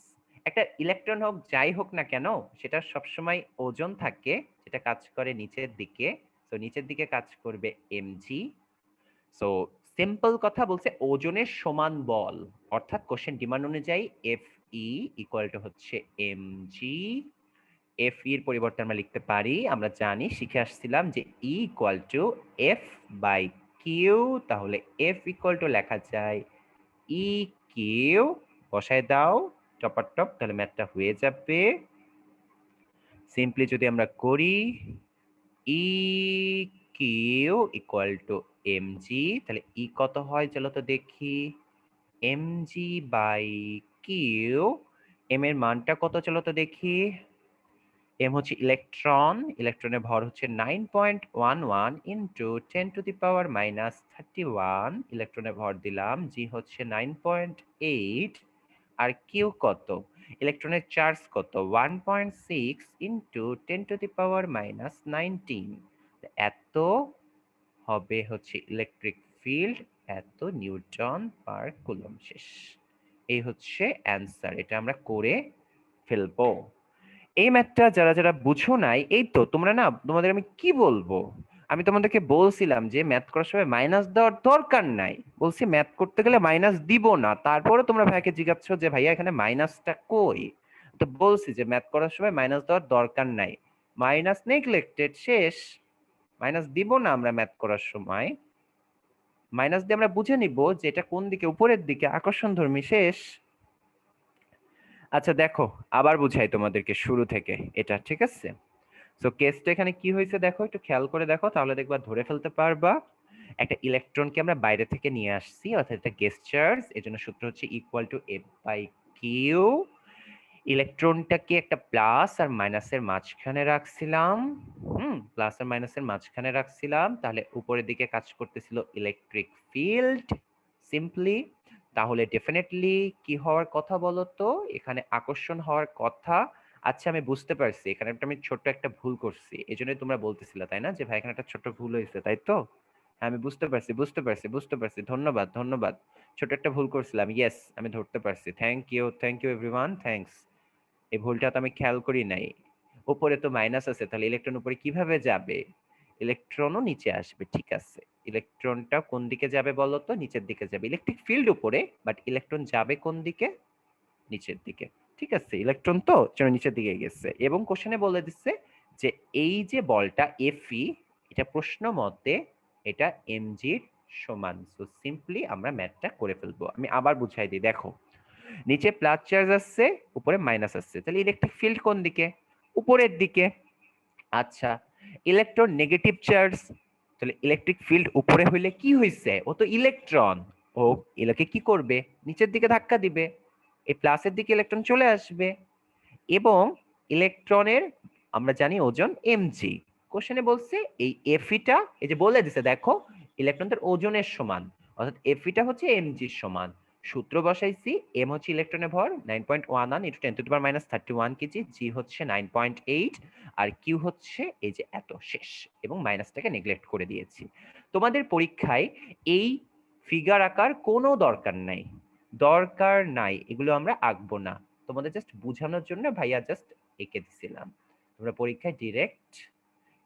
একটা ইলেকট্রন হোক যাই হোক না কেন, সেটা সবসময় ওজন থাকে, যেটা কাজ করে নিচের দিকে। তো নিচের দিকে কাজ করবে এমজি। সো সিম্পল কথা বলছে ওজনের সমান বল, অর্থাৎ কোশ্চেন ডিমান্ড অনুযায়ী এফ ই ইকুয়াল টু হচ্ছে এমজি। এফ এর পরিবর্তে আমরা লিখতে পারি, আমরা জানি শিখে আসছিলাম যে E equal to F by Q, তাহলে এফ ইকুয়াল টু লেখা যায় ই কিউ, বসায় দাও টপার টপ, তাহলে ম্যাথটা হয়ে যাবে। সিম্পলি যদি আমরা করি E Q equal to mg, তাহলে ই কত হয় চলো তো দেখি, এমজি বাই কিউ। এম এর মানটা কত চলো তো দেখি, এম হচ্ছে ইলেকট্রন, ইলেকট্রনের ভর হচ্ছে 9.11 ইন্টু 10⁻⁻31, ইলেকট্রনের ভর দিলাম, জি হচ্ছে 9.8, আর কিউ কত, ইলেকট্রনের চার্জ কত 1.6 ইন্টু 10⁻⁻19, এত হবে হচ্ছে ইলেকট্রিক ফিল্ড, এত নিউটন পার কুলম। শেষ। এই হচ্ছে অ্যান্সার, এটা আমরা করে ফেলবো। এই ম্যাথটা যারা যারা বুঝো নাই, এই তো তোমরা না, তোমাদের আমি কি বলবো, আমি তোমাদেরকে বলছিলাম যে ম্যাথ করার সময় মাইনাস দেওয়ার দরকার নাই, বলছি ম্যাথ করতে গেলে মাইনাস দিব না, তারপরে তোমরা ভাইকে জিজ্ঞাসছ যে ভাইয়া এখানে মাইনাসটা কই। তো বলছি যে ম্যাথ করার সময় মাইনাস দেওয়ার দরকার নাই, মাইনাস নেগলেক্টেড, শেষ। মাইনাস দিব না আমরা ম্যাথ করার সময়, মাইনাস দিয়ে আমরা বুঝে নিব যে এটা কোন দিকে, উপরের দিকে, আকর্ষণধর্মী, শেষ। আচ্ছা দেখো আবার বুঝাই তোমাদেরকে শুরু থেকে এটা, ঠিক আছে? সো কেসটা এখানে কি হয়েছে দেখো, একটু খেয়াল করে দেখো, তাহলে দেখবা ধরে ফেলতে পারবা। একটা ইলেকট্রনকে আমরা বাইরে থেকে নিয়ে আসছি, অর্থাৎ এটা গেস্ট চার্জ, এজন্য সূত্র হচ্ছে equal to F by Q. ইলেকট্রনটাকে একটা প্লাস আর মাইনাসের মাঝখানে রাখছিলাম, প্লাস আর মাইনাসের মাঝখানে রাখছিলাম, তাহলে উপরের দিকে কাজ করতেছিল ইলেকট্রিক ফিল্ড সিম্পলি। তাহলে ডেফিনেটলি কি হওয়ার কথা বলতো, এখানে আকর্ষণ হওয়ার কথা, আচ্ছা আমি বুঝতে পারছি, এখানে আমি ছোট্ট একটা ভুল করছি, এই জন্যই তোমরা বলতেছিলে তাই না যে ভাই এখানে একটা ছোট্ট ভুল হয়েছে, তাই তো? হ্যাঁ আমি বুঝতে পারছি, ধন্যবাদ ধন্যবাদ। ছোট একটা ভুল করছিলাম, ইয়েস আমি ধরতে পারছি। Thank you everyone, thanks. এই ভুলটা তো আমি খেয়াল করি নাই। উপরে তো মাইনাস আছে, তাহলে ইলেকট্রন উপরে কিভাবে যাবে? ইলেকট্রনও নিচে আসবে, ঠিক আছে। ইলেকট্রনটা কোন দিকে যাবে বলো তো? নিচের দিকে যাবে। ইলেকট্রিক ফিল্ড উপরে, বাট ইলেকট্রন যাবে কোন দিকে? নিচের দিকে। ঠিক আছে, ইলেকট্রন তো চলো নিচের দিকে গেছে, এবং কোশ্চেনে বলে দিচ্ছে যে এই যে বলটা এফই, এটা প্রশ্ন মতে এটা এমজির সমান। সো সিম্পলি আমরা ম্যাথটা করে ফেলবো। আমি আবার বুঝাই দিই, দেখো নিচে প্লাস চার্জ আসছে, উপরে মাইনাস আসছে, তাহলে ইলেকট্রিক ফিল্ড কোন দিকে? উপরের দিকে। আচ্ছা, ইলেকট্রন নেগেটিভ চার্জ, তাহলে ইলেকট্রিক ফিল্ড উপরে হইলে কি হইছে? ও তো ইলেকট্রন, ও এলাকে কি করবে? নিচের দিকে ধাক্কা দিবে, এই প্লাসের দিকে ইলেকট্রন চলে আসবে। এবং ইলেকট্রনের আমরা জানি ওজন এমজি। কোশ্চেনে বলছে এই এফিটা, এই যে বলে দিছে দেখো ইলেকট্রনদের ওজনের সমান, অর্থাৎ এফিটা হচ্ছে এমজির সমান। সূত্র বসাইছি, এম হচ্ছে ইলেকট্রনের ভর 9.11 ইনটু 10⁻31 কেজি, জি হচ্ছে 9.8, আর কিউ হচ্ছে এই যে এত, শেষ। এবং মাইনাসটাকে নেগলেক্ট করে দিয়েছি। তোমাদের পরীক্ষায় এই ফিগার আঁকার কোনো দরকার নাই, এগুলো আমরা আঁকবো না। তোমাদের জাস্ট বোঝানোর জন্য ভাইয়া জাস্ট এঁকে দিছিলাম। তোমরা পরীক্ষায় ডিরেক্ট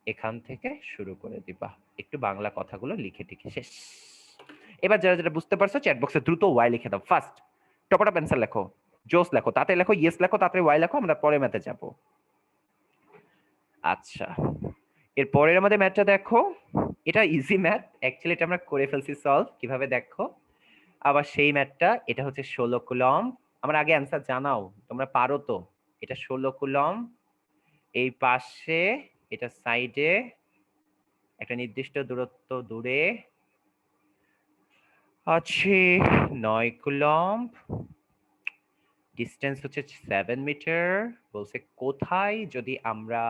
এখান থেকে শুরু করে দিবা, একটু বাংলা কথাগুলো লিখে টিখে শেষ। এবার যারা যারা বুঝতে পারছো চ্যাট বক্সে দ্রুত ওয়াই লিখে দাও, ফার্স্ট টপআপ অ্যান্সার লেখো, জোস লেখো, তাতে লেখো, ইয়েস লেখো, তাড়াতাড়ি ওয়াই লেখো, আমরা পরে ম্যাথে যাব। আচ্ছা, এর পরের আমাদের ম্যাথটা দেখো, এটা ইজি ম্যাথ, অ্যাকচুয়ালি এটা আমরা করে ফেলছি সলভ। কিভাবে দেখো, আবার সেই ম্যাথটা, এটা হচ্ছে 16 কুলম্ব। আমার আগে অ্যান্সার জানাও, তোমরা পারো তো। এটা 16 কুলম্ব, এই পাশে এটা সাইডে একটা নির্দিষ্ট দূরত্ব দূরে আছে 9 কুলম্ব, ডিসটেন্স হচ্ছে 7 মিটার। বলছে কোথায় যদি আমরা,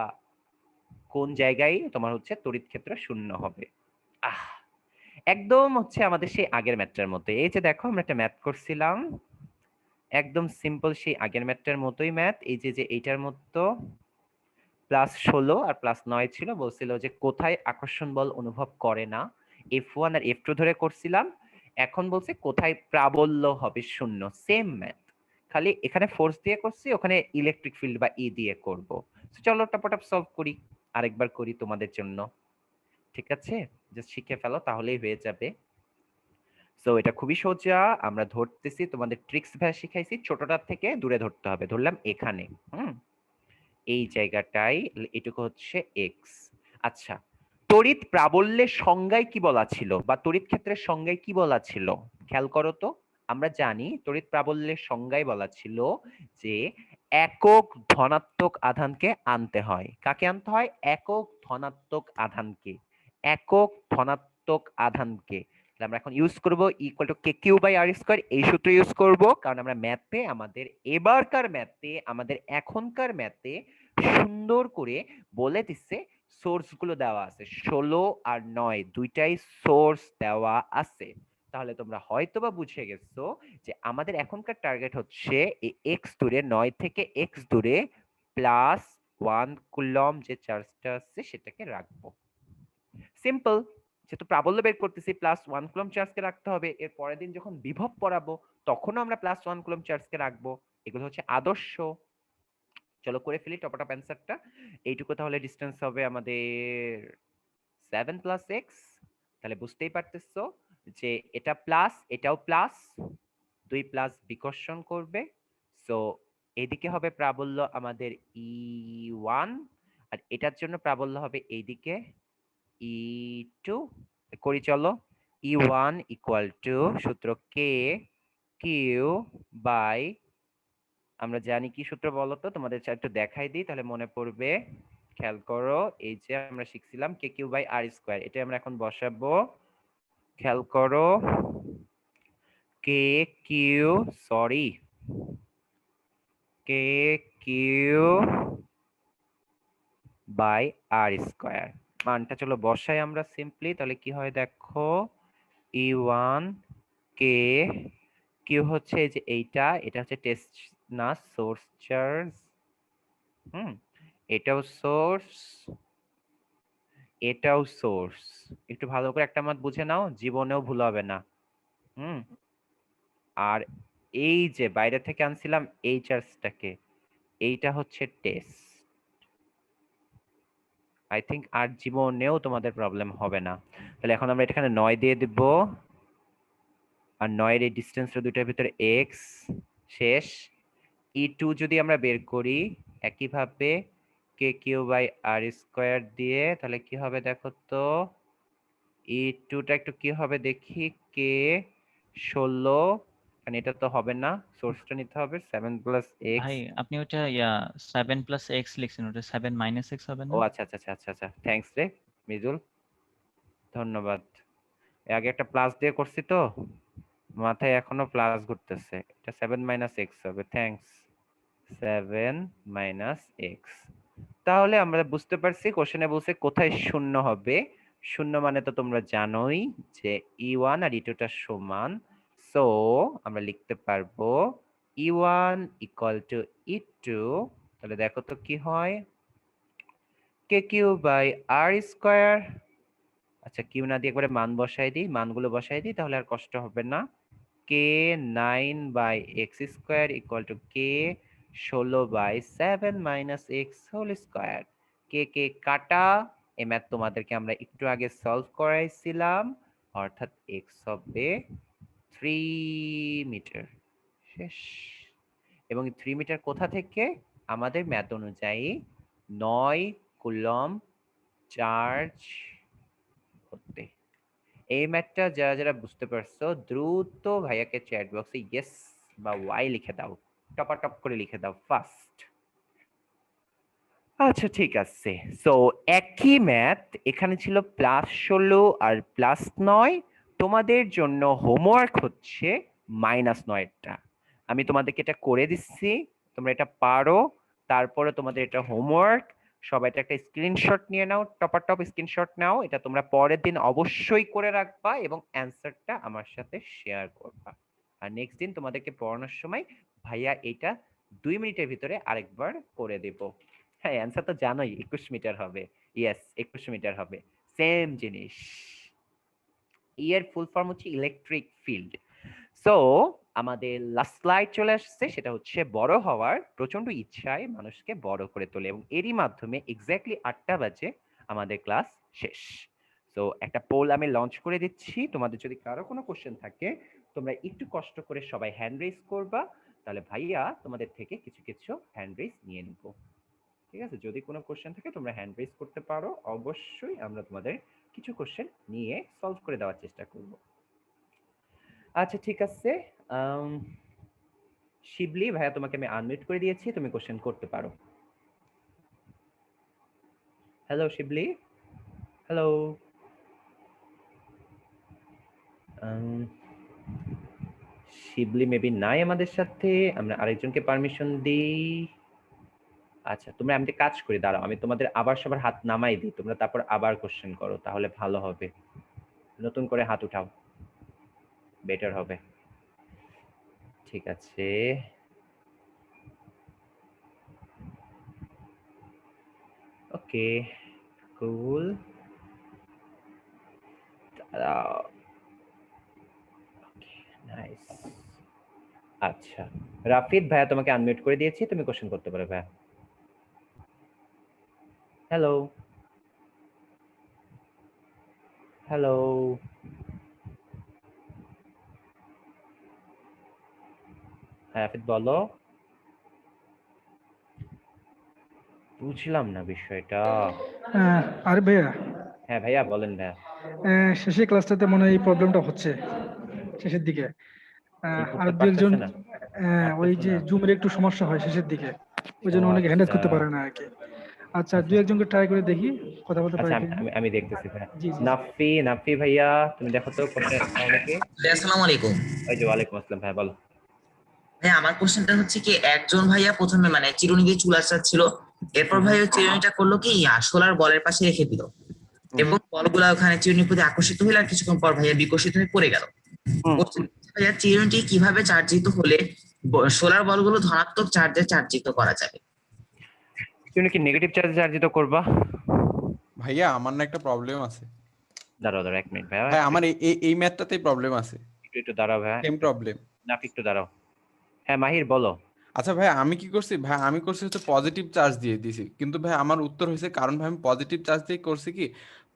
কোন জায়গায় তোমার হচ্ছে তড়িৎ ক্ষেত্র শূন্য হবে। আহ, একদম হচ্ছে আমাদের সেই আগের ম্যাথটার মতো। এই যে দেখো আমরা একটা ম্যাথ করছিলাম, একদম সিম্পল সেই আগের ম্যাথটার মতোই ম্যাথ। এই যে যে এইটার মতো +16 আর +9 ছিল, বলছিল যে কোথায় আকর্ষণ বল অনুভব করে না, F1 আর F2 ধরে করছিলাম। এখন বলছে কোথায় প্রাবল্য হবে শূন্য, সেম ম্যাথ, খালি এখানে ফোর্স দিয়ে করছি, ওখানে ইলেকট্রিক ফিল্ড বা ই দিয়ে করব। চলো টপটপ সলভ করি, আরেকবার করি তোমাদের জন্য, ঠিক আছে? জাস্ট শিখে ফেলো, তাহলেই হয়ে যাবে। সো এটা খুবই সোজা, আমরা ধরতেছি, তোমাদের ট্রিক্স ভাষা শিখাইছি, ছোটটার থেকে দূরে ধরতে হবে। ধরলাম এখানে, এই জায়গাটাই, এটুকু হচ্ছে এক্স। আচ্ছা, তড়িৎ প্রাবল্যের সংজ্ঞায় কি বলা ছিল, বা তড়িৎ ক্ষেত্রের সংজ্ঞায় কি বলা ছিল? খেয়াল করো তো, আমরা জানি তড়িৎ প্রাবল্যের সংজ্ঞায় বলা ছিল যে একক ধনাত্মক আধানকে আনতে হয়। কাকে আনতে হয়? একক ধনাত্মক আধানকে। একক ধনাত্মক আধানকে আমরা এখন ইউজ করব equal to K Q by R square, এই সূত্র ইউজ করব, কারণ আমরা ম্যাথে, আমাদের এবারকার ম্যাথে, আমাদের এখনকার ম্যাথে সুন্দর করে বলে দিচ্ছে, সোর্স গুলো দেওয়া আছে, 16 আর 9 দুইটাই সোর্স দেওয়া আছে। তাহলে তোমরা হয়তোবা বুঝে গেছো যে আমাদের এখনকার টার্গেট হচ্ছে এই এক্স দূরে, 9 থেকে এক্স দূরে +1 কুলম্ব যে চার্জটা আছে সেটাকে রাখবো। সিম্পল, যেহেতু প্রাবল্য বের করতেছি, +1 কুলম্ব চার্জকে রাখতে হবে। এর পরের দিন যখন বিভব পড়াবো তখনও আমরা +1 কুলম্ব চার্জকে রাখবো। এগুলো হচ্ছে আদর্শ। চলো করে ফেলি টপটপ অ্যান্সারটা। এইটুকু তাহলে ডিসটেন্স হবে আমাদের 7 + x, তাহলে বুঝতেই পারতেছো যে এটা প্লাস, এটাও প্লাস, 2 প্লাস বিকর্ষণ করবে। সো এইদিকে হবে প্রাবল্য আমাদের E1, আর এটার জন্য প্রাবল্য হবে এইদিকে E2। করি চলো, E1 ইকুয়াল টু সূত্র কে কিউ বাই, আমরা জানি কি সূত্র বলো তো, তোমাদের একটু দেখাই দিই তাহলে মনে পড়বে। খেয়াল করো, এই যে আমরা শিখছিলাম K Q by R square, এটা আমরা এখন বসাবো। খেয়াল করো, K Q, sorry, K Q by R square মানটা চলো বসাই আমরা সিম্পলি, তাহলে কি হয় দেখো, E1 কে কিউ হচ্ছে এই যে এইটা, এটা হচ্ছে টেস্ট না সোর্স চার্জ, এটাও সোর্স, এটাও সোর্স। একটু ভালো করে একটা মত বুঝে নাও, জীবনেও ভুল হবে না। আর এই যে বাইরে থেকে আনছিলাম এই চার্জটাকে, এইটা হচ্ছে টেস্ট। আই থিংক আর জীবনেও তোমাদের প্রবলেম হবে না। তাহলে এখন আমরা এখানে 9 দিয়ে দিব, আর 9 এর এই ডিসটেন্সটা দুইটার ভিতরে এক্স শেষ। E2 যদি আমরা বের করি একইভাবে কে কিউ বাই আর স্কোয়ার দিয়ে, তাহলে কি হবে দেখো তো, E2 টা একটু কি হবে দেখি, কে 16, কারণ এটা তো হবে না, সোর্সটা নিতে হবে 7 প্লাস এক্স। ভাই আপনি ওটা 7 প্লাস এক্স লিখছেন, ওটা 7 মাইনাস এক্স হবে ও না? আচ্ছা আচ্ছা আচ্ছা আচ্ছা, থ্যাঙ্কস রে মিজুল, ধন্যবাদ। এর আগে একটা প্লাস দিয়ে করছি তো মাথায় এখনো প্লাস ঘুরতেছে। এটা 7 মাইনাস এক্স হবে, থ্যাঙ্কস। 7 minus x. তাহলে আমরা বুঝতে পারছি কোশ্চেনে বলছে কোথায় শূন্য হবে। শূন্য মানে তো তোমরা জানোই যে E1 আর E2 টা সমান। সো আমরা লিখতে পারবো E1 ইকুয়াল টু E2। তাহলে দেখো তো কি হয়, কে কিউ বাই আর স্কোয়ার। আচ্ছা কিউ না দিয়ে একবারে মান বসাই দিই, মানগুলো বসাই দিই, তাহলে আর কষ্ট হবে না। K 9 by X square equal to K 16 by 7 minus X whole square. K K কাটা, এই ম্যাথ তোমাদেরকে আমরা একটু আগে সলভ করাইছিলাম, অর্থাৎ এক্স হবে 3 মিটার। শেষ। এবং 3 মিটার কোথা থেকে, আমাদের ম্যাথ অনুযায়ী 9 কুলম চার্জ হতে। এই ম্যাথটা যারা যারা বুঝতে পারছো দ্রুত ভাইয়াকে চ্যাট বক্সে ইয়েস বা ওয়াই লিখে দাও, টপাটপ করে লিখে দাও ফাস্ট। আচ্ছা ঠিক আছে, সো একই ম্যাথ এখানে ছিল +16 আর +9। তোমাদের জন্য হোমওয়ার্ক হচ্ছে -9টা। আমি তোমাদেরকে এটা করে দিচ্ছি, তোমরা এটা পারো। তারপরে তোমাদের এটা হোমওয়ার্ক, সবাই এটা একটা স্ক্রিনশট নিয়ে নাও, টপাটপ স্ক্রিনশট নাও। এটা তোমরা পরের দিন অবশ্যই করে রাখবা এবং অ্যান্সারটা আমার সাথে শেয়ার করবা। আর নেক্সট দিন তোমাদেরকে পড়ানোর সময় ভাইয়া এটা 2 মিনিটের ভিতরে আরেকবার করে দেব। হ্যাঁ অ্যান্সার তো জানোই, 21 মিটার হবে। ইয়েস 21 মিটার হবে, সেম জিনিস। এর ফুল ফর্ম হচ্ছে ইলেকট্রিক ফিল্ড। সো আমাদের লাস্ট স্লাইড চলে আসছে, সেটা হচ্ছে বড় হওয়ার প্রচন্ড ইচ্ছায় মানুষকে বড় করে তোলে, এবং এরই মাধ্যমে এক্স্যাক্টলি 8টা বাজে আমাদের ক্লাস শেষ। সো একটা পোল আমি লঞ্চ করে দিচ্ছি, তোমাদের যদি কারো কোনো কোশ্চেন থাকে তোমরা একটু কষ্ট করে সবাই হ্যান্ড রেজ করবা, তাহলে ভাইয়া তোমাদের থেকে কিছু কিছু হ্যান্ড রেজ নিয়ে নিব। ঠিক আছে, যদি কোনো কোশ্চেন থাকে তোমরা হ্যান্ড রেজ করতে পারো, অবশ্যই আমরা তোমাদের কিছু কোশ্চেন নিয়ে সলভ করে দেওয়ার চেষ্টা করব। আচ্ছা ঠিক আছে, শিবলি ভাইয়া তোমাকে আমি আনমিউট করে দিয়েছি, তুমি কোশ্চেন করতে পারো। হ্যালো শিবলি, হ্যালো। শিবলি মেবি নাই আমাদের সাথে, আমরা আরেকজনকে পারমিশন দিই। আচ্ছা তোমরা আমি কাজ করি, দাঁড়াও আমি তোমাদের আবার সবার হাত নামাই দিই, তোমরা তারপর আবার কোশ্চেন করো, তাহলে ভালো হবে। নতুন করে হাত উঠাও, বেটার হবে। ঠিক আছে, ওকে কুল। নাইস। আচ্ছা রাফিদ ভাইয়া তোমাকে আনমিউট করে দিয়েছি, তুমি কোশ্চেন করতে পারো ভাইয়া। হ্যালো হ্যালো, হ্যাঁ রাফিদ বলো। বুঝলাম না বিষয়টা। আরে ভাইয়া, হ্যাঁ ভাইয়া বলেন ভাইয়া। শেষের ক্লাসটাতে মনে হয় এই প্রবলেমটা হচ্ছে, শেষের দিকে। ই আর করতে দু একজন, পারতেছে না, ওই পারতেছে যে না। জুমের একটু সমস্যা হয় শেষের দিকে, ওই ও জন্য অনেকে হ্যান্ডেল আচ্ছা করতে পারে না আর কি। আচ্ছা দু আচ্ছা একজনকে ট্রাই করে দেখি, কথা বলতে পারে আচ্ছা, কিনা। আমি দেখতেছি ভাইয়া। জি জি জি। নাফি ভাইয়া তুমি দেখো তো কোশ্চেন অনেকে। আসসালামু আলাইকুম। ওই যে ওয়ালাইকুম আসসালাম ভাইয়া বলো। ভাই আমার কোশ্চেনটা হচ্ছে কি, একজন ভাইয়া প্রথমে মানে চিরুনি দিয়ে চুল আঁচড়াচ্ছিল, এরপর ভাই ওই চিরুনিটা করলো কি সোলার বলের পাশে রেখে দিল, এবং বলগুলা ওখানে চিরুনির প্রতি আকর্ষিত হইলো, আর কিছুক্ষণ পর ভাইয়া বিকশিত হয়ে পড়ে গেল। ভাইয়া চিরুনিটি কিভাবে চার্জিত হলে সোলার বলগুলো ধনাত্মক চার্জে চার্জিত করা যাবে? তুমি কি নেগেটিভ চার্জে চার্জিত করবা? ভাইয়া আমার না একটা প্রবলেম আছে। দাঁড়াও 1 মিনিট ভাইয়া, ভাই আমার এই ম্যাথটাতেই প্রবলেম আছে, একটু দাঁড়াও ভাইয়া, সেম প্রবলেম। নাফি একটু দাঁড়াও। হ্যাঁ মাহির বলো। আচ্ছা ভাই আমি কি করছি, ভাই আমি করছি হচ্ছে পজিটিভ চার্জ দিয়ে দিছি, কিন্তু ভাই আমার উত্তর হয়েছে কারণ ভাই আমি পজিটিভ চার্জ দিয়ে করছি কি,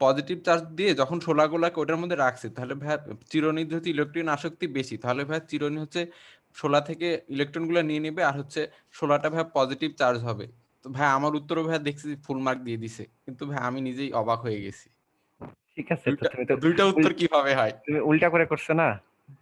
পজিটিভ চার্জ দিয়ে যখন শোলাগুলাকে ওটার মধ্যে রাখছি তাহলে ভাই চিরুনির যেহেতু ইলেকট্রন আসক্তি বেশি, তাহলে ভাই চিরুনি হচ্ছে শোলা থেকে ইলেকট্রনগুলো নিয়ে নেবে আর হচ্ছে শোলাটা ভাই পজিটিভ চার্জ হবে। তো ভাই আমার উত্তরও ভাই দেখছি ফুল মার্ক দিয়ে দিছে, কিন্তু ভাই আমি নিজেই অবাক হয়ে গেছি। ঠিক আছে, তো তুমি তো দুইটা উত্তর কিভাবে হয়? তুমি উল্টা করে করছো না,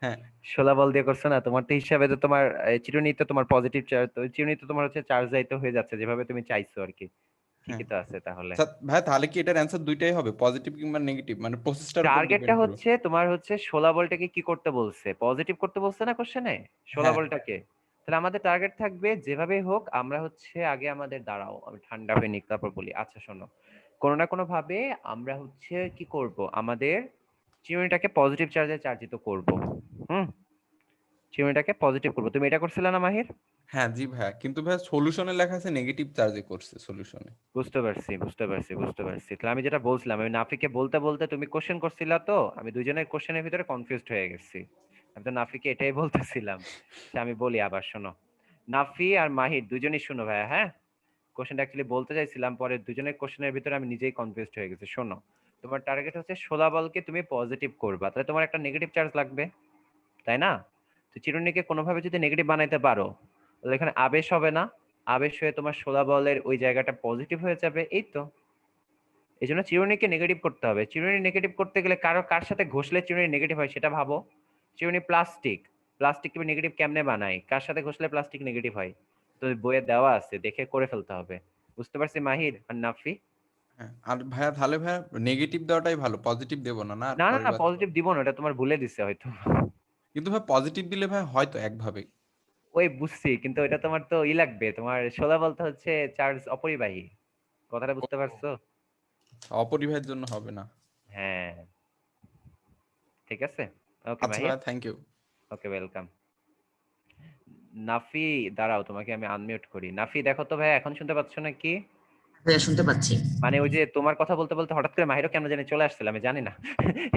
হ্যাঁ শোলা বল দিয়ে করছো না, তোমার তো হিসাবে তো তোমার চিরুনিতে তোমার পজিটিভ চার্জ, তো চিরুনিতে তোমার হচ্ছে চার্জ যাইতে হয়ে যাচ্ছে যেভাবে তুমি চাইছো আর কি। হ্যাঁ। ঠিকই তো আছে তাহলে। আচ্ছা ভাই তাহলে কি এটার অ্যান্সার দুইটাই হবে, পজিটিভ কিংবা নেগেটিভ, মানে প্রসেসটার উপর টার্গেটটা ডিপেন্ড করবে? হচ্ছে তোমার হচ্ছে শোলা বলটাকে কি করতে বলছে, পজিটিভ করতে বলছে না কোশ্চেনে শোলা হ্যাঁ। বলটাকে। তাহলে আমাদের টার্গেট থাকবে যেভাবে হোক আমরা হচ্ছে আগে আমাদের দাঁড়াও আমি ঠান্ডা হয়ে নিক তারপর বলি। আচ্ছা শোনো, কোনো না কোনো ভাবে আমরা হচ্ছে কি করব, আমাদের চিরুনিটাকে পজিটিভ চার্জে চার্জিত করব। চিরুনিটাকে পজিটিভ করব। তুমি এটা করছিলে না মাহির? হ্যাঁ জি ভাইয়া, কিন্তু ভাইয়া সলিউশনে লেখা আছে নেগেটিভ চার্জে করছে সলিউশনে। বুঝতে পারছি। তাহলে আমি যেটা বলছিলাম, আমি নাফিকে বলতে বলতে তুমি কোশ্চেন করছিলা, তো আমি দুইজনের কোশ্চেনের ভিতরে কনফিউজড হয়ে গেছি। আমি তো নাফিকে এটাই বলতেছিলাম। আচ্ছা, আমি বলি আবার শোনো, নাফি আর মাহির দুজনেই শোনো ভাইয়া। হ্যাঁ, কোশ্চেনটা অ্যাকচুয়ালি বলতে চাইছিলাম, পরে দুজনের কোশ্চেনের ভিতরে আমি নিজেই কনফিউজড হয়ে গেছি। শোনো, তোমার টার্গেট হচ্ছে 16 বলকে তুমি পজিটিভ করবা, তাহলে তোমার একটা নেগেটিভ চার্জ লাগবে, তাই না? তো চিরুনিকে কোনোভাবে যদি নেগেটিভ বানাইতে পারো তাহলে এখানে আবেশ হবে না, আবেশ হয়ে তোমার 16 বলের ওই জায়গাটা পজিটিভ হয়ে যাবে। এই তো, এই জন্য চিরুনিকে নেগেটিভ করতে হবে। চিরুনি নেগেটিভ করতে গেলে কার সাথে ঘষলে চিরুনি নেগেটিভ হয় সেটা ভাবো। চিরুনি প্লাস্টিক, প্লাস্টিক তুমি নেগেটিভ কেমনে বানাই, কার সাথে ঘষলে প্লাস্টিক নেগেটিভ হয়? তো বইয়ে দেওয়া আছে, দেখে করে ফেলতে হবে। বুঝতে পারছি মাহির আর নাফি? হ্যাঁ আর ভাইয়া তাহলে ভাইয়া নেগেটিভ দেওয়াটাই ভালো, পজিটিভ দেবো না না আর না না পরের না, বার? পজিটিভ দিব না, এটা তোমার ভুলে দিছে হয়তো। কিন্তু ভাই পজিটিভ দিলে ভাই হয়তো একভাবে। ওই বুঝছি, কিন্তু এটা তোমার তো লাগবে, তোমার 16 বলতে হচ্ছে চার্জ অপরিবাহী। কথাটা বুঝতে পারছো? অপরিবাহের জন্য হবে না। হ্যাঁ, ঠিক আছে। ওকে আচ্ছা মাহির, ভাইয়া thank you. Okay welcome. Nafi দাঁড়াও, তোমাকে আমি আনমিউট করি। নাফি দেখো তো ভাই এখন শুনতে পাচ্ছ নাকি? ভাইয়া শুনতে পাচ্ছি। মানে ওই যে তোমার কথা বলতে বলতে হঠাৎ করে মাহিরও কেন জানি চলে আসছিল, আমি জানি না।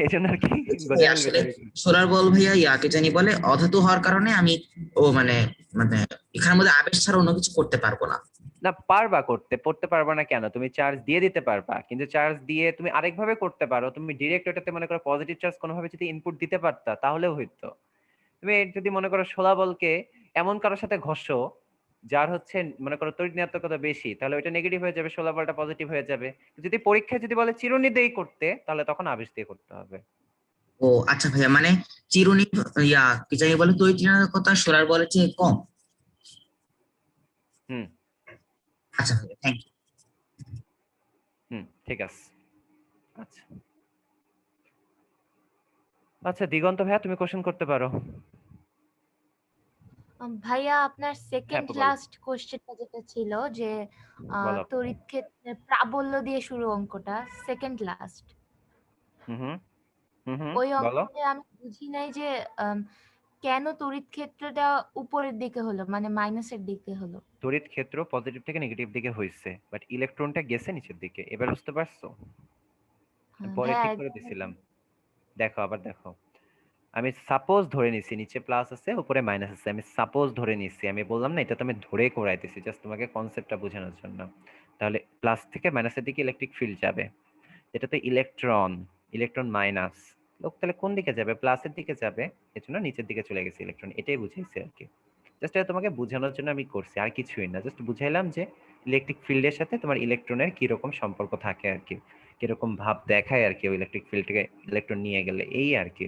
এই জন্য আর কি ভাইয়া, গোজামিল আসলে ভিতরে। সোলার বল ভাইয়া ইয়াকে জানি বলে অধাতু হওয়ার কারণে আমি ও মানে মানে এখানের মধ্যে আবেশ ছাড়া অন্য কিছু করতে পারবো না। না পারবা করতে, পড়তে পারবা না কেন? তুমি চার্জ দিয়ে দিতে পারবা, কিন্তু চার্জ দিয়ে তুমি আরেকভাবে করতে পারো। তুমি ডিরেক্ট ওটাতে মনে করো পজিটিভ চার্জ কোনোভাবে যদি ইনপুট দিতে পারতা তাহলেও হইতো। তুমি যদি মনে করো 16 বলকে এমন কারোর সাথে ঘষো যার হচ্ছে মনে করো তড়িৎ ঋণাত্মকতা বেশি, তাহলে ওইটা নেগেটিভ হয়ে যাবে, 16 বলটা পজিটিভ হয়ে যাবে। যদি পরীক্ষায় যদি বলে চিরুনি দিয়েই করতে, তাহলে তখন আবেশ দিয়ে করতে হবে। ও আচ্ছা ভাইয়া, মানে চিরুনি ইয়া কি জানি বলে তড়িৎ ঋণাত্মকতা সোলার বলের চেয়ে কম। হুম আচ্ছা ভাইয়া, থ্যাংক ইউ। ঠিক আছে। আচ্ছা আচ্ছা, দিগন্ত ভাইয়া তুমি কোশ্চেন করতে পারো। ভাইয়া আপনার সেকেন্ড বলো। লাস্ট কোশ্চেনটা যেটা ছিল যে বলো। তড়িৎ ক্ষেত্রে প্রাবল্য দিয়ে শুরু অঙ্কটা, সেকেন্ড লাস্ট হুম হুম ওই বলো। অঙ্কটা আমি বুঝি নাই যে কেন তড়িৎ ক্ষেত্রটা উপরের দিকে হলো, মানে মাইনাসের দিকে হলো। তড়িৎ ক্ষেত্র পজিটিভ থেকে নেগেটিভ দিকে হয়েছে, বাট ইলেকট্রনটা গেছে নিচের দিকে। এবার বুঝতে পারছো? পরে ভাইয়া ঠিক করে দিছিলাম। দেখো আবার দেখো, আমি সাপোজ ধরে নিছি নিচে প্লাস আছে উপরে মাইনাস আছে, আমি সাপোজ ধরে নিছি, আমি বললাম না এটা তো আমি ধরে করাইতেছি জাস্ট তোমাকে কনসেপ্টটা বোঝানোর জন্য। তাহলে প্লাস থেকে মাইনাসের দিকে ইলেকট্রিক ফিল্ড যাবে, এটা তো ইলেকট্রন, ইলেকট্রন মাইনাস, লোক তাহলে কোন দিকে যাবে? প্লাসের দিকে যাবে, এজন্য নিচের দিকে চলে গেছে ইলেকট্রন। এটাই বুঝাইছি আর কি, জাস্ট এটা তোমাকে বোঝানোর জন্য আমি করছি, আর কিছুই না। জাস্ট বুঝাইলাম যে ইলেকট্রিক ফিল্ডের সাথে তোমার ইলেকট্রনের কি রকম সম্পর্ক থাকে আর কি, কিরকম ভাব দেখায় আর কি ওই ইলেকট্রিক ফিল্ড থেকে ইলেকট্রন নিয়ে গেলে, এই আর কি।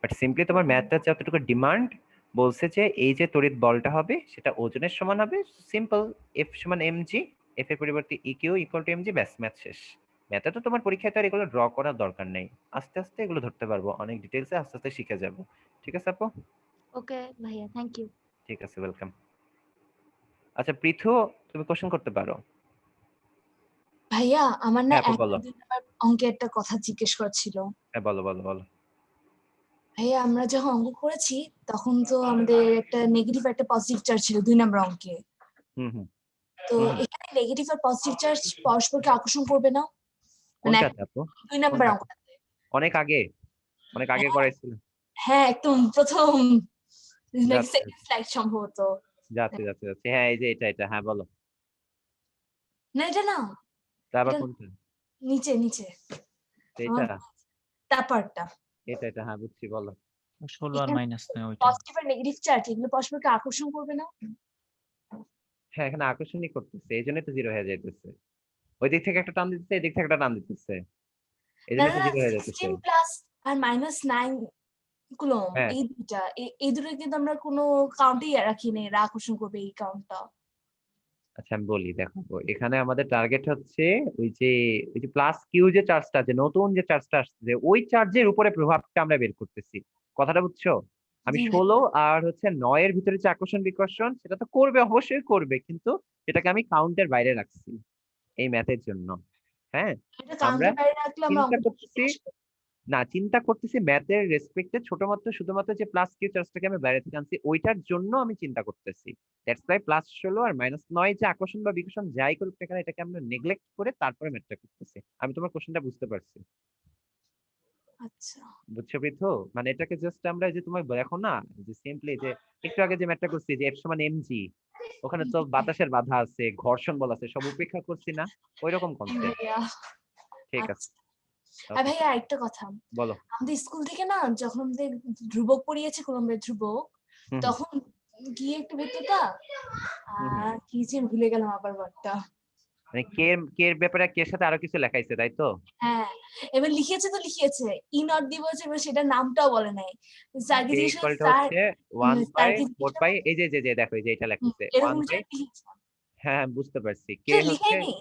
বাট সিম্পলি তোমার ম্যাথটা যতটুকু ডিমান্ড বলছে যে এই যে তড়িৎ বলটা হবে সেটা ওজনের সমান হবে, সিম্পল, এফ সমান এমজি, এফ এর পরিবর্তে ইকিউ ইকুয়াল টু এমজি, ব্যাস ম্যাথ শেষ। ম্যাথে তো তোমার পরীক্ষায় তো আর এগুলো ড্র করার দরকার নেই, আস্তে আস্তে এগুলো ধরতে পারবো, অনেক ডিটেইলসে আস্তে আস্তে শিখে যাব। ঠিক আছে আপু? ওকে ভাইয়া, থ্যাংক ইউ। ঠিক আছে, ওয়েলকাম। আচ্ছা পৃথু, তুমি কোশ্চেন করতে পারো। ভাইয়া আমার না হ্যাঁ আপু, 1 বলো। আর 2 নাম্বার অঙ্কে একটা কথা জিজ্ঞেস করছিল। হ্যাঁ বলো বলো বলো। ভাইয়া আমরা যখন অঙ্ক করেছি তখন তো আমাদের একটা নেগেটিভ একটা পজিটিভ চার্জ ছিল 2 নাম্বার অঙ্কে। হুম তো এখানে নেগেটিভ আর পজিটিভ চার্জ পরস্পরকে আকর্ষণ করবে না? মানে কোনটাতে আপু? 2 নাম্বার কোনটা? অঙ্কটাতে। অনেক আগে করাইছিল। হ্যাঁ, একদম প্রথম যাচ্ছে সেকেন্ড স্লাইড সম্ভবত। যাচ্ছে। হ্যাঁ, এই যে এটা হ্যাঁ বলো। না, এটা না, তারপর এটা কোনটা? নিচে এটা তারপরটা। এটা হ্যাঁ বুঝছি, বলো। 16 আর মাইনাস 9 ওইটা। পজিটিভ আর নেগেটিভ চার্জ এগুলো পরস্পরকে আকর্ষণ করবে না? হ্যাঁ, এখানে আকর্ষণই করতেছে, এই জন্যই তো জিরো হয়ে যাইতেছে। ওই দিক থেকে একটা টান দিতেছে, এই দিক থেকে একটা টান দিতেছে, এই না জন্যই তো না, জিরো হয়ে যাইতেছে। 16 প্লাস আর -9 কুলম্ব, হ্যাঁ। এই দুইটা এই দুটো কিন্তু আমরা কোনো কাউন্টেই রাখি নাই, এরা আকর্ষণ করবে এই কাউন্টটা। আচ্ছা আমি বলি, দেখো এখানে আমাদের টার্গেট হচ্ছে ওই যে প্লাস কিউ যে চার্জটা আছে, নতুন যে চার্জটা আসছে, ওই চার্জের উপরে প্রভাবটা আমরা বের করতেছি। কথাটা বুঝছো? আমি জি ভাই। 16 আর হচ্ছে 9 এর ভিতরে যে আকর্ষণ বিকর্ষণ, সেটা তো করবে, অবশ্যই করবে, কিন্তু এটাকে আমি কাউন্টের বাইরে রাখছি এই ম্যাথের জন্য। হ্যাঁ, এটা আমরা কাউন্টের বাইরে রাখলে আমরা চিন্তা অঙ্কটা করতেছি চিন্তা করতেছি ম্যাথের রেসপেক্টে শুধুমাত্র যে প্লাস কিউ চার্জটাকে আমি বাইরে থেকে আনছি, ওইটার জন্য আমি চিন্তা করতেছি। দ্যাটস ওয়াই +16 আর -9 যে আকর্ষণ বা বিকর্ষণ যাই করুক না কেন, এটাকে আমরা নেগলেক্ট করে তারপরে ম্যাথটা করতেছি। আমি তোমার কোশ্চেনটা বুঝতে পারছি, আচ্ছা। বুঝছো পৃথু? মানে এটাকে জাস্ট আমরা যে তোমার দেখো না, যে সিম্পলি যে একটু আগে যে ম্যাথটা করছি যে F=mg, ওখানে তো বাতাসের বাধা আছে, ঘর্ষণ বল আছে, সব উপেক্ষা করছি না? ওইরকম জি কনসেপ্ট। ভাইয়া। ঠিক আছে, আচ্ছা। আর ভাইয়া আরেকটা কথা, বলো। আমাদের স্কুল থেকে না যখন আমাদের ধ্রুবক পড়িয়েছে, কুলম্বের ধ্রুবক, হুম, তখন গিয়ে একটু ভেতরটা কি যে ভুলে গেলাম আবার ওয়ার্ডটা। মানে কে ব্যাপারে কে সাথে আরো কিছু লেখাইছে, তাই তো? হ্যাঁ, এবার লিখেছে ই নট দিয়ে বলছে, এবার সেটার নামটাও বলে নাই। স্যারকে কে জিজ্ঞেস ইকুয়াল টু স্যার, হচ্ছে 1 বাই স্যারকে 4 পাই, এই যে দেখো, এই যে এটা লেখছে এরকম 1 বাই, কিছু লিখেছে। হ্যাঁ বুঝতে পারছি। কে সেটা হচ্ছে, লিখাইনি।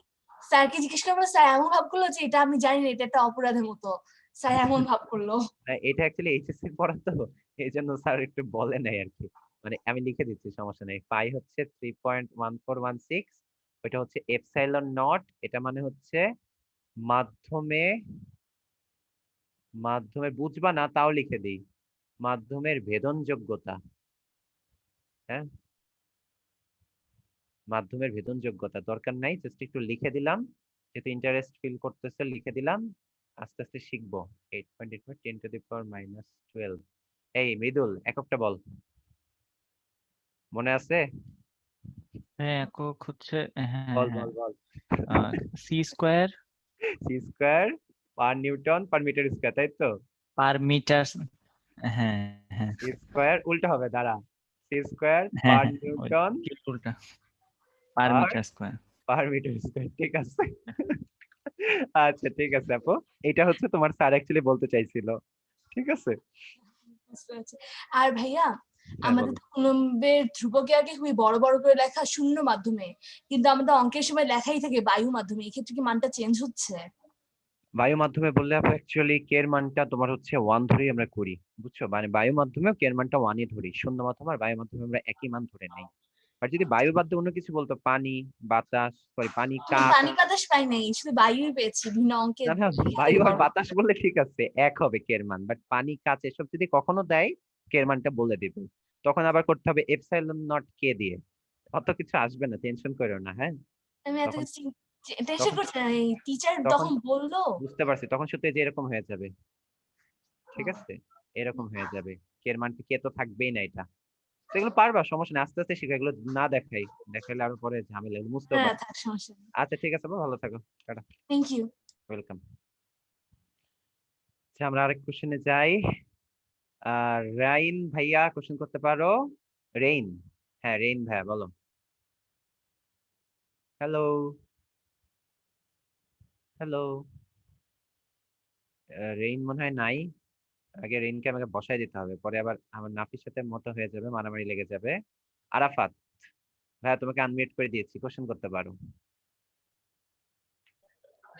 স্যারকে জিজ্ঞেস করবো, স্যার এমন ভাব করলো যে এটা আমি জানি না, এটা একটা অপরাধের মতো। স্যার এমন ভাব করলো। এটা অ্যাকচুয়ালি এইচএসসি পড়া তো, এই জন্য স্যার একটু বলে নাই আর কি। মানে আমি লিখে দিচ্ছি, সমস্যা নেই। পাই হচ্ছে 3.1416, ওইটা হচ্ছে এপসাইলন নট, এটা মানে হচ্ছে মাধ্যমে বুঝবা না তাও লিখে দিই, মাধ্যমের ভেদনযোগ্যতা। হ্যাঁ, মাধ্যমের ভেদনযোগ্যতা দরকার নাই, জাস্ট একটু লিখে দিলাম, যেহেতু ইন্টারেস্ট ফিল করতেছে লিখে দিলাম। আস্তে আস্তে শিখবো। 8.85 10⁻⁻12। এই মৃদুল, এককটা বল, মনে আছে? হ্যাঁ, একক হচ্ছে, হ্যাঁ বল হ্যাঁ, বল বল। C square C square per newton per metre square, তাই তো? Per metre. হ্যাঁ হ্যাঁ সি স্কয়ার উল্টা হবে, দাঁড়া, সি স্কয়ার হ্যাঁ পার হ্যাঁ, ওই নিউটন কি উল্টা, পার আর metre square. Per metre square, ঠিক আছে। আচ্ছা ঠিক আছে আপু, এটা হচ্ছে তোমার স্যার অ্যাকচুয়ালি বলতে চাইছিল, ঠিক আছে। বুঝতে পারছি। আর ভাইয়া, হ্যাঁ আমাদের বলো। তো কুলম্বের ধ্রুবকে আগে খুবই বড় বড় করে লেখা শূন্য মাধ্যমে, কিন্তু আমাদের অঙ্কের সময় লেখাই থাকে বায়ু মাধ্যমে, এক্ষেত্রে কি মানটা চেঞ্জ হচ্ছে? বায়ু মাধ্যমে বললে আপু অ্যাকচুয়ালি কে এর মানটা তোমার হচ্ছে 1 ধরেই আমরা করি, বুঝছো? মানে বায়ু মাধ্যমেও কে এর মানটা 1ই ধরি, শূন্য মাধ্যমে আর বায়ু মাধ্যমে আমরা একই মান ধরে নেই। আর যদি বায়ু বাদ দিয়ে অন্য কিছু বলতো, পানি, বাতাস, সরি পানি, আমি কাপ, পানি বাতাস পাই নাই, শুধু বায়ুই পেয়েছি ভিন্ন অঙ্কে না না, লেখা বায়ু থাকে আর বড়। বাতাস বললে ঠিক আছে, এক হবে কে এর মান, বাট পানি, কাঁচ এসব যদি কখনো দেয়, কে এর মানটা বলে দিবে। তখন আবার করতে হবে এপসাইলন নট কে দিয়ে, অত কিছু আসবে না, টেনশন করো না। হ্যাঁ, আমি এত তখন কিছু টেনশন তখন করছি না, এই টিচার তখন যখন বললো। বুঝতে পারছি, তখন সত্যি যে এরকম হয়ে যাবে, ঠিক আছে, এরকম হয়ে যাবে। কে এর মানটা কে তো থাকবেই না, এটা সেগুলো পারবা, সমস্যা নেই, আস্তে আস্তে শিখো, এগুলো না দেখাইলে আরো পরে ঝামেলা, এগুলো বুঝতেও হ্যাঁ পারো। থাক, সমস্যা নেই। আচ্ছা ঠিক আছে, ভালো থাকো, টাটা, থ্যাংক ইউ। ওয়েলকাম। আচ্ছা আমরা আরেক কোশ্চেনে যাই। রাইন ভাইয়া কোশ্চেন করতে পারো। রেইন, হ্যাঁ রেইন ভাইয়া বলো। Hello, hello. রেইন মনে হয় নাই। আগে রেইনকে আমাকে বসায় দিতে হবে, পরে আবার আমার নাফির সাথে মতো হয়ে যাবে, মারামারি লেগে যাবে। আরাফাত ভাইয়া, তোমাকে আনমিউট করে দিয়েছি, কোশ্চেন করতে পারো।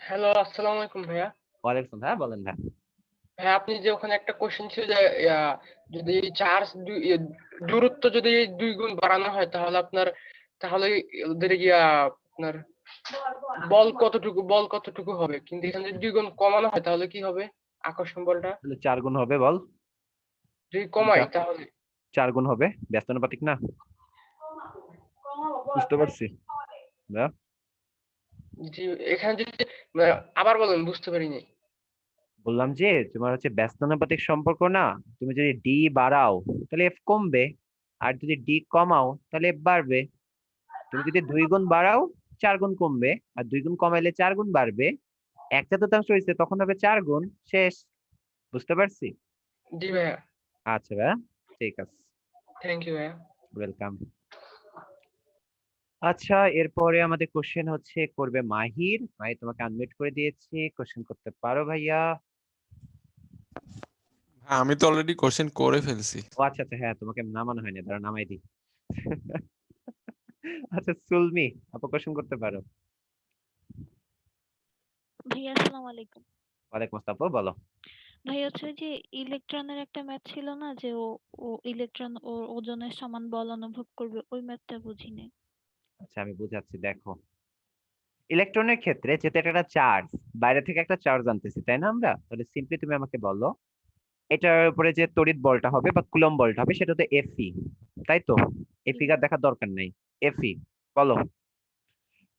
হ্যালো, আসসালামু আলাইকুম ভাইয়া। ওয়ালাইকুম, হ্যাঁ বলেন ভাই। ভাইয়া, আপনি যে ওখানে একটা কোশ্চেন ছিল যে যদি চার্জ দূরত্ব যদি 2 গুণ বাড়ানো হয়, তাহলে ওদের আপনার বল কতটুকু হবে, কিন্তু এখানে যদি 2 গুণ কমানো হয় তাহলে কি হবে আকর্ষণ বলটা? তাহলে 4 গুণ হবে, বল যদি কোনটা? কমাই তাহলে 4 গুণ হবে, ব্যস্তানুপাতিক না, বুঝতে পারছি। না? জি এখানে যদি আবার বলেন, বুঝতে পারিনি। বললাম যে তোমার হচ্ছে ব্যস্তানুপাতিক সম্পর্ক না, তুমি যদি ডি বাড়াও তাহলে এফ কমবে, আর যদি ডি কমাও তাহলে এফ বাড়বে। তুমি যদি 2 গুণ বাড়াও 4 গুণ কমবে, আর 2 গুণ কমাইলে 4 গুণ বাড়বে। 1/4 হয়েছে তখন হবে 4 গুণ, শেষ। বুঝতে পারছি? জি ভাইয়া, আচ্ছা ভাইয়া, ঠিক আছে, থ্যাংক ইউ ভাইয়া। ওয়েলকাম। আচ্ছা, এরপরে আমাদের কোশ্চেন হচ্ছে করবে মাহির। মাহির, তোমাকে আনমিউট করে দিয়েছি, কোশ্চেন করতে পারো ভাইয়া। হ্যাঁ, আমি তো অলরেডি কোশ্চেন করে ফেলছি। ও আচ্ছা আচ্ছা, হ্যাঁ তোমাকে নামানো হয়নি, দাঁড়া নামাই দিই। আচ্ছা সুলমি, আপু কোশ্চেন করতে পারো। ভাইয়া আসসালামু আলাইকুম। ওয়ালাইকুম আসসালাম, আপু বলো। ভাই হচ্ছে ওই যে ইলেকট্রনের একটা ম্যাথ ছিল না, যে ও ও ইলেকট্রন ওর ওজনের সমান বল অনুভব করবে, ওই ম্যাথটা বুঝিনি। আচ্ছা আমি বুঝাচ্ছি, দেখো। ইলেকট্রনের ক্ষেত্রে যেটা একটা চার্জ, বাইরে থেকে একটা চার্জ আনতেছি তাই না আমরা, তাহলে সিম্পলি তুমি আমাকে বলো এটার উপরে যে তড়িৎ বলটা হবে বা কুলম্ব বলটা হবে সেটা তো এফই, তাই তো? এই ফিগার দেখার দরকার নেই, এফই। বলো,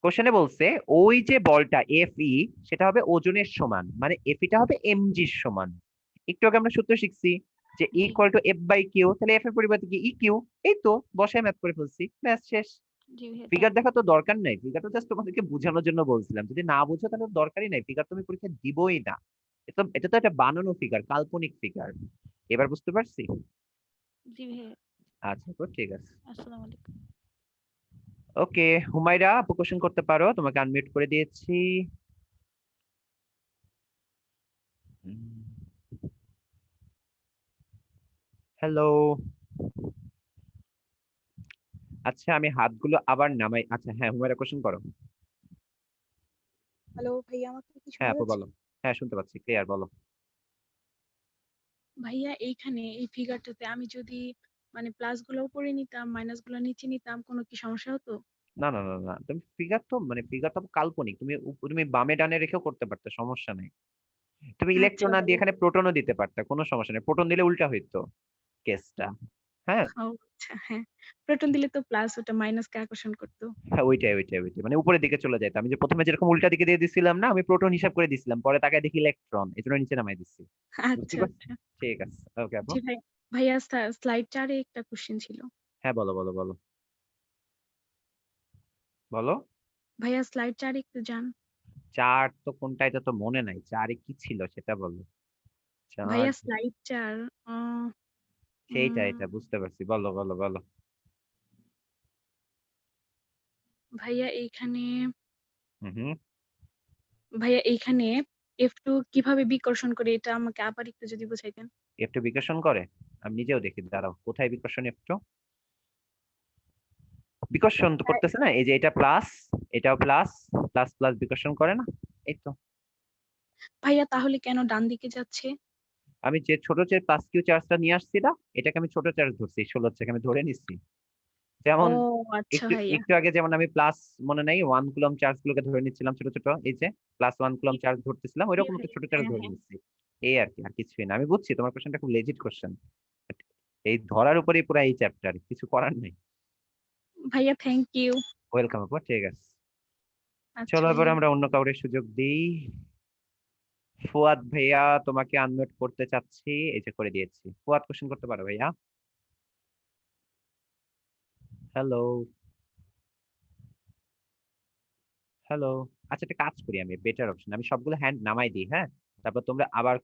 কোশ্চেনে বলছে ওই যে বলটা এফই সেটা হবে ওজনের সমান, মানে এফইটা হবে এমজির সমান। একটু আগে আমরা সূত্র শিখছি যে G equal to F by Q, তাহলে এফ এর পরিবর্তে কি ই কিউ। এই তো বসায় ম্যাথ করে ফেলছি, ব্যাস শেষ। জি ভাইয়া, ফিগার দেখা তো দরকার নাই, ফিগারটা জাস্ট তোমাদেরকে বোঝানোর জন্য বলছিলাম, যদি না বুঝো তাহলে তো দরকারই নাই, ফিগার তুমি পরীক্ষা দিবই না। এটা তো একটা বানানো ফিগার, কাল্পনিক ফিগার। এবার বুঝতে পারছি? জি ভাইয়া, আচ্ছা তো ঠিক আছে। আসসালামু আলাইকুম। ওকে, হুমায়রা আপু কোশ্চেন করতে পারো, তোমাকে আনমিউট করে দিয়েছি। হ্যালো। আচ্ছা আমি হাতগুলো আবার নামাই। আচ্ছা হ্যাঁ, হুমায়রা কোশ্চেন করো। হ্যালো ভাইয়া, আমাকে কি হ্যাঁ শোনা আপু যাচ্ছে? বলো। হ্যাঁ শুনতে পাচ্ছি, ক্লিয়ার, বলো। ভাইয়া এইখানে এই ফিগারটাতে আমি যদি মানে প্লাস গুলো উপরে নিতাম মাইনাস গুলো নিচে নিতাম, কোনো কি সমস্যা হতো? না না না না, তুমি ফিগার তো মানে ফিগার তো কাল্পনিক, তুমি বামে ডানে রেখেও করতে পারতে, সমস্যা নেই। তুমি আচ্ছা ইলেকট্রন না দিয়ে ভাইয়া। এখানে প্রোটনও দিতে পারতে, কোনো সমস্যা নেই, প্রোটন দিলে উল্টা হইতো কেসটা। হ্যাঁ ও আচ্ছা, হ্যাঁ। প্রোটন দিলে তো প্লাস, ওটা মাইনাস কে আকর্ষণ করতো। হ্যাঁ, ওইটাই মানে উপরের দিকে চলে যেত। আমি যে প্রথমে যেরকম উল্টা দিকে দিয়ে দিছিলাম না, আমি প্রোটন হিসাব করে দিছিলাম, পরে তাকায় দেখি ইলেকট্রন, এই জন্য নিচে নামাই দিচ্ছি। বুঝতে আচ্ছা পারছি, আচ্ছা। ঠিক আছে, ওকে আপু। জি ভাই। ভাইয়া স্লাইড 4-এ একটা কোশ্চেন ছিল। হ্যাঁ বলো বলো বলো বলো। ভাইয়া স্লাইড 4-এ একটু যান। চার তো কোনটা, এটা তো মনে নাই, চারে কি ছিল সেটা বলো। চার, ভাইয়া স্লাইড 4। আহ, সেইটা, উম, এটা বুঝতে পারছি, বলো বলো বলো। ভাইয়া এইখানে হুম। ভাইয়া এইখানে F2 কিভাবে বিকর্ষণ করে, এটা আমাকে আবার একটু যদি বুঝাইতেন। একটু বিকর্ষণ করে, আমি নিজেও দেখি, দাঁড়াও কোথায় বিকর্ষণ একটু। বিকর্ষণ তো করতেছে না, এই যে এটা প্লাস, এটাও প্লাস, প্লাস প্লাস বিকর্ষণ করে না, এই তো। ভাইয়া তাহলে কেন ডান দিকে যাচ্ছে? আমি যে ছোট যে প্লাস কিউ চার্জটা নিয়ে আসছি না, এটাকে আমি ছোট চার্জ ধরছি, 16 থেকে আমি ধরে নিচ্ছি। ও যেমন আচ্ছা একটু ভাইয়া। একটু আগে যেমন আমি প্লাস, মনে নাই, 1 কুলম্ব চার্জ গুলোকে ধরে নিচ্ছিলাম ছোট ছোট, এই যে প্লাস 1 কুলম্ব চার্জ ধরতেছিলাম, জি ওইরকম একটা ভাইয়া, ছোট চার্জ হ্যাঁ ধরে হ্যাঁ। নিচ্ছি। এই আর কি, আর কিছুই না। আমি বুঝছি তোমার কোশ্চেনটা খুব লেজিট কোশ্চেন, এই ধরার উপরেই পুরো এই চ্যাপ্টার, কিছু করার নেই। ভাইয়া থ্যাংক ইউ। ওয়েলকাম আপু, ঠিক আছে। আচ্ছা চলো এবার ভাইয়া। আমরা অন্য কাউরে সুযোগ দিই। ফুয়াদ ভাইয়া, তোমাকে আনমিউট করতে চাচ্ছি, এই যে করে দিয়েছি। ফুয়াদ কোশ্চেন করতে পারো ভাইয়া। Hello hello. আচ্ছা একটা কাজ করি, আমি বেটার অপশন, আমি সবগুলো হ্যান্ড নামাই দিই, হ্যাঁ, তারপর তোমরা আবার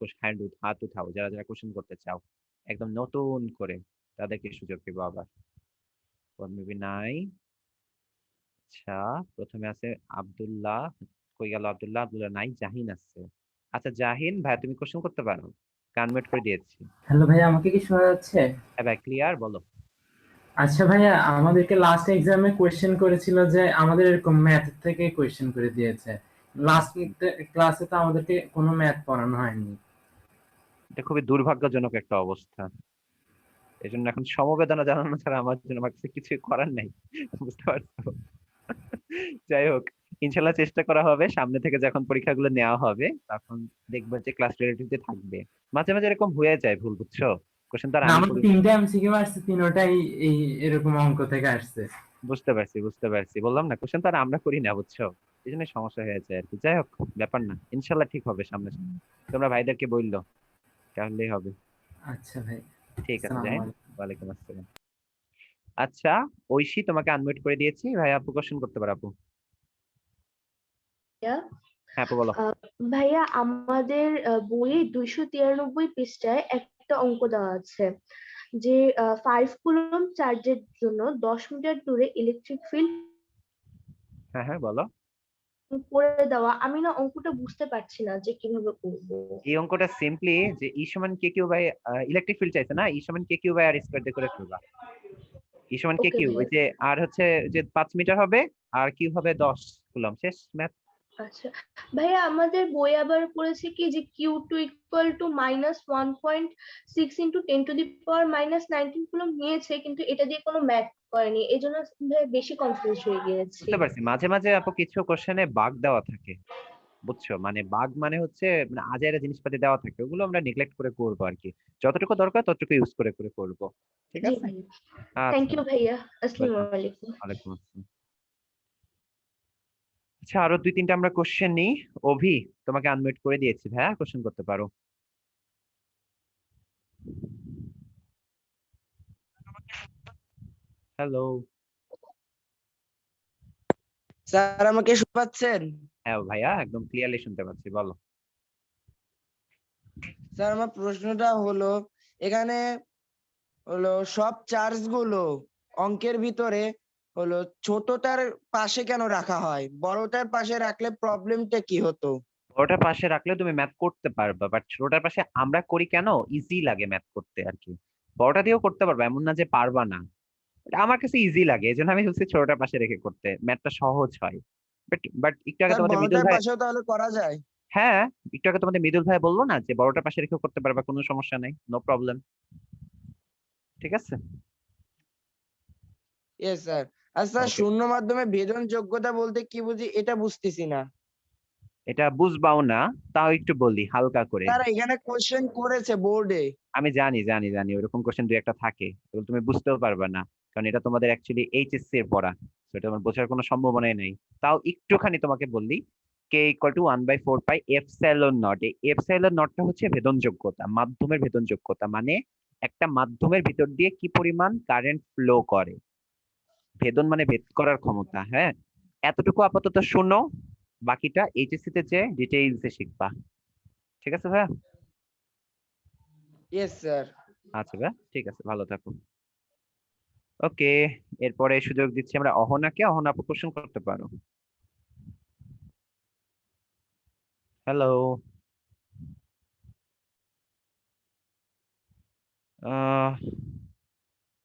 হাত উঠাও, যারা যারা কোশ্চেন করতে চাও, একদম নতুন করে তাদেরকে সুযোগ দেবো আবার। মেবি নাই। আচ্ছা, প্রথমে আছে আব্দুল্লাহ, কই গেল আব্দুল্লাহ? আব্দুল্লাহ নাই, জাহিন আছে। আচ্ছা জাহিন ভাই, তুমি কোশ্চেন করতে পারো, কনভার্ট করে দিয়েছি। হ্যালো ভাইয়া, আমাকে কি শোনা যাচ্ছে? হ্যাঁ ভাই, ক্লিয়ার, বলো। আচ্ছা ভাইয়া, আমাদেরকে লাস্ট এক্সামে কোয়েশ্চেন করেছিল যে আমাদের এরকম ম্যাথ থেকে কোয়েশ্চেন করে দিয়েছে। লাস্ট ক্লাসে তো আমাদেরকে কোনো ম্যাথ পড়ানো হয়নি। এটা খুবই দুর্ভাগ্যজনক একটা অবস্থা, এই জন্য এখন সমবেদনা জানানো ছাড়া আমার কাছে কিছু করার নাই। বুঝতে পারছো? যাই হোক, ইনশাল্লাহ চেষ্টা করা হবে, সামনে থেকে যখন পরীক্ষাগুলো নেওয়া হবে তখন দেখবো যে ক্লাস রিলেটিভে থাকবে। মাঝে মাঝে এরকম হয়ে যায় ভুল, বুঝছো? কোশ্চেন তো আর না, আমি আমাদের করি। 3টা এমসিকিউ আসছে, 3টাই এই এরকম অঙ্ক থেকে আসছে। বুঝতে পারছি বললাম না, কোশ্চেন তো আর আমরা করি না বুঝছো, এই জন্য সমস্যা হয়েছে আর কি। যাই হোক, ব্যাপার না, ইনশাল্লাহ ঠিক হবে সামনে সামনে। তোমরা ভাইদেরকে বললো, তাহলেই হবে। আচ্ছা ভাই, ঠিক আছে, আসসালামু যাই। আলাইকুম। ওয়ালাইকুম আসসালাম। আচ্ছা, ঐশী তোমাকে আনমিউট করে দিয়েছি, ভাই আপু কোশ্চেন করতে পারো আপু। হ্যাঁ আপু বলো। ভাইয়া আমাদের বইয়ে 293 পৃষ্ঠায় একটা অঙ্ক দেওয়া আছে যে 5 কুলম্ব চার্জের জন্য 10 মিটার দূরে ইলেকট্রিক ফিল্ড হ্যাঁ হ্যাঁ বলো। করে দেওয়া। আমি না অঙ্কটা বুঝতে পারছি না যে কিভাবে করব। এই অঙ্কটা সিম্পলি যে ই সমান কে কিউ বাই ইলেকট্রিক ফিল্ড চাইছে না, ই সমান কে কিউ বাই আর স্কয়ার দিয়ে করে করবা। ই সমান কে ওকে কিউ, ওই ভাইয়া। যে আর হচ্ছে যে 5 মিটার হবে, আর কিউ হবে 10 কুলম্ব, শেষ ম্যাথ। আচ্ছা ভাইয়া, আমাদের বই আবার পড়েছে কি যে Q2 equal to -1.6 into 10⁻⁻19 coulomb নিয়েছে, কিন্তু এটা দিয়ে কোনো ম্যাথ করেনি, এই জন্য ভাইয়া বেশি কনফিউজ হয়ে গিয়েছি। বুঝতে পারছি, মাঝে মাঝে আপু কিছু কোশ্চেনে বাগ দেওয়া থাকে, বুঝছো, মানে বাগ মানে হচ্ছে মানে আজাইরা জিনিসপাতি দেওয়া থাকে, ওগুলো আমরা নেগলেক্ট করে করবো আর কি, যতটুকু দরকার ততটুকু ইউজ করে করে করবো। ঠিক জি আছে, ভাইয়া, আচ্ছা। থ্যাংক ইউ ভাইয়া, আসসালামু ওয়েলকাম। আলাইকুম। ওয়ালাইকুম আসসালাম। আচ্ছা, আরো 2-3টা আমরা কোশ্চেন নিই। অভি, তোমাকে আনমিউট করে দিয়েছি, ভাইয়া কোশ্চেন করতে পারো। হ্যালো। স্যার আমাকে শুনতে পাচ্ছেন? হ্যাঁ ভাইয়া, একদম ক্লিয়ারলি শুনতে পাচ্ছি, বলো। স্যার আমার প্রশ্নটা হলো, এখানে হলো সব চার্জ গুলো অঙ্কের ভিতরে হলো ছোটটার পাশে কেন রাখা হয়, বড়টার পাশে রাখলে প্রবলেমটা কি হতো? বড়টার পাশে রাখলে তুমি ম্যাথ করতে পারবা, বাট ছোটটার পাশে আমরা করি কেন, ইজি লাগে ম্যাথ করতে আর কি। বড়টা দিয়েও করতে পারবা, এমন না যে পারবা না, এটা আমার কাছে ইজি লাগে, এই জন্য আমি বলছি ছোটটার পাশে রেখে করতে, ম্যাথটা সহজ হয়। বাট বাট একটু আগে স্যার তোমাদের মৃদুল বড়টার ভাই, পাশেও তাহলে করা যায়? হ্যাঁ একটু আগে তোমাদের মৃদুল ভাই বললো না যে বড়টার পাশে রেখে করতে পারবা, কোনো সমস্যা নাই, নো প্রবলেম। ঠিক আছে, ইয়েস স্যার। আর স্যার ওকে। শূন্য মাধ্যমে ভেদন যোগ্যতা বলতে কি বুঝি এটা বুঝতেছি না। এটা বুঝবাও না, তাও একটু বলি হালকা করে। স্যার এখানে কোশ্চেন করেছে বোর্ডে। আমি জানি ওরকম কোশ্চেন দুই একটা থাকে, এগুলো তুমি বুঝতেও পারবে না, কারণ এটা তোমাদের অ্যাকচুয়ালি এইচএসসি এর পড়া, তো এটা তোমার বোঝার কোনো সম্ভাবনাই নেই। তাও একটুখানি তোমাকে বললি, K equal to 1/4 pi epsilon naught. এই এপসাইলন নটটা হচ্ছে ভেদন যোগ্যতা, মাধ্যমের ভেদন যোগ্যতা, মানে একটা মাধ্যমের ভিতর দিয়ে কি পরিমাণ কারেন্ট ফ্লো করে, ভেদন মানে ভেদ করার ক্ষমতা। হ্যাঁ, এতটুকু আপাতত শোনো, বাকিটা এইচএসসি তে যে ডিটেইলসে শিখবা। ঠিক আছে ভাইয়া? Yes sir. আচ্ছা ভাইয়া, ঠিক আছে, ভালো থাকো। ওকে, এরপরে সুযোগ দিচ্ছি আমরা অহনাকে। অহনা আপু কোশ্চেন করতে পারো। হ্যালো।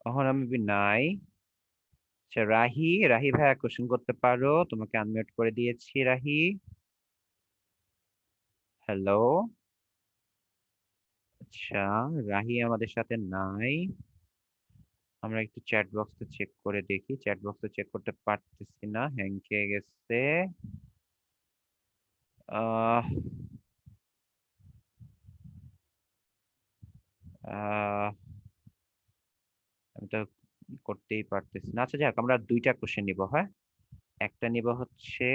অহনা মেবি নাই। আচ্ছা, রাহি ভাইয়া কোশ্চেন করতে পারো, তোমাকে আনমিউট করে দিয়েছি রাহি। হ্যালো। আচ্ছা, রাহি আমাদের সাথে নাই। আমরা একটু চ্যাট বক্সটা চেক করে দেখি, চ্যাট বক্সটা চেক করতে পারতেছি না, হ্যাং খেয়ে গেছে। আহ আহ আমি তো করতেই পারতেছি না। আচ্ছা যাক, আমরা 2টা কোশ্চেন নিব। হ্যাঁ, একটা নিব হচ্ছে,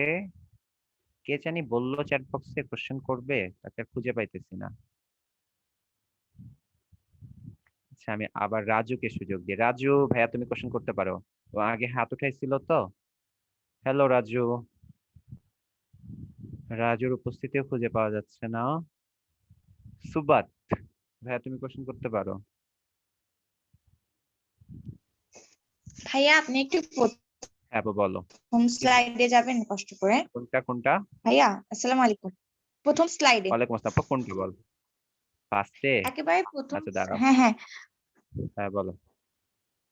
কে জানি বললো চ্যাট বক্সে কোশ্চেন করবে, তাকে আর খুঁজে পাইতেছি না। আচ্ছা, আমি আবার রাজুকে সুযোগ দিই। রাজু ভাইয়া, তুমি কোশ্চেন করতে পারো, ও আগে হাত উঠাইছিল তো। হ্যালো রাজু। রাজুর উপস্থিতিও খুঁজে পাওয়া যাচ্ছে না। সুবাত ভাইয়া, তুমি কোশ্চেন করতে পারো। ভাইয়া আপনি একটু হ্যাঁ আপু, বলো। প্রথম স্লাইডে যাবেন কষ্ট করে। কোনটা? ভাইয়া আসসালামু আলাইকুম। প্রথম স্লাইডে। ওয়ালাইকুম আসসালাম আপু, কোনটা বল? ফার্স্টে? একেবারে প্রথম। আচ্ছা দাঁড়াও। হ্যাঁ। হ্যাঁ বলো।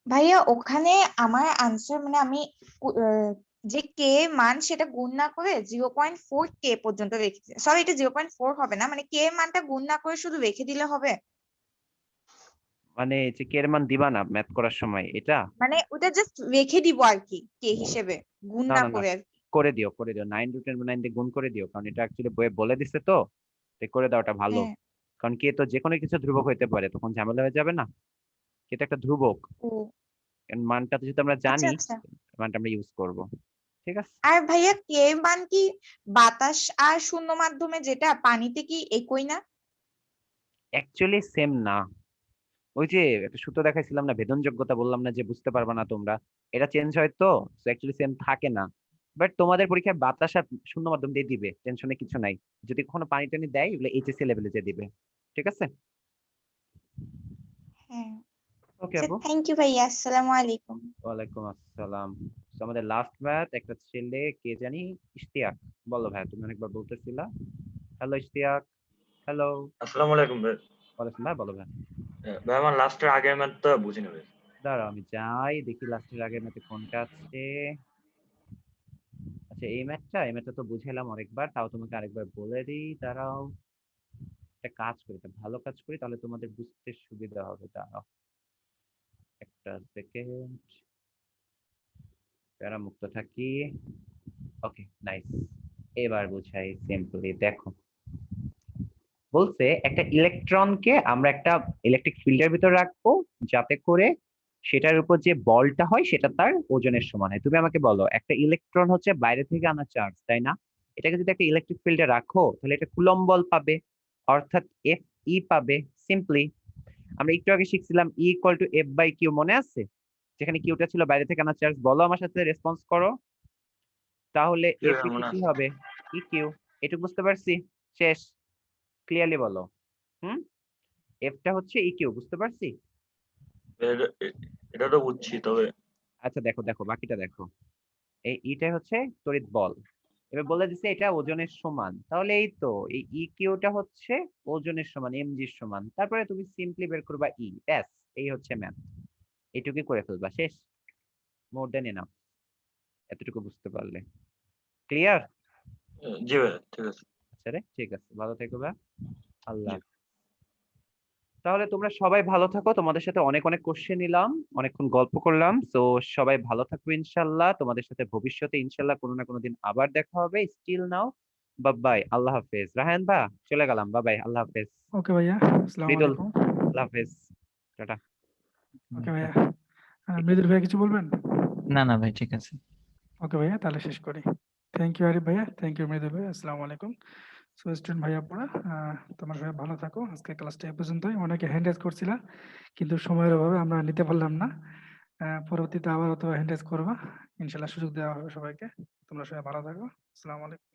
ভাইয়া ওখানে আমার আনসার মানে আমি যে কে মান সেটা গুণ না করে 0.4 কে পর্যন্ত রেখেছি। সরি, এটা 0.4 হবে না, মানে কে মানটা গুণ না করে শুধু রেখে দিলে হবে? মানে যে কে এর মান দিবা না ম্যাথ করার সময়, এটা? মানে ওটা জাস্ট রেখে দিব আর কি, কে হিসেবে গুণ না না না না, করে আর কি। করে দিও 9 দিয়ে গুণ করে দিও, কারণ এটা অ্যাকচুয়ালি বইয়ে বলে দিছে তো, তাই করে দাওটা ভালো। হ্যাঁ। কারণ কে তো যে কোনো কিছু ধ্রুবক হইতে পারে, তখন ঝামেলা হয়ে যাবে না। এটা একটা ধ্রুবক, ও কারণ মানটা তো যদি আমরা আচ্ছা জানি, আচ্ছা। মানটা আমরা ইউজ করব। ঠিক আছে? আর ভাইয়া কে মান কি বাতাস আর শূন্য মাধ্যমে যেটা পানিতে কি একই না? অ্যাকচুয়ালি সেম না। ওই যে একটা সূত্র দেখাইছিলাম না, ভেদনযোগ্যতা বললাম না যে বুঝতে পারবে না তোমরা, এটা চেঞ্জ হয় তো অ্যাকচুয়ালি সেম থাকে না। বাট তোমাদের পরীক্ষায় বাতাস আর শূন্য মাধ্যম দিয়ে দিবে, টেনশনে কিছু নাই। যদি কখনো পানি টানি দেয় এগুলো এইচএসসি লেভেলে যে দিবে। ঠিক আছে? হ্যাঁ। ওকে আচ্ছা আপু, থ্যাংক ইউ ভাইয়া, আসসালামু আলাইকুম। ওয়ালাইকুম আসসালাম। তো আমাদের লাস্ট ম্যাথ একটা ছেলে, কে জানি, ইশতিয়াক। বলো ভাই, তুমি অনেকবার বলতেছিলা। হ্যালো ইশতিয়াক। হ্যালো। আসসালামু আলাইকুম ভাই। ওয়ালাইকুম ভাই, বলো ভাই। ভাই আমার লাস্টের আগের ম্যাথটা বুঝিনি ভাই। দাঁড়াও আমি যাই দেখি লাস্টের আগের ম্যাথে কোনটা আছে। আচ্ছা এই ম্যাথটা তো বুঝাইলাম অনেকবার, তাও তোমাকে আরেকবার বলে দিই। দাঁড়াও, একটা কাজ করি, একটা ভালো কাজ করি, তাহলে তোমাদের বুঝতে সুবিধা হবে। দাঁড়াও একটা সেকেন্ড, প্যারা মুক্ত থাকি। ওকে নাইস, এবার বুঝাই সিম্পলি। দেখো বলছে একটা ইলেকট্রনকে আমরা একটা ইলেকট্রিক ফিল্ডের ভিতর রাখবো, যাতে করে সেটার উপর যে বলটা হয় সেটা তার ওজনের সমান হয়। তুমি আমাকে বলো, একটা ইলেকট্রন হচ্ছে বাইরে থেকে আনা চার্জ, তাই না? এটাকে যদি একটা ইলেকট্রিক ফিল্ডে রাখো তাহলে এটা কুলম্ব বল পাবে, অর্থাৎ এফ ই পাবে। সিম্পলি আমরা একটু আগে শিখছিলাম E equal to F by Q, মনে আছে? যেখানে কিউটা ছিল বাইরে থেকে আনা চার্জ। বলো আমার সাথে, রেসপন্স করো। তাহলে এফ কি হবে? E Q. এটুকু বুঝতে পারছি? শেষ? ক্লিয়ারলি বলো। এফটা হচ্ছে ই কিউ, বুঝতে পারছি? এটা তো বুঝছি, তবে আচ্ছা দেখো দেখো বাকিটা দেখো। এই ইটা হচ্ছে তড়িৎ বল। এবার বলে দিছে এটা ওজনের সমান, তাহলে এই তো এই ই কিউটা হচ্ছে ওজনের সমান, এমজির সমান। তারপরে তুমি সিম্পলি বের করবা ই, ব্যাস এই হচ্ছে ম্যাথ। এইটুকুই করে ফেলবা, শেষ। মোর দেন এনাফ। এতটুকু বুঝতে পারলে ক্লিয়ার? জি ভাই, ঠিক আছে। আচ্ছা রে, ঠিক আছে, ভালো থেকো ভাই। আল্লাহ। তাহলে তোমরা সবাই ভালো থাকো। তোমাদের সাথে অনেক অনেক কোশ্চেন নিলাম, অনেকক্ষণ গল্প করলাম। তো সবাই ভালো থাকবে ইনশাল্লাহ। তোমাদের সাথে ভবিষ্যতে ইনশাল্লাহ কোনো না কোনো দিন আবার দেখা হবে। স্টিল নাও বাই, আল্লাহ হাফেজ। রাহান ভা, চলে গেলাম, বাই, আল্লাহ হাফেজ। ওকে ভাইয়া, আসসালামু মৃদুল, আলাইকুম। আল্লাহ হাফেজ, টাটা। ওকে ভাইয়া, মৃদুল ভাইয়া কিছু বলবেন? না না ভাই, ঠিক আছে। ওকে ভাইয়া, তাহলে শেষ করি। থ্যাংক ইউ আরিফ ভাইয়া, থ্যাংক ইউ মৃদুল ভাইয়া, আসসালামু আলাইকুম। সো স্টুডেন্ট ভাইয়া পড়া, তোমরা সবাই ভালো থাকো। আজকে ক্লাসটা এ পর্যন্তই। অনেকে হ্যান্ড রেজ করছিলা, কিন্তু সময়ের অভাবে আমরা নিতে পারলাম না। পরবর্তীতে আবার অথবা হ্যান্ড রেজ করবা, ইনশাল্লাহ সুযোগ দেওয়া হবে সবাইকে। তোমরা সবাই ভালো থাকো, আসসালামু আলাইকুম।